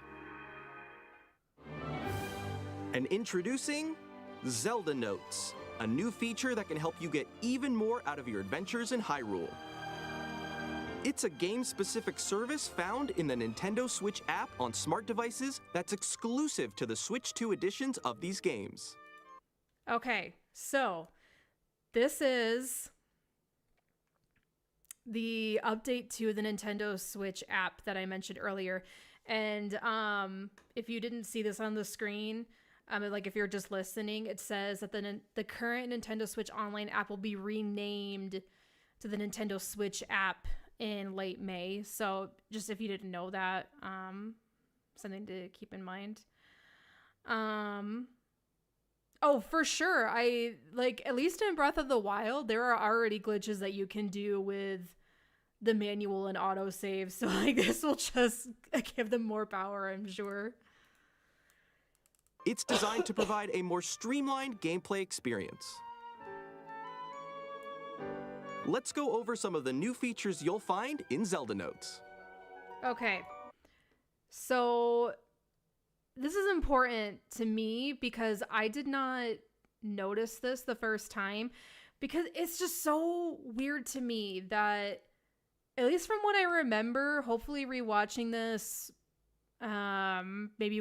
And introducing Zelda Notes, a new feature that can help you get even more out of your adventures in Hyrule. It's a game-specific service found in the Nintendo Switch app on smart devices that's exclusive to the Switch 2 editions of these games. Okay, so this is the update to the Nintendo Switch app that I mentioned earlier. And if you didn't see this on the screen, like if you're just listening, it says that the current Nintendo Switch Online app will be renamed to the Nintendo Switch app in late May. So just if you didn't know that, something to keep in mind. Oh, for sure. I like, at least in Breath of the Wild, there are already glitches that you can do with the manual and autosave. So like this will just give them more power, I'm sure. It's designed to provide a more streamlined gameplay experience. Let's go over some of the new features you'll find in Zelda Notes. Okay. So this is important to me because I did not notice this the first time, because it's just so weird to me that, at least from what I remember, hopefully rewatching this, maybe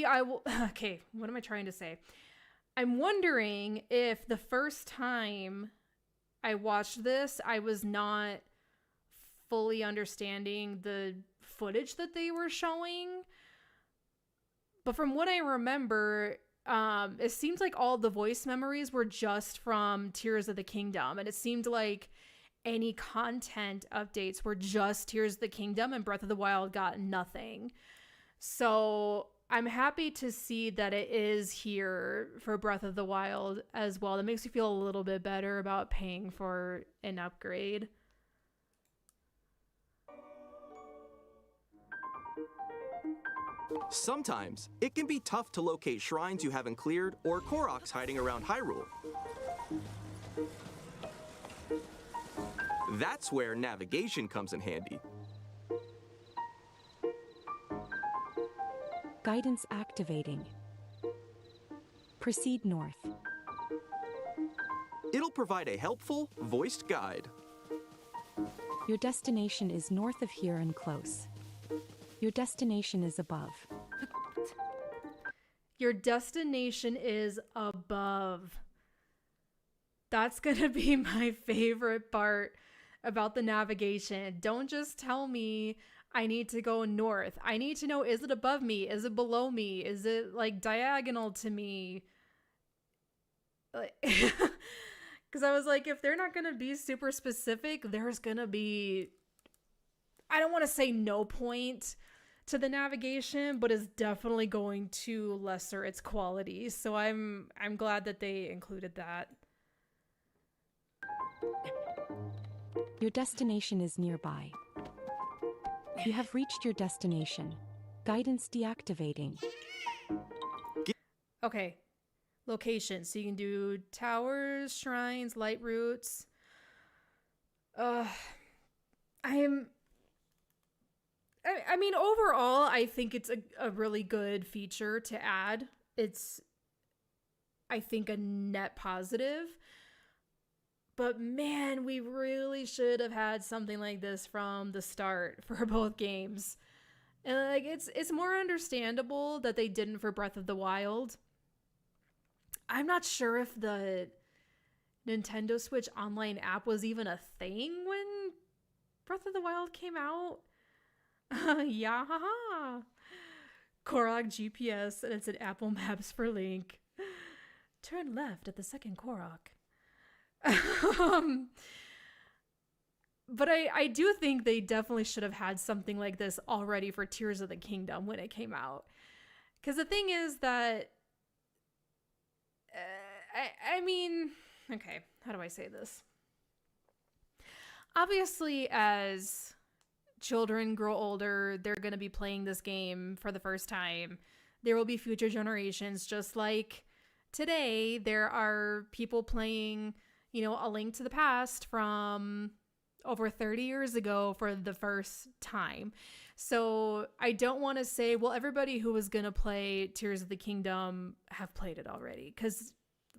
I will. Okay, what am I trying to say? I'm wondering if the first time I watched this, I was not fully understanding the footage that they were showing. But from what I remember, it seemed like all the voice memories were just from Tears of the Kingdom. And it seemed like any content updates were just Tears of the Kingdom, and Breath of the Wild got nothing. So I'm happy to see that it is here for Breath of the Wild as well. That makes me feel a little bit better about paying for an upgrade. Sometimes, it can be tough to locate shrines you haven't cleared or Koroks hiding around Hyrule. That's where navigation comes in handy. Guidance activating. Proceed north. It'll provide a helpful, voiced guide. Your destination is north of here and close. Your destination is above. Your destination is above. That's gonna be my favorite part about the navigation. Don't just tell me I need to go north. I need to know, is it above me? Is it below me? Is it like diagonal to me? Because I was like, if they're not going to be super specific, there's going to be, I don't want to say no point to the navigation, but it's definitely going to lesser its quality. So I'm glad that they included that. Your destination is nearby. You have reached your destination. Guidance deactivating. Okay. Location. So you can do towers, shrines, light routes. I mean, overall, I think it's a really good feature to add. It's, I think, a net positive. But man, we really should have had something like this from the start for both games. And like, it's more understandable that they didn't for Breath of the Wild. I'm not sure if the Nintendo Switch online app was even a thing when Breath of the Wild came out. Yeah, haha. Korok GPS, and it's an Apple Maps for Link. Turn left at the second Korok. But I do think they definitely should have had something like this already for Tears of the Kingdom when it came out. Because the thing is that, I mean, okay, how do I say this? Obviously, as children grow older, they're going to be playing this game for the first time. There will be future generations, just like today, there are people playing, you know, A Link to the Past from over 30 years ago for the first time. So I don't want to say, well, everybody who was going to play Tears of the Kingdom have played it already, because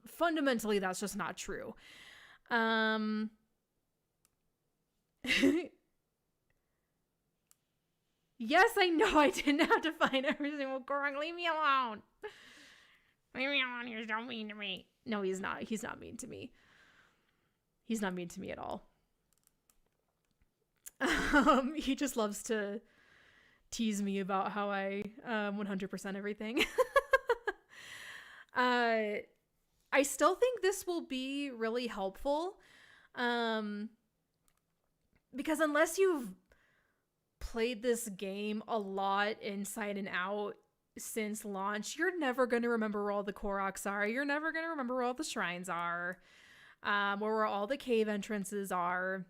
fundamentally that's just not true. Yes, I know I didn't have to find every single Korok. Leave me alone. Leave me alone. You're so mean to me. No, he's not. He's not mean to me. He's not mean to me at all. He just loves to tease me about how I 100% everything. I still think this will be really helpful. Because unless you've played this game a lot inside and out since launch, you're never going to remember where all the Koroks are. You're never going to remember where all the shrines are, where all the cave entrances are.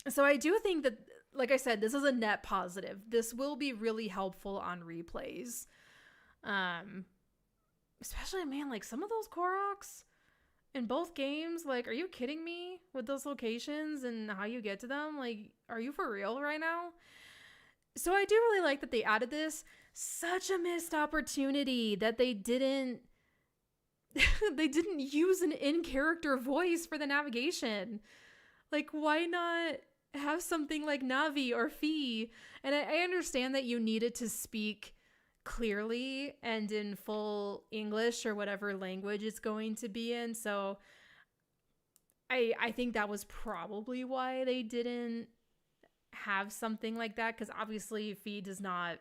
So I do think that, like I said, this is a net positive. This will be really helpful on replays. Especially, man, like some of those Koroks in both games, like, are you kidding me with those locations and how you get to them? Like, are you for real right now? So I do really like that they added this. Such a missed opportunity that they didn't use an in-character voice for the navigation. Like, why not have something like Navi or Fi? And I understand that you needed to speak clearly and in full English or whatever language it's going to be in. So I think that was probably why they didn't have something like that, because obviously Fi does not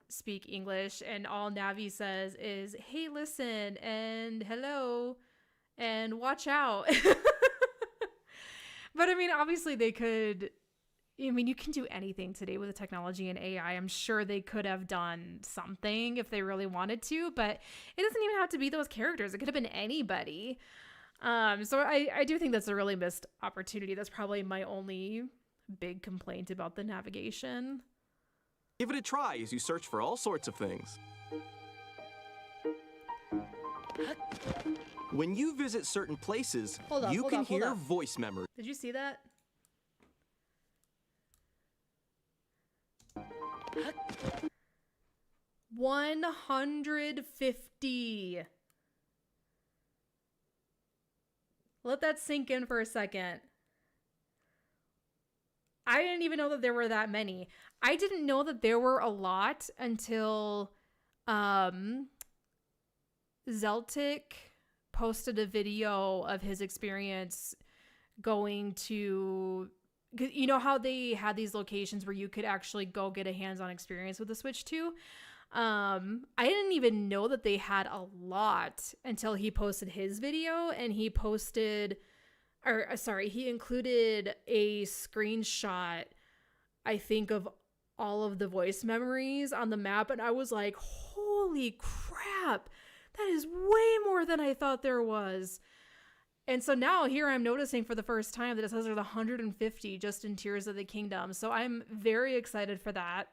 speak English, and all Navi says is, hey, listen, and hello, and watch out. But I mean, obviously they could, I mean, you can do anything today with the technology and AI. I'm sure they could have done something if they really wanted to, but it doesn't even have to be those characters. It could have been anybody. So I do think that's a really missed opportunity. That's probably my only big complaint about the navigation. Give it a try as you search for all sorts of things. When you visit certain places, you can hear voice memory. Did you see that? $150. Let that sink in for a second. I didn't even know that there were that many. I didn't know that there were a lot until Zeltic posted a video of his experience going to, you know how they had these locations where you could actually go get a hands-on experience with the Switch 2? I didn't even know that they had a lot until he posted his video, and he included a screenshot, I think, of all of the voice memories on the map, and I was like, holy crap, that is way more than I thought there was. And so now here I'm noticing for the first time that it says there's 150 just in Tears of the Kingdom. So I'm very excited for that.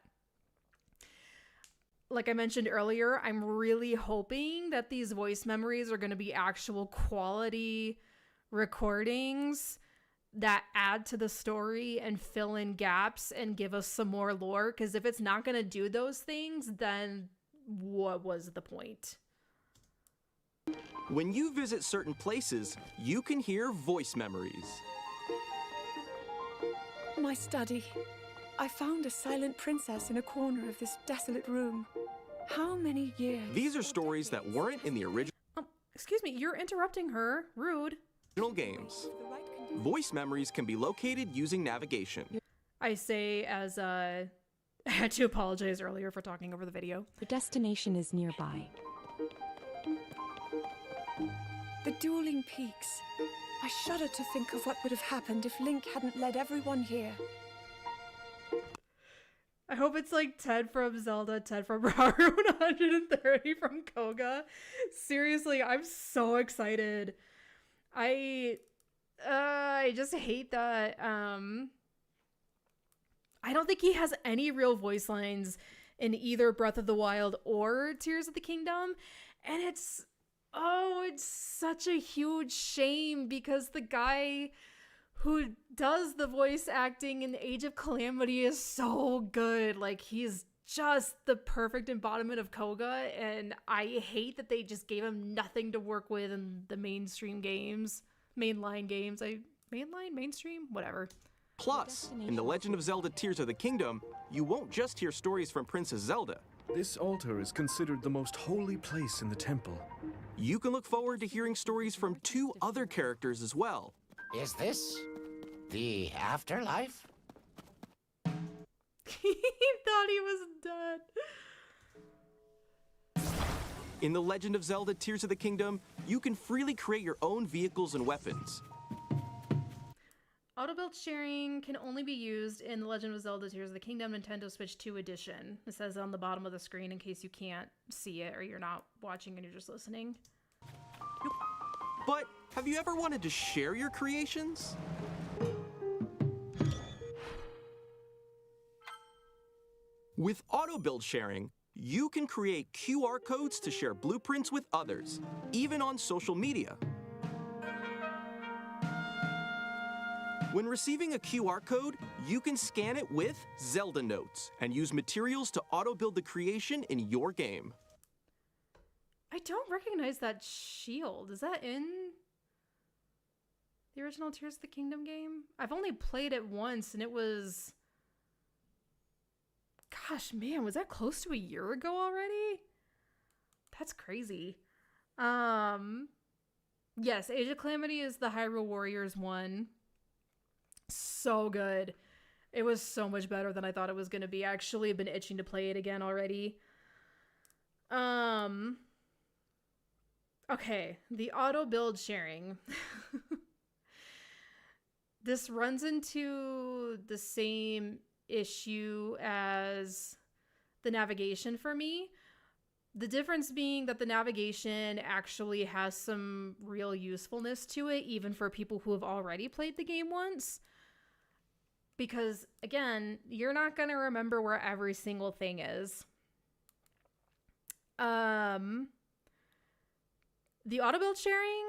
Like I mentioned earlier, I'm really hoping that these voice memories are going to be actual quality recordings that add to the story and fill in gaps and give us some more lore. Because if it's not going to do those things, then what was the point? When you visit certain places, you can hear voice memories. My study. I found a silent princess in a corner of this desolate room. How many years? These are stories that weren't in the original Excuse me, you're interrupting her. Rude. games. Voice memories can be located using navigation. I say as I had to apologize earlier for talking over the video. Your destination is nearby. The dueling peaks. I shudder to think of what would have happened if Link hadn't led everyone here. I hope it's like Ted from Zelda, Ted from Route 130 from Koga. Seriously, I'm so excited. I just hate that. I don't think he has any real voice lines in either Breath of the Wild or Tears of the Kingdom. And it's such a huge shame because the guy who does the voice acting in Age of Calamity is so good. Like, he's just the perfect embodiment of Koga, and I hate that they just gave him nothing to work with in the mainstream games. Mainstream? Whatever. Plus, in The Legend of Zelda Tears of the Kingdom, you won't just hear stories from Princess Zelda. This altar is considered the most holy place in the temple. You can look forward to hearing stories from 2 other characters as well. Is this the afterlife? He thought he was dead. In The Legend of Zelda Tears of the Kingdom, you can freely create your own vehicles and weapons. Auto-build sharing can only be used in The Legend of Zelda Tears of the Kingdom Nintendo Switch 2 edition. It says on the bottom of the screen in case you can't see it or you're not watching and you're just listening. But have you ever wanted to share your creations? With auto-build sharing, you can create QR codes to share blueprints with others, even on social media. When receiving a QR code, you can scan it with Zelda Notes and use materials to auto-build the creation in your game. I don't recognize that shield. Is that in the original Tears of the Kingdom game? I've only played it once and it was... Gosh, man, was that close to a year ago already? That's crazy. Yes, Age of Calamity is the Hyrule Warriors one. So good. It was so much better than I thought it was going to be. I actually have been itching to play it again already. Okay, the auto build sharing. This runs into the same issue as the navigation for me. The difference being that the navigation actually has some real usefulness to it, even for people who have already played the game once. Because, again, you're not going to remember where every single thing is. The auto-build sharing,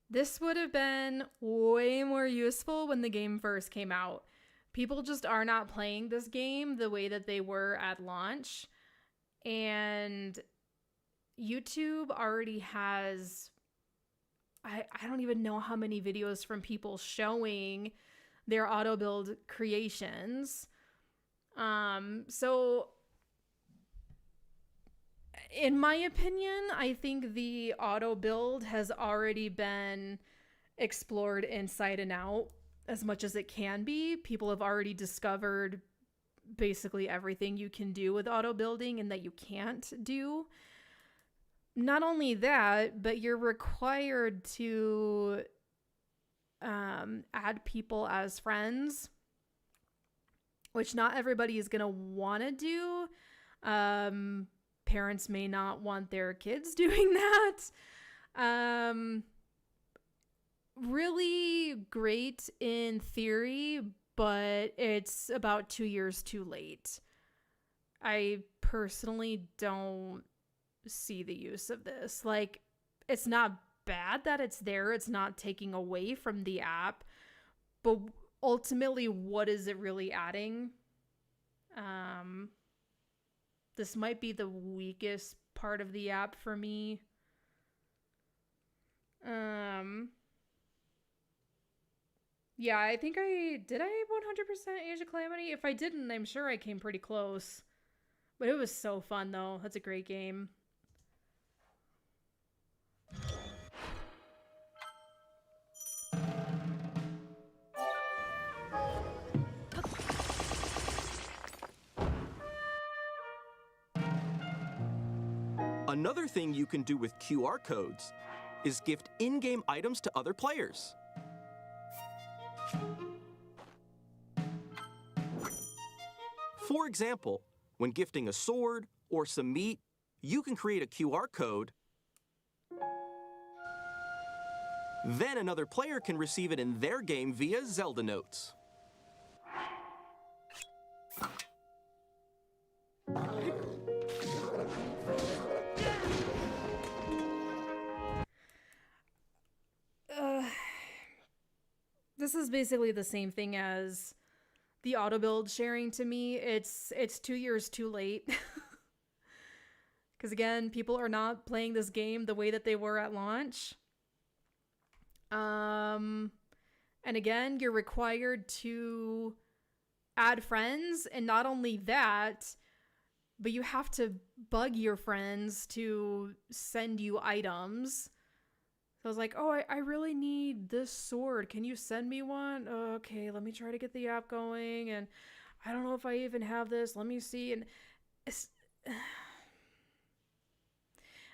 this would have been way more useful when the game first came out. People just are not playing this game the way that they were at launch. And YouTube already has, I don't even know how many videos from people showing their auto build creations. So in my opinion, I think the auto build has already been explored inside and out as much as it can be. People have already discovered basically everything you can do with auto building and that you can't do. Not only that, but you're required to add people as friends, which not everybody is going to want to do. Parents may not want their kids doing that. Really great in theory, but it's about 2 years too late. I personally don't see the use of this. Like, it's not bad that it's there. It's not taking away from the app, but ultimately, what is it really adding? This might be the weakest part of the app for me. Yeah, I think did I 100% Age of Calamity? If I didn't, I'm sure I came pretty close. But it was so fun, though. That's a great game. Another thing you can do with QR codes is gift in-game items to other players. For example, when gifting a sword or some meat, you can create a QR code. Then another player can receive it in their game via Zelda Notes. This is basically the same thing as the auto build sharing to me. It's 2 years too late. Because again, people are not playing this game the way that they were at launch. And again, you're required to add friends, and not only that, but you have to bug your friends to send you items. So I was like, oh, I really need this sword. Can you send me one? Oh, okay, let me try to get the app going. And I don't know if I even have this. Let me see. And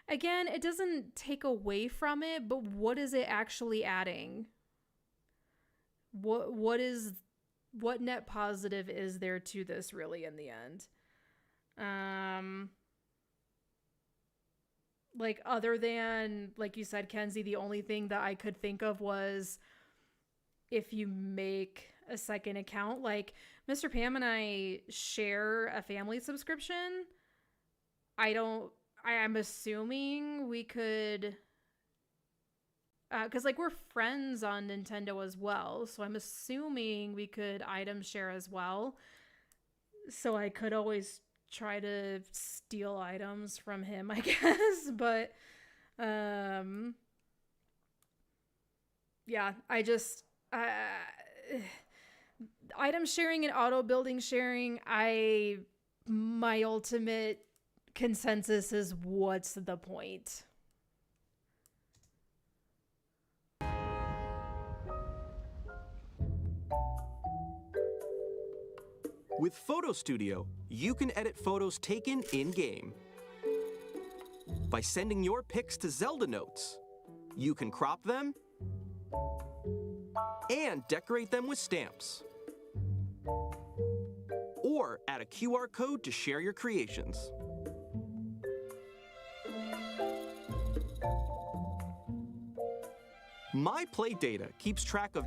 again, it doesn't take away from it, but what is it actually adding? What net positive is there to this really in the end? Like, other than, like you said, Kenzie, the only thing that I could think of was if you make a second account. Like, Mr. Pam and I share a family subscription. I'm assuming we could, because, like, we're friends on Nintendo as well. So I'm assuming we could item share as well. So I could always try to steal items from him, I guess, but yeah, item sharing and auto building sharing, my ultimate consensus is, what's the point? With Photo Studio, you can edit photos taken in-game. By sending your pics to Zelda Notes, you can crop them and decorate them with stamps. Or add a QR code to share your creations. My Play Data keeps track of...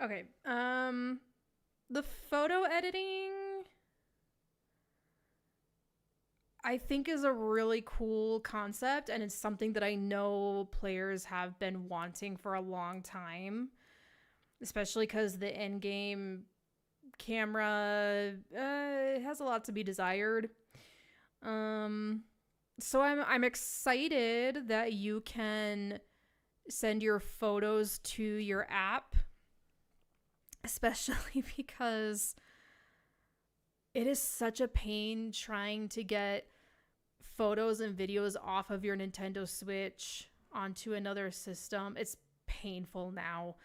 Okay, the photo editing, I think, is a really cool concept, and it's something that I know players have been wanting for a long time, especially because the in-game camera has a lot to be desired. So I'm excited that you can send your photos to your app, especially because it is such a pain trying to get photos and videos off of your Nintendo Switch onto another system. It's painful now.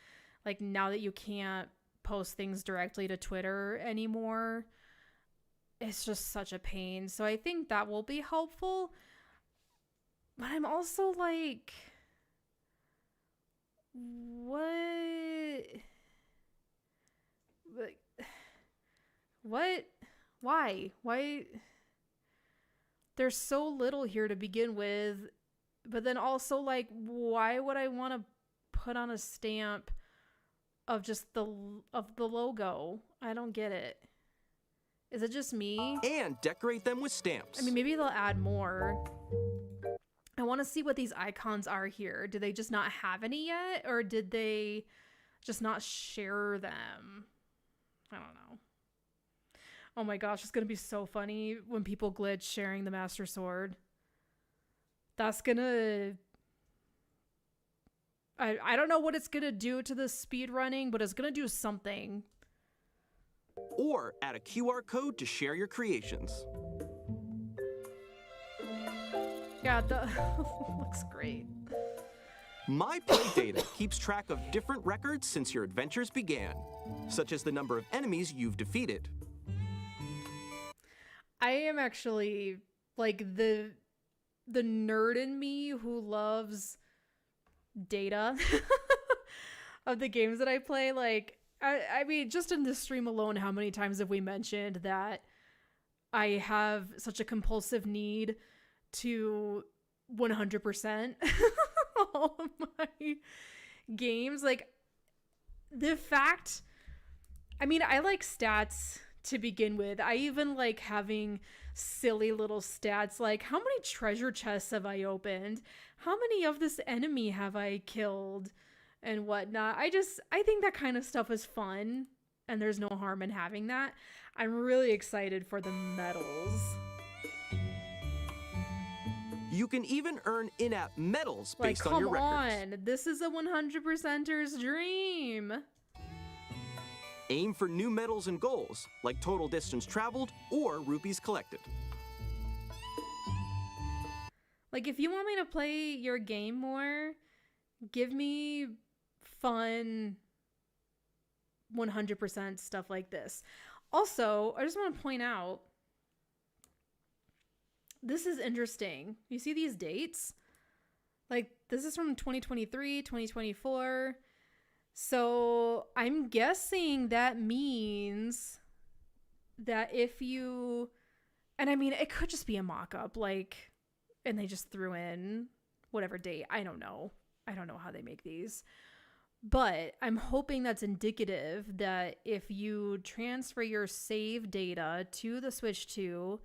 Like, now that you can't post things directly to Twitter anymore, it's just such a pain. So I think that will be helpful. But I'm also like, what? What? Why? There's so little here to begin with, but then also, like, why would I want to put on a stamp of just the logo? I don't get it. Is it just me? And decorate them with stamps. I mean, maybe they'll add more. I want to see what these icons are here. Do they just not have any yet, or did they just not share them? I don't know. Oh my gosh, it's going to be so funny when people glitch sharing the Master Sword. That's going to... I don't know what it's going to do to the speed running, but it's going to do something. Or add a QR code to share your creations. Yeah, the looks great. My Play Data keeps track of different records since your adventures began, such as the number of enemies you've defeated. I am actually like the nerd in me who loves data of the games that I play. Like, I mean, just in this stream alone, how many times have we mentioned that I have such a compulsive need to 100% all of my games? Like, the fact, I mean, I like stats to begin with. I even like having silly little stats like, how many treasure chests have I opened? How many of this enemy have I killed? And whatnot. I think that kind of stuff is fun, and there's no harm in having that. I'm really excited for the medals. You can even earn in-app medals Like, based on your come records. on. This is a 100%er's dream. Aim for new medals and goals, like total distance traveled or rupees collected. Like, if you want me to play your game more, give me fun 100% stuff like this. Also, I just want to point out, this is interesting. You see these dates? Like, this is from 2023, 2024. So I'm guessing that means that if you, and I mean, it could just be a mock-up, like, and they just threw in whatever date. I don't know how they make these. But I'm hoping that's indicative that if you transfer your save data to the Switch 2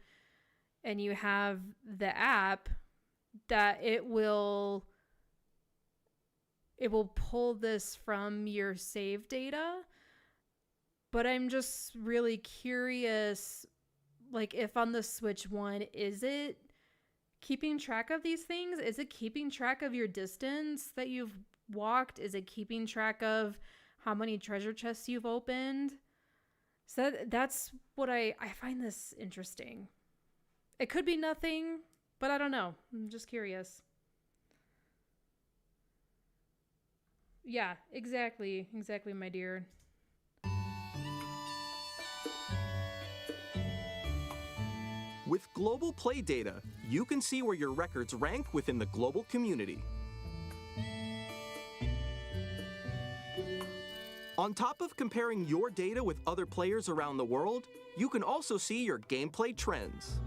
and you have the app, that it will pull this from your save data. But I'm just really curious, like, if on the Switch 1, is it keeping track of these things? Is it keeping track of your distance that you've walked? Is it keeping track of how many treasure chests you've opened? So that's what I find this interesting. It could be nothing, but I don't know. I'm just curious. Yeah, exactly, my dear. With global play data, you can see where your records rank within the global community. On top of comparing your data with other players around the world, you can also see your gameplay trends.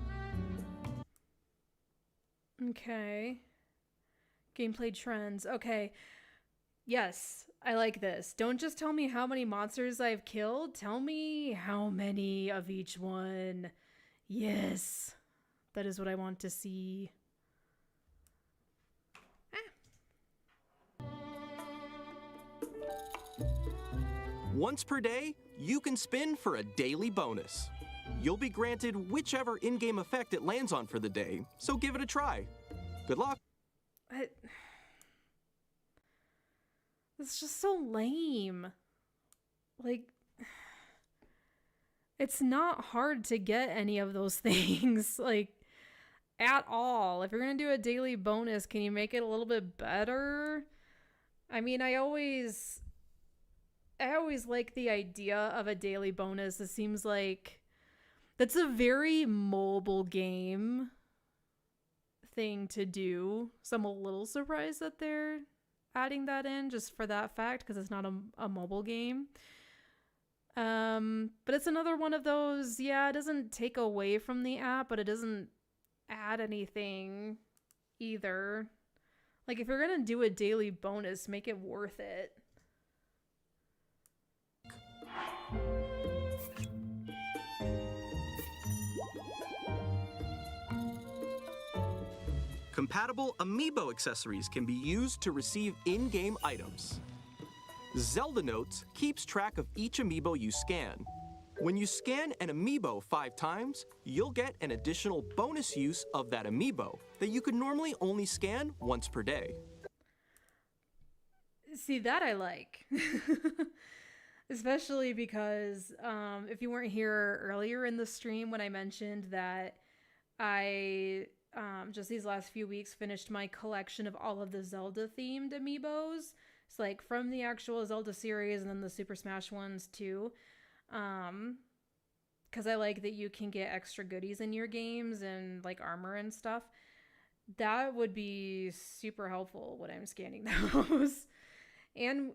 Okay. Gameplay trends. Okay. Yes, I like this. Don't just tell me how many monsters I've killed. Tell me how many of each one. Yes. That is what I want to see. Once per day, you can spin for a daily bonus. You'll be granted whichever in-game effect it lands on for the day, so give it a try. Good luck. It's just so lame. Like, it's not hard to get any of those things, like, at all. If you're gonna do a daily bonus, can you make it a little bit better? I mean, I always like the idea of a daily bonus. It seems like that's a very mobile game thing to do. So I'm a little surprised that they're adding that in just for that fact, because it's not a mobile game. But it's another one of those, yeah, it doesn't take away from the app, but it doesn't add anything either. Like, if you're gonna do a daily bonus, make it worth it. Compatible amiibo accessories can be used to receive in-game items. Zelda Notes keeps track of each amiibo you scan. When you scan an amiibo 5 times, you'll get an additional bonus use of that amiibo that you could normally only scan once per day. See, that I like. Especially because if you weren't here earlier in the stream when I mentioned that I just these last few weeks finished my collection of all of the Zelda themed amiibos. It's like from the actual Zelda series and then the Super Smash ones too. Because I like that you can get extra goodies in your games and like armor and stuff. That would be super helpful when I'm scanning those. And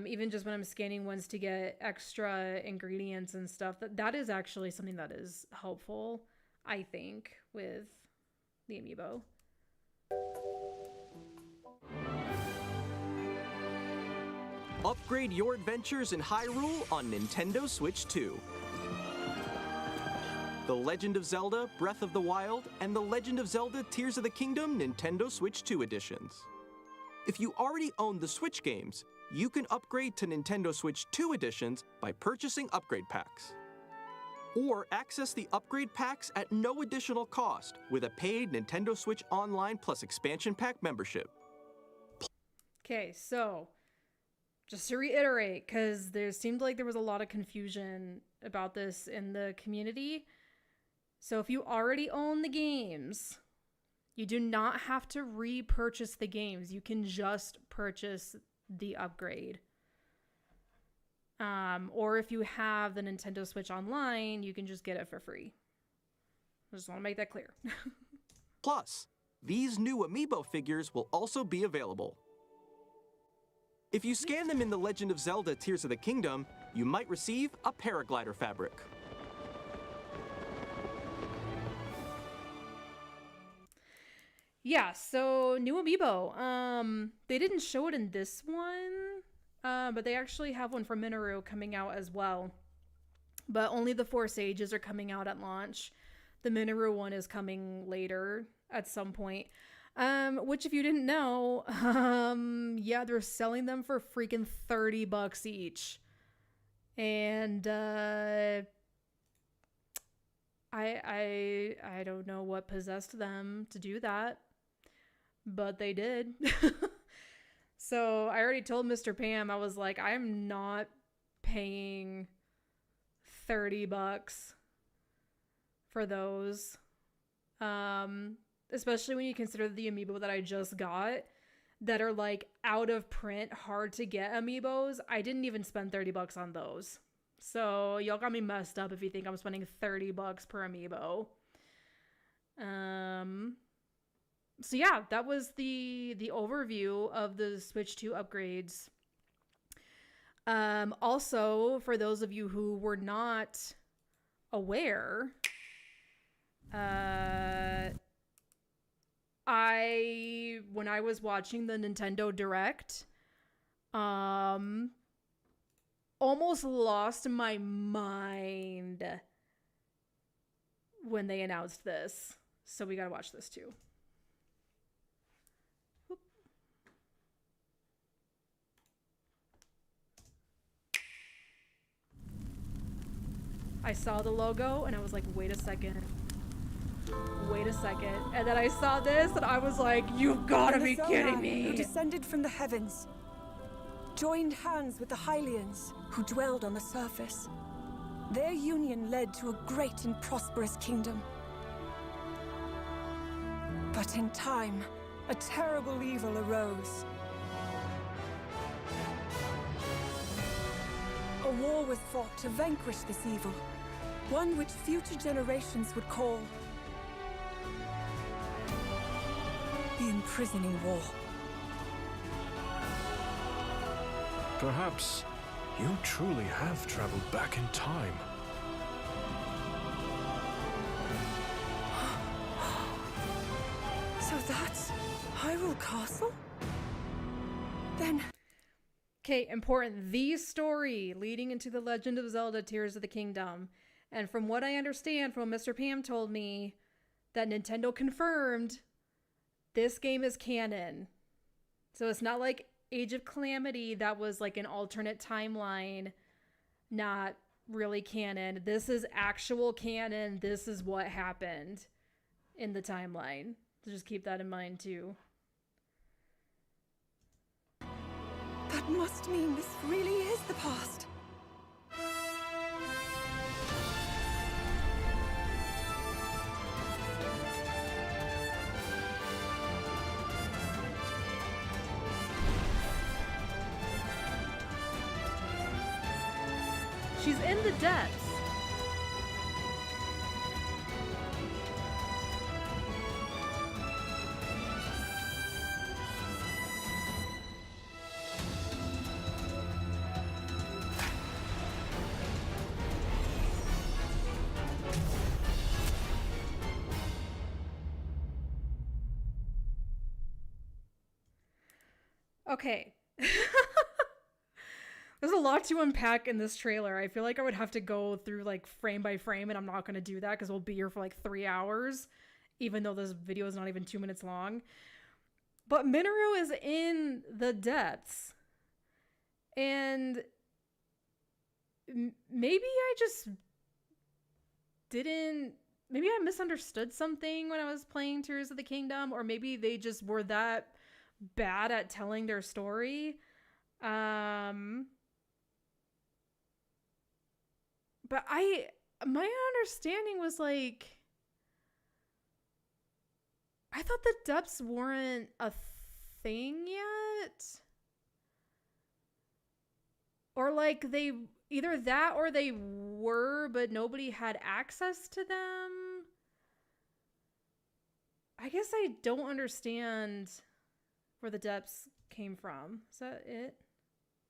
even just when I'm scanning ones to get extra ingredients and stuff, that is actually something that is helpful, I think, with the amiibo. Upgrade your adventures in Hyrule on Nintendo Switch 2. The Legend of Zelda Breath of the Wild and The Legend of Zelda Tears of the Kingdom Nintendo Switch 2 editions. If you already own the Switch games, you can upgrade to Nintendo Switch 2 editions by purchasing upgrade packs. Or access the upgrade packs at no additional cost with a paid Nintendo Switch Online Plus expansion pack membership. Okay, so just to reiterate, because there seemed like there was a lot of confusion about this in the community. So if you already own the games, you do not have to repurchase the games. You can just purchase the upgrade. Or if you have the Nintendo Switch Online, you can just get it for free. I just want to make that clear. Plus, these new amiibo figures will also be available. If you scan them in The Legend of Zelda Tears of the Kingdom, you might receive a paraglider fabric. Yeah, so new amiibo. They didn't show it in this one, but they actually have one for Minoru coming out as well. But only the 4 Sages are coming out at launch. The Minoru one is coming later at some point. Which if you didn't know, yeah, they're selling them for freaking $30 each. And I don't know what possessed them to do that, but they did. So I already told Mr. Pam, I was like, I'm not paying $30 for those. Especially when you consider the amiibo that I just got that are like out of print, hard to get amiibos. I didn't even spend $30 on those. So y'all got me messed up if you think I'm spending $30 per amiibo. So yeah, that was the overview of the Switch 2 upgrades. Also, for those of you who were not aware, when I was watching the Nintendo Direct, almost lost my mind when they announced this. So we gotta watch this too. Whoop. I saw the logo and I was like, wait a second. And then I saw this and I was like, you've gotta be kidding me. Who descended from the heavens, joined hands with the Hylians who dwelled on the surface. Their union led to a great and prosperous kingdom. But in time, a terrible evil arose. A war was fought to vanquish this evil, one which future generations would call the Imprisoning War. Perhaps you truly have traveled back in time. So that's Hyrule Castle? Then Okay, important. The story leading into The Legend of Zelda Tears of the Kingdom. And from what I understand from what Mr. Pam told me, that Nintendo confirmed this game is canon. So it's not like Age of Calamity that was like an alternate timeline, not really canon. This is actual canon. This is what happened in the timeline. So just keep that in mind too. that must mean this really is the past. She's in the depths. Okay. There's a lot to unpack in this trailer. I feel like I would have to go through like frame by frame, and I'm not going to do that because we'll be here for like 3 hours, even though this video is not even 2 minutes long. But Minoru is in the depths. And maybe I just didn't... Maybe I misunderstood something when I was playing Tears of the Kingdom, or maybe they just were that bad at telling their story. But my understanding was like, I thought the depths weren't a thing yet. Or like they, either that or they were, but nobody had access to them. I guess I don't understand where the depths came from. Is that it?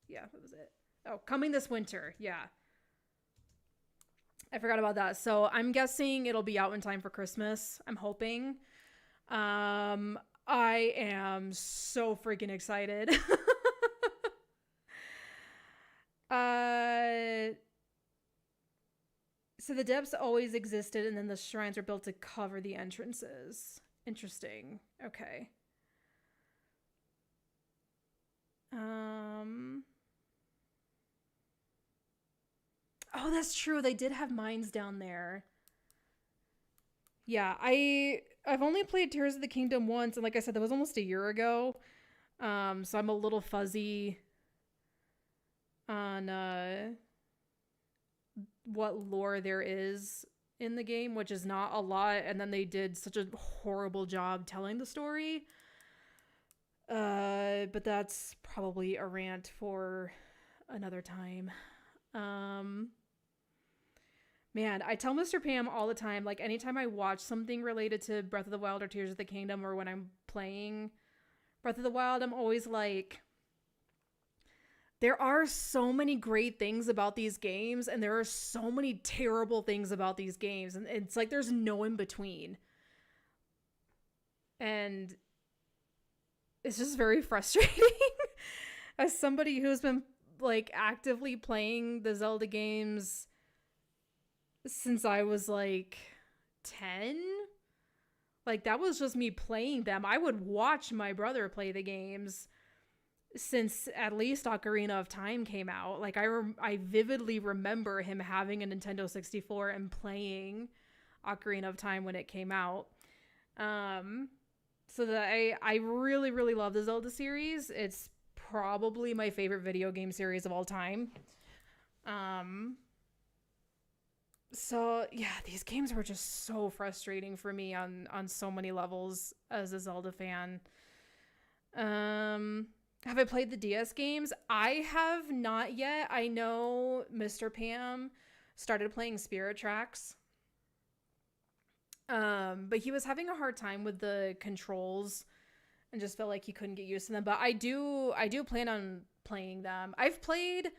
Yeah, that was it. Oh, coming this winter. Yeah. I forgot about that. So I'm guessing it'll be out in time for Christmas. I'm hoping. I am so freaking excited. So the depths always existed, and then the shrines were built to cover the entrances. Interesting. Okay. Oh, that's true. They did have mines down there. Yeah, I've only played Tears of the Kingdom once, and like I said, that was almost a year ago. So I'm a little fuzzy on what lore there is in the game, which is not a lot, and then they did such a horrible job telling the story. But that's probably a rant for another time. Man, I tell Mr. Pam all the time, like anytime I watch something related to Breath of the Wild or Tears of the Kingdom, or when I'm playing Breath of the Wild, I'm always like, there are so many great things about these games, and there are so many terrible things about these games, and it's like there's no in between. And it's just very frustrating as somebody who's been like actively playing the Zelda games since I was like 10. Like that was just me playing them. I would watch my brother play the games since at least Ocarina of Time came out. Like I vividly remember him having a Nintendo 64 and playing Ocarina of Time when it came out. So that I really, really love the Zelda series. It's probably my favorite video game series of all time. So yeah, these games were just so frustrating for me on so many levels as a Zelda fan. Have I played the DS games? I have not yet. I know Mr. Pam started playing Spirit Tracks. But he was having a hard time with the controls and just felt like he couldn't get used to them. But I do plan on playing them. I've played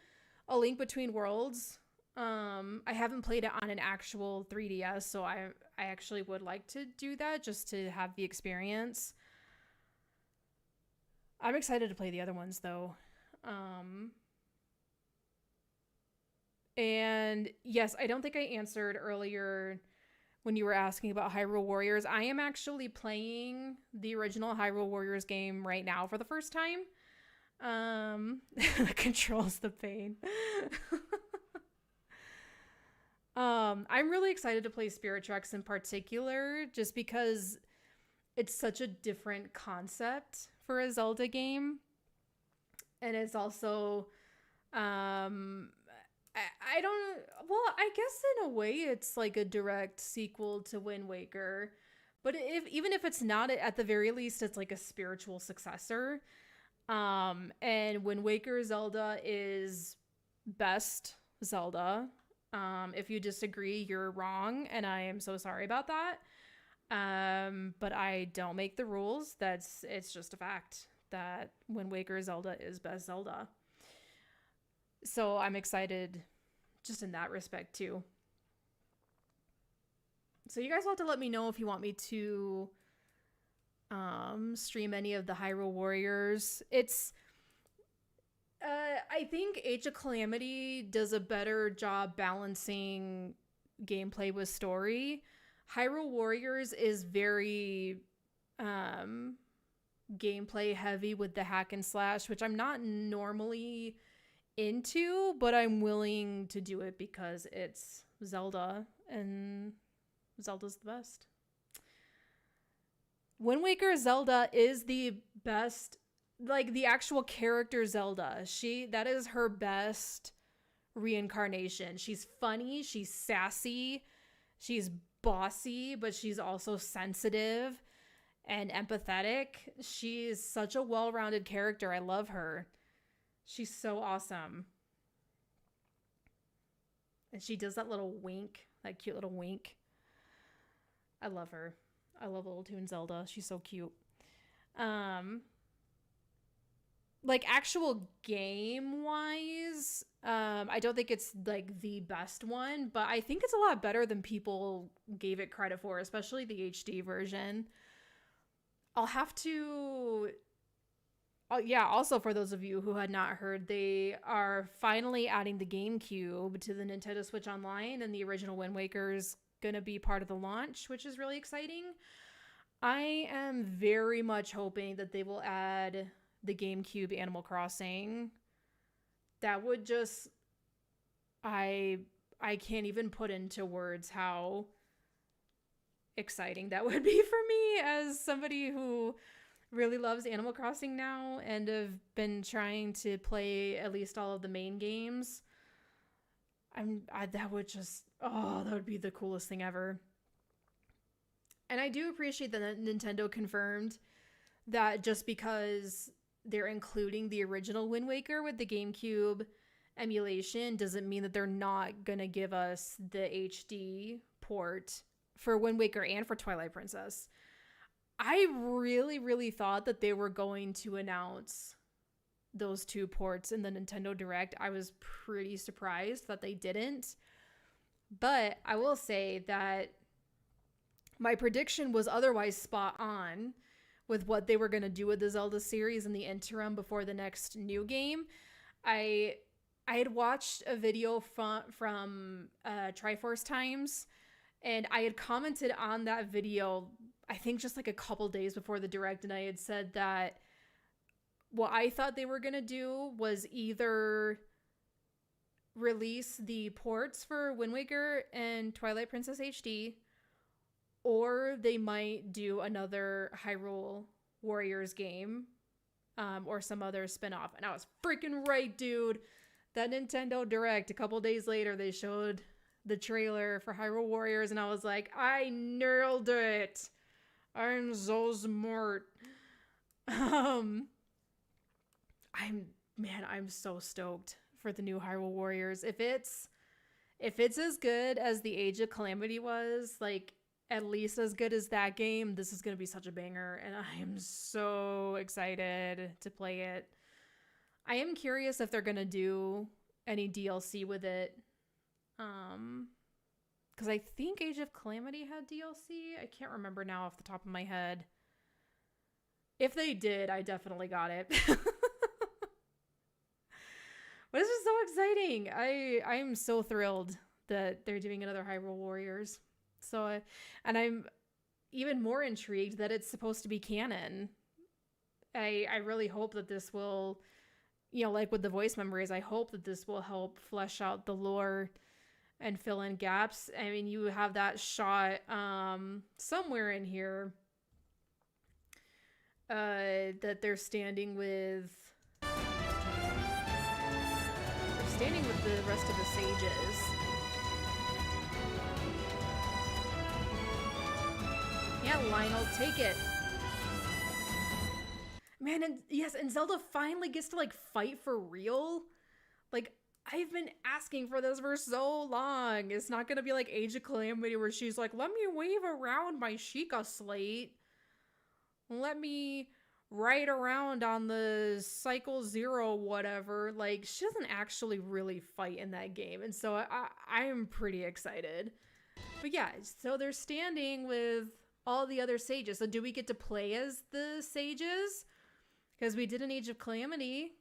A Link Between Worlds. I haven't played it on an actual 3DS, so I actually would like to do that just to have the experience. I'm excited to play the other ones though. And yes, I don't think I answered earlier when you were asking about Hyrule Warriors. I am actually playing the original Hyrule Warriors game right now for the first time. The controls the pain. I'm really excited to play Spirit Tracks in particular, just because it's such a different concept for a Zelda game. And it's also, I don't, well, I guess in a way it's like a direct sequel to Wind Waker. But even if it's not, at the very least, it's like a spiritual successor. And Wind Waker Zelda is best Zelda. If you disagree, you're wrong, and I am so sorry about that. But I don't make the rules. It's just a fact that Wind Waker Zelda is best Zelda. So I'm excited just in that respect too. So you guys will have to let me know if you want me to stream any of the Hyrule Warriors. It's I think Age of Calamity does a better job balancing gameplay with story. Hyrule Warriors is very gameplay heavy with the hack and slash, which I'm not normally into, but I'm willing to do it because it's Zelda and Zelda's the best. Wind Waker Zelda is the best, like the actual character Zelda. That is her best reincarnation. She's funny, she's sassy, she's bossy, but she's also sensitive and empathetic. She's such a well-rounded character. I love her. She's so awesome. And she does that little wink, that cute little wink. I love her. I love Little Toon Zelda. She's so cute. Like actual game wise, I don't think it's like the best one, but I think it's a lot better than people gave it credit for, especially the HD version. I'll have to, yeah, also for those of you who had not heard, they are finally adding the GameCube to the Nintendo Switch Online, and the original Wind Waker's gonna be part of the launch, which is really exciting. I am very much hoping that they will add the GameCube Animal Crossing. That would just, I can't even put into words how exciting that would be for me as somebody who really loves Animal Crossing now and have been trying to play at least all of the main games. That would just, that would be the coolest thing ever. And I do appreciate that Nintendo confirmed that just because they're including the original Wind Waker with the GameCube emulation doesn't mean that they're not gonna give us the HD port for Wind Waker and for Twilight Princess. I really, really thought that they were going to announce those two ports in the Nintendo Direct. I was pretty surprised that they didn't. But I will say that my prediction was otherwise spot on with what they were going to do with the Zelda series in the interim before the next new game. I had watched a video from Triforce Times, and I had commented on that video, I think just like a couple days before the Direct, and I had said that what I thought they were going to do was either release the ports for Wind Waker and Twilight Princess HD, or they might do another Hyrule Warriors game, or some other spinoff. And I was freaking right, dude. That Nintendo Direct, a couple days later, they showed the trailer for Hyrule Warriors, and I was like, I nailed it. I'm so smart. I'm so stoked for the new Hyrule Warriors. If it's as good as the Age of Calamity was, like at least as good as that game, this is going to be such a banger, and I am so excited to play it. I am curious if they're going to do any DLC with it. Because I think Age of Calamity had DLC. I can't remember now off the top of my head. If they did, I definitely got it. But this is so exciting. I'm so thrilled that they're doing another Hyrule Warriors. So, and I'm even more intrigued that it's supposed to be canon. I really hope that this will, you know, like with the voice memories, I hope that this will help flesh out the lore and fill in gaps. I mean, you have that shot somewhere in here that they're standing with the rest of the sages. Yeah, Lionel, take it. Man, and yes, and Zelda finally gets to like fight for real. Like, I've been asking for this for so long. It's not gonna be like Age of Calamity where she's like, let me wave around my Sheikah slate. Let me ride around on the Cycle Zero whatever. Like, she doesn't actually really fight in that game. And so I am pretty excited. But yeah, so they're standing with all the other sages. So do we get to play as the sages? Because we did an Age of Calamity.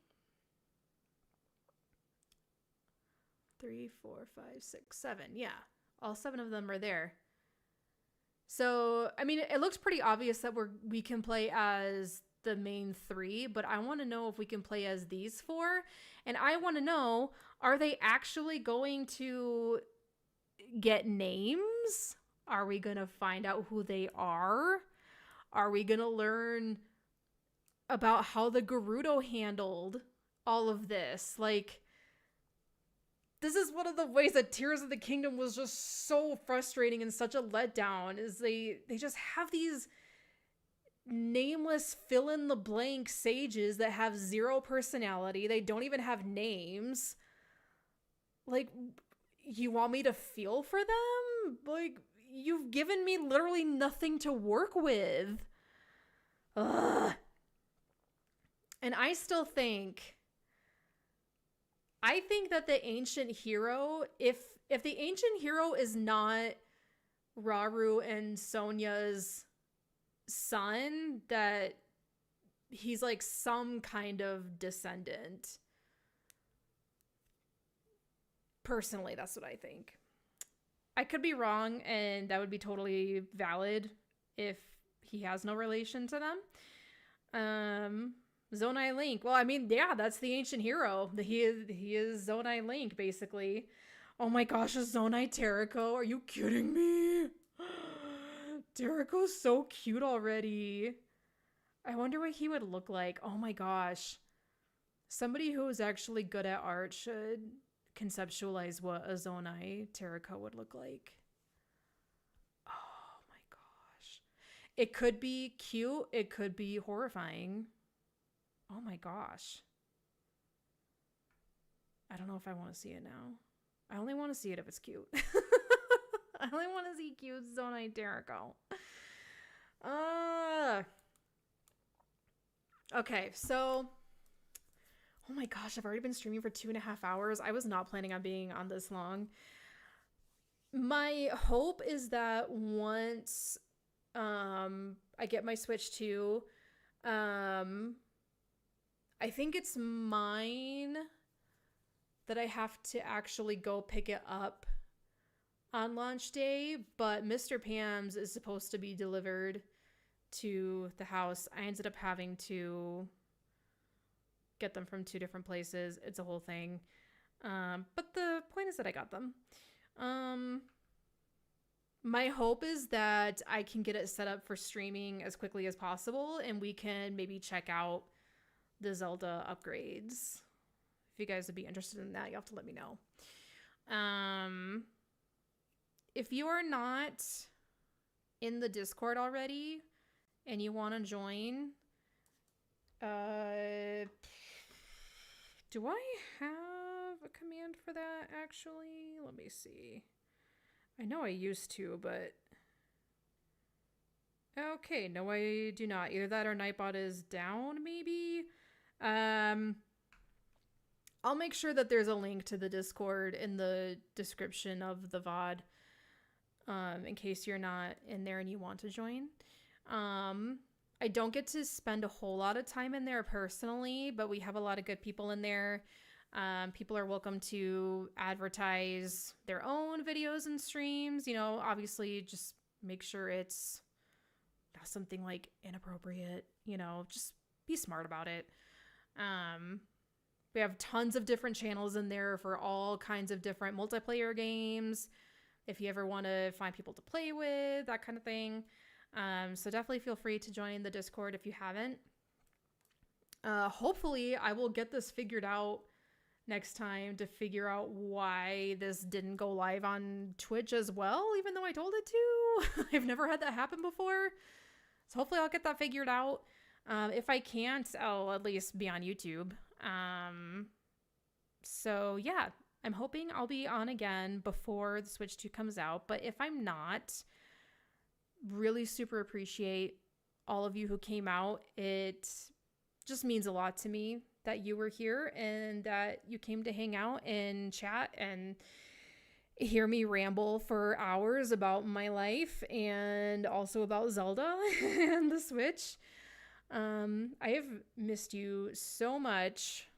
3, 4, 5, 6, 7. Yeah, all 7 of them are there. So, I mean, it looks pretty obvious that we can play as the main 3, but I want to know if we can play as these 4. And I want to know, are they actually going to get names? Are we going to find out who they are? Are we going to learn about how the Gerudo handled all of this? Like, this is one of the ways that Tears of the Kingdom was just so frustrating and such a letdown, is they just have these nameless fill-in-the-blank sages that have 0 personality. They don't even have names. Like, you want me to feel for them? Like, you've given me literally nothing to work with. Ugh. And I still think that the ancient hero, if the ancient hero is not Rauru and Sonia's son, that he's like some kind of descendant. Personally, that's what I think. I could be wrong, and that would be totally valid if he has no relation to them. Zonai Link. Well, I mean, yeah, that's the ancient hero. He is Zonai Link, basically. Oh my gosh, a Zonai Terrako? Are you kidding me? Terrako's so cute already. I wonder what he would look like. Oh my gosh. Somebody who is actually good at art should conceptualize what a Zonai Terrako would look like. Oh my gosh. It could be cute. It could be horrifying. Oh my gosh. I don't know if I want to see it now. I only want to see it if it's cute. I only want to see cute Zonai Terrako. Okay, so... Oh my gosh, I've already been streaming for 2.5 hours. I was not planning on being on this long. My hope is that once I get my Switch 2, I think it's mine that I have to actually go pick it up on launch day, but Mr. Pam's is supposed to be delivered to the house. I ended up having to get them from 2 different places. It's a whole thing. But the point is that I got them. My hope is that I can get it set up for streaming as quickly as possible, and we can maybe check out the Zelda upgrades. If you guys would be interested in that, you have to let me know. If you are not in the Discord already and you want to join, Do I have a command for that, actually? Let me see. I know I used to, but... Okay, no, I do not. Either that or Nightbot is down, maybe? I'll make sure that there's a link to the Discord in the description of the VOD, in case you're not in there and you want to join. I don't get to spend a whole lot of time in there personally, but we have a lot of good people in there. People are welcome to advertise their own videos and streams. You know, obviously just make sure it's not something like inappropriate, you know, just be smart about it. We have tons of different channels in there for all kinds of different multiplayer games. If you ever want to find people to play with, that kind of thing. So definitely feel free to join the Discord if you haven't. Hopefully I will get this figured out next time to figure out why this didn't go live on Twitch as well, even though I told it to. I've never had that happen before. So hopefully I'll get that figured out. If I can't, I'll at least be on YouTube. So yeah, I'm hoping I'll be on again before the Switch 2 comes out. But if I'm not, really super appreciate all of you who came out. It just means a lot to me that you were here and that you came to hang out and chat and hear me ramble for hours about my life and also about Zelda and the Switch. I have missed you so much,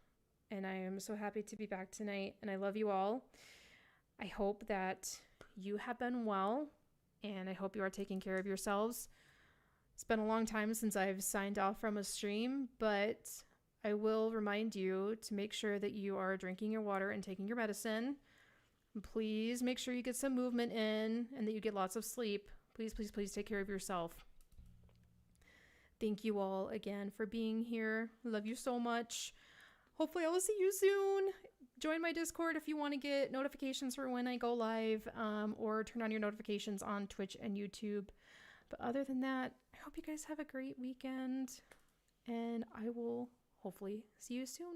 and I am so happy to be back tonight, and I love you all. I hope that you have been well, and I hope you are taking care of yourselves. It's been a long time since I've signed off from a stream, but I will remind you to make sure that you are drinking your water and taking your medicine. And please make sure you get some movement in and that you get lots of sleep. Please, please, please take care of yourself. Thank you all again for being here. Love you so much. Hopefully I will see you soon. Join my Discord if you want to get notifications for when I go live, or turn on your notifications on Twitch and YouTube. But other than that, I hope you guys have a great weekend, and I will hopefully see you soon.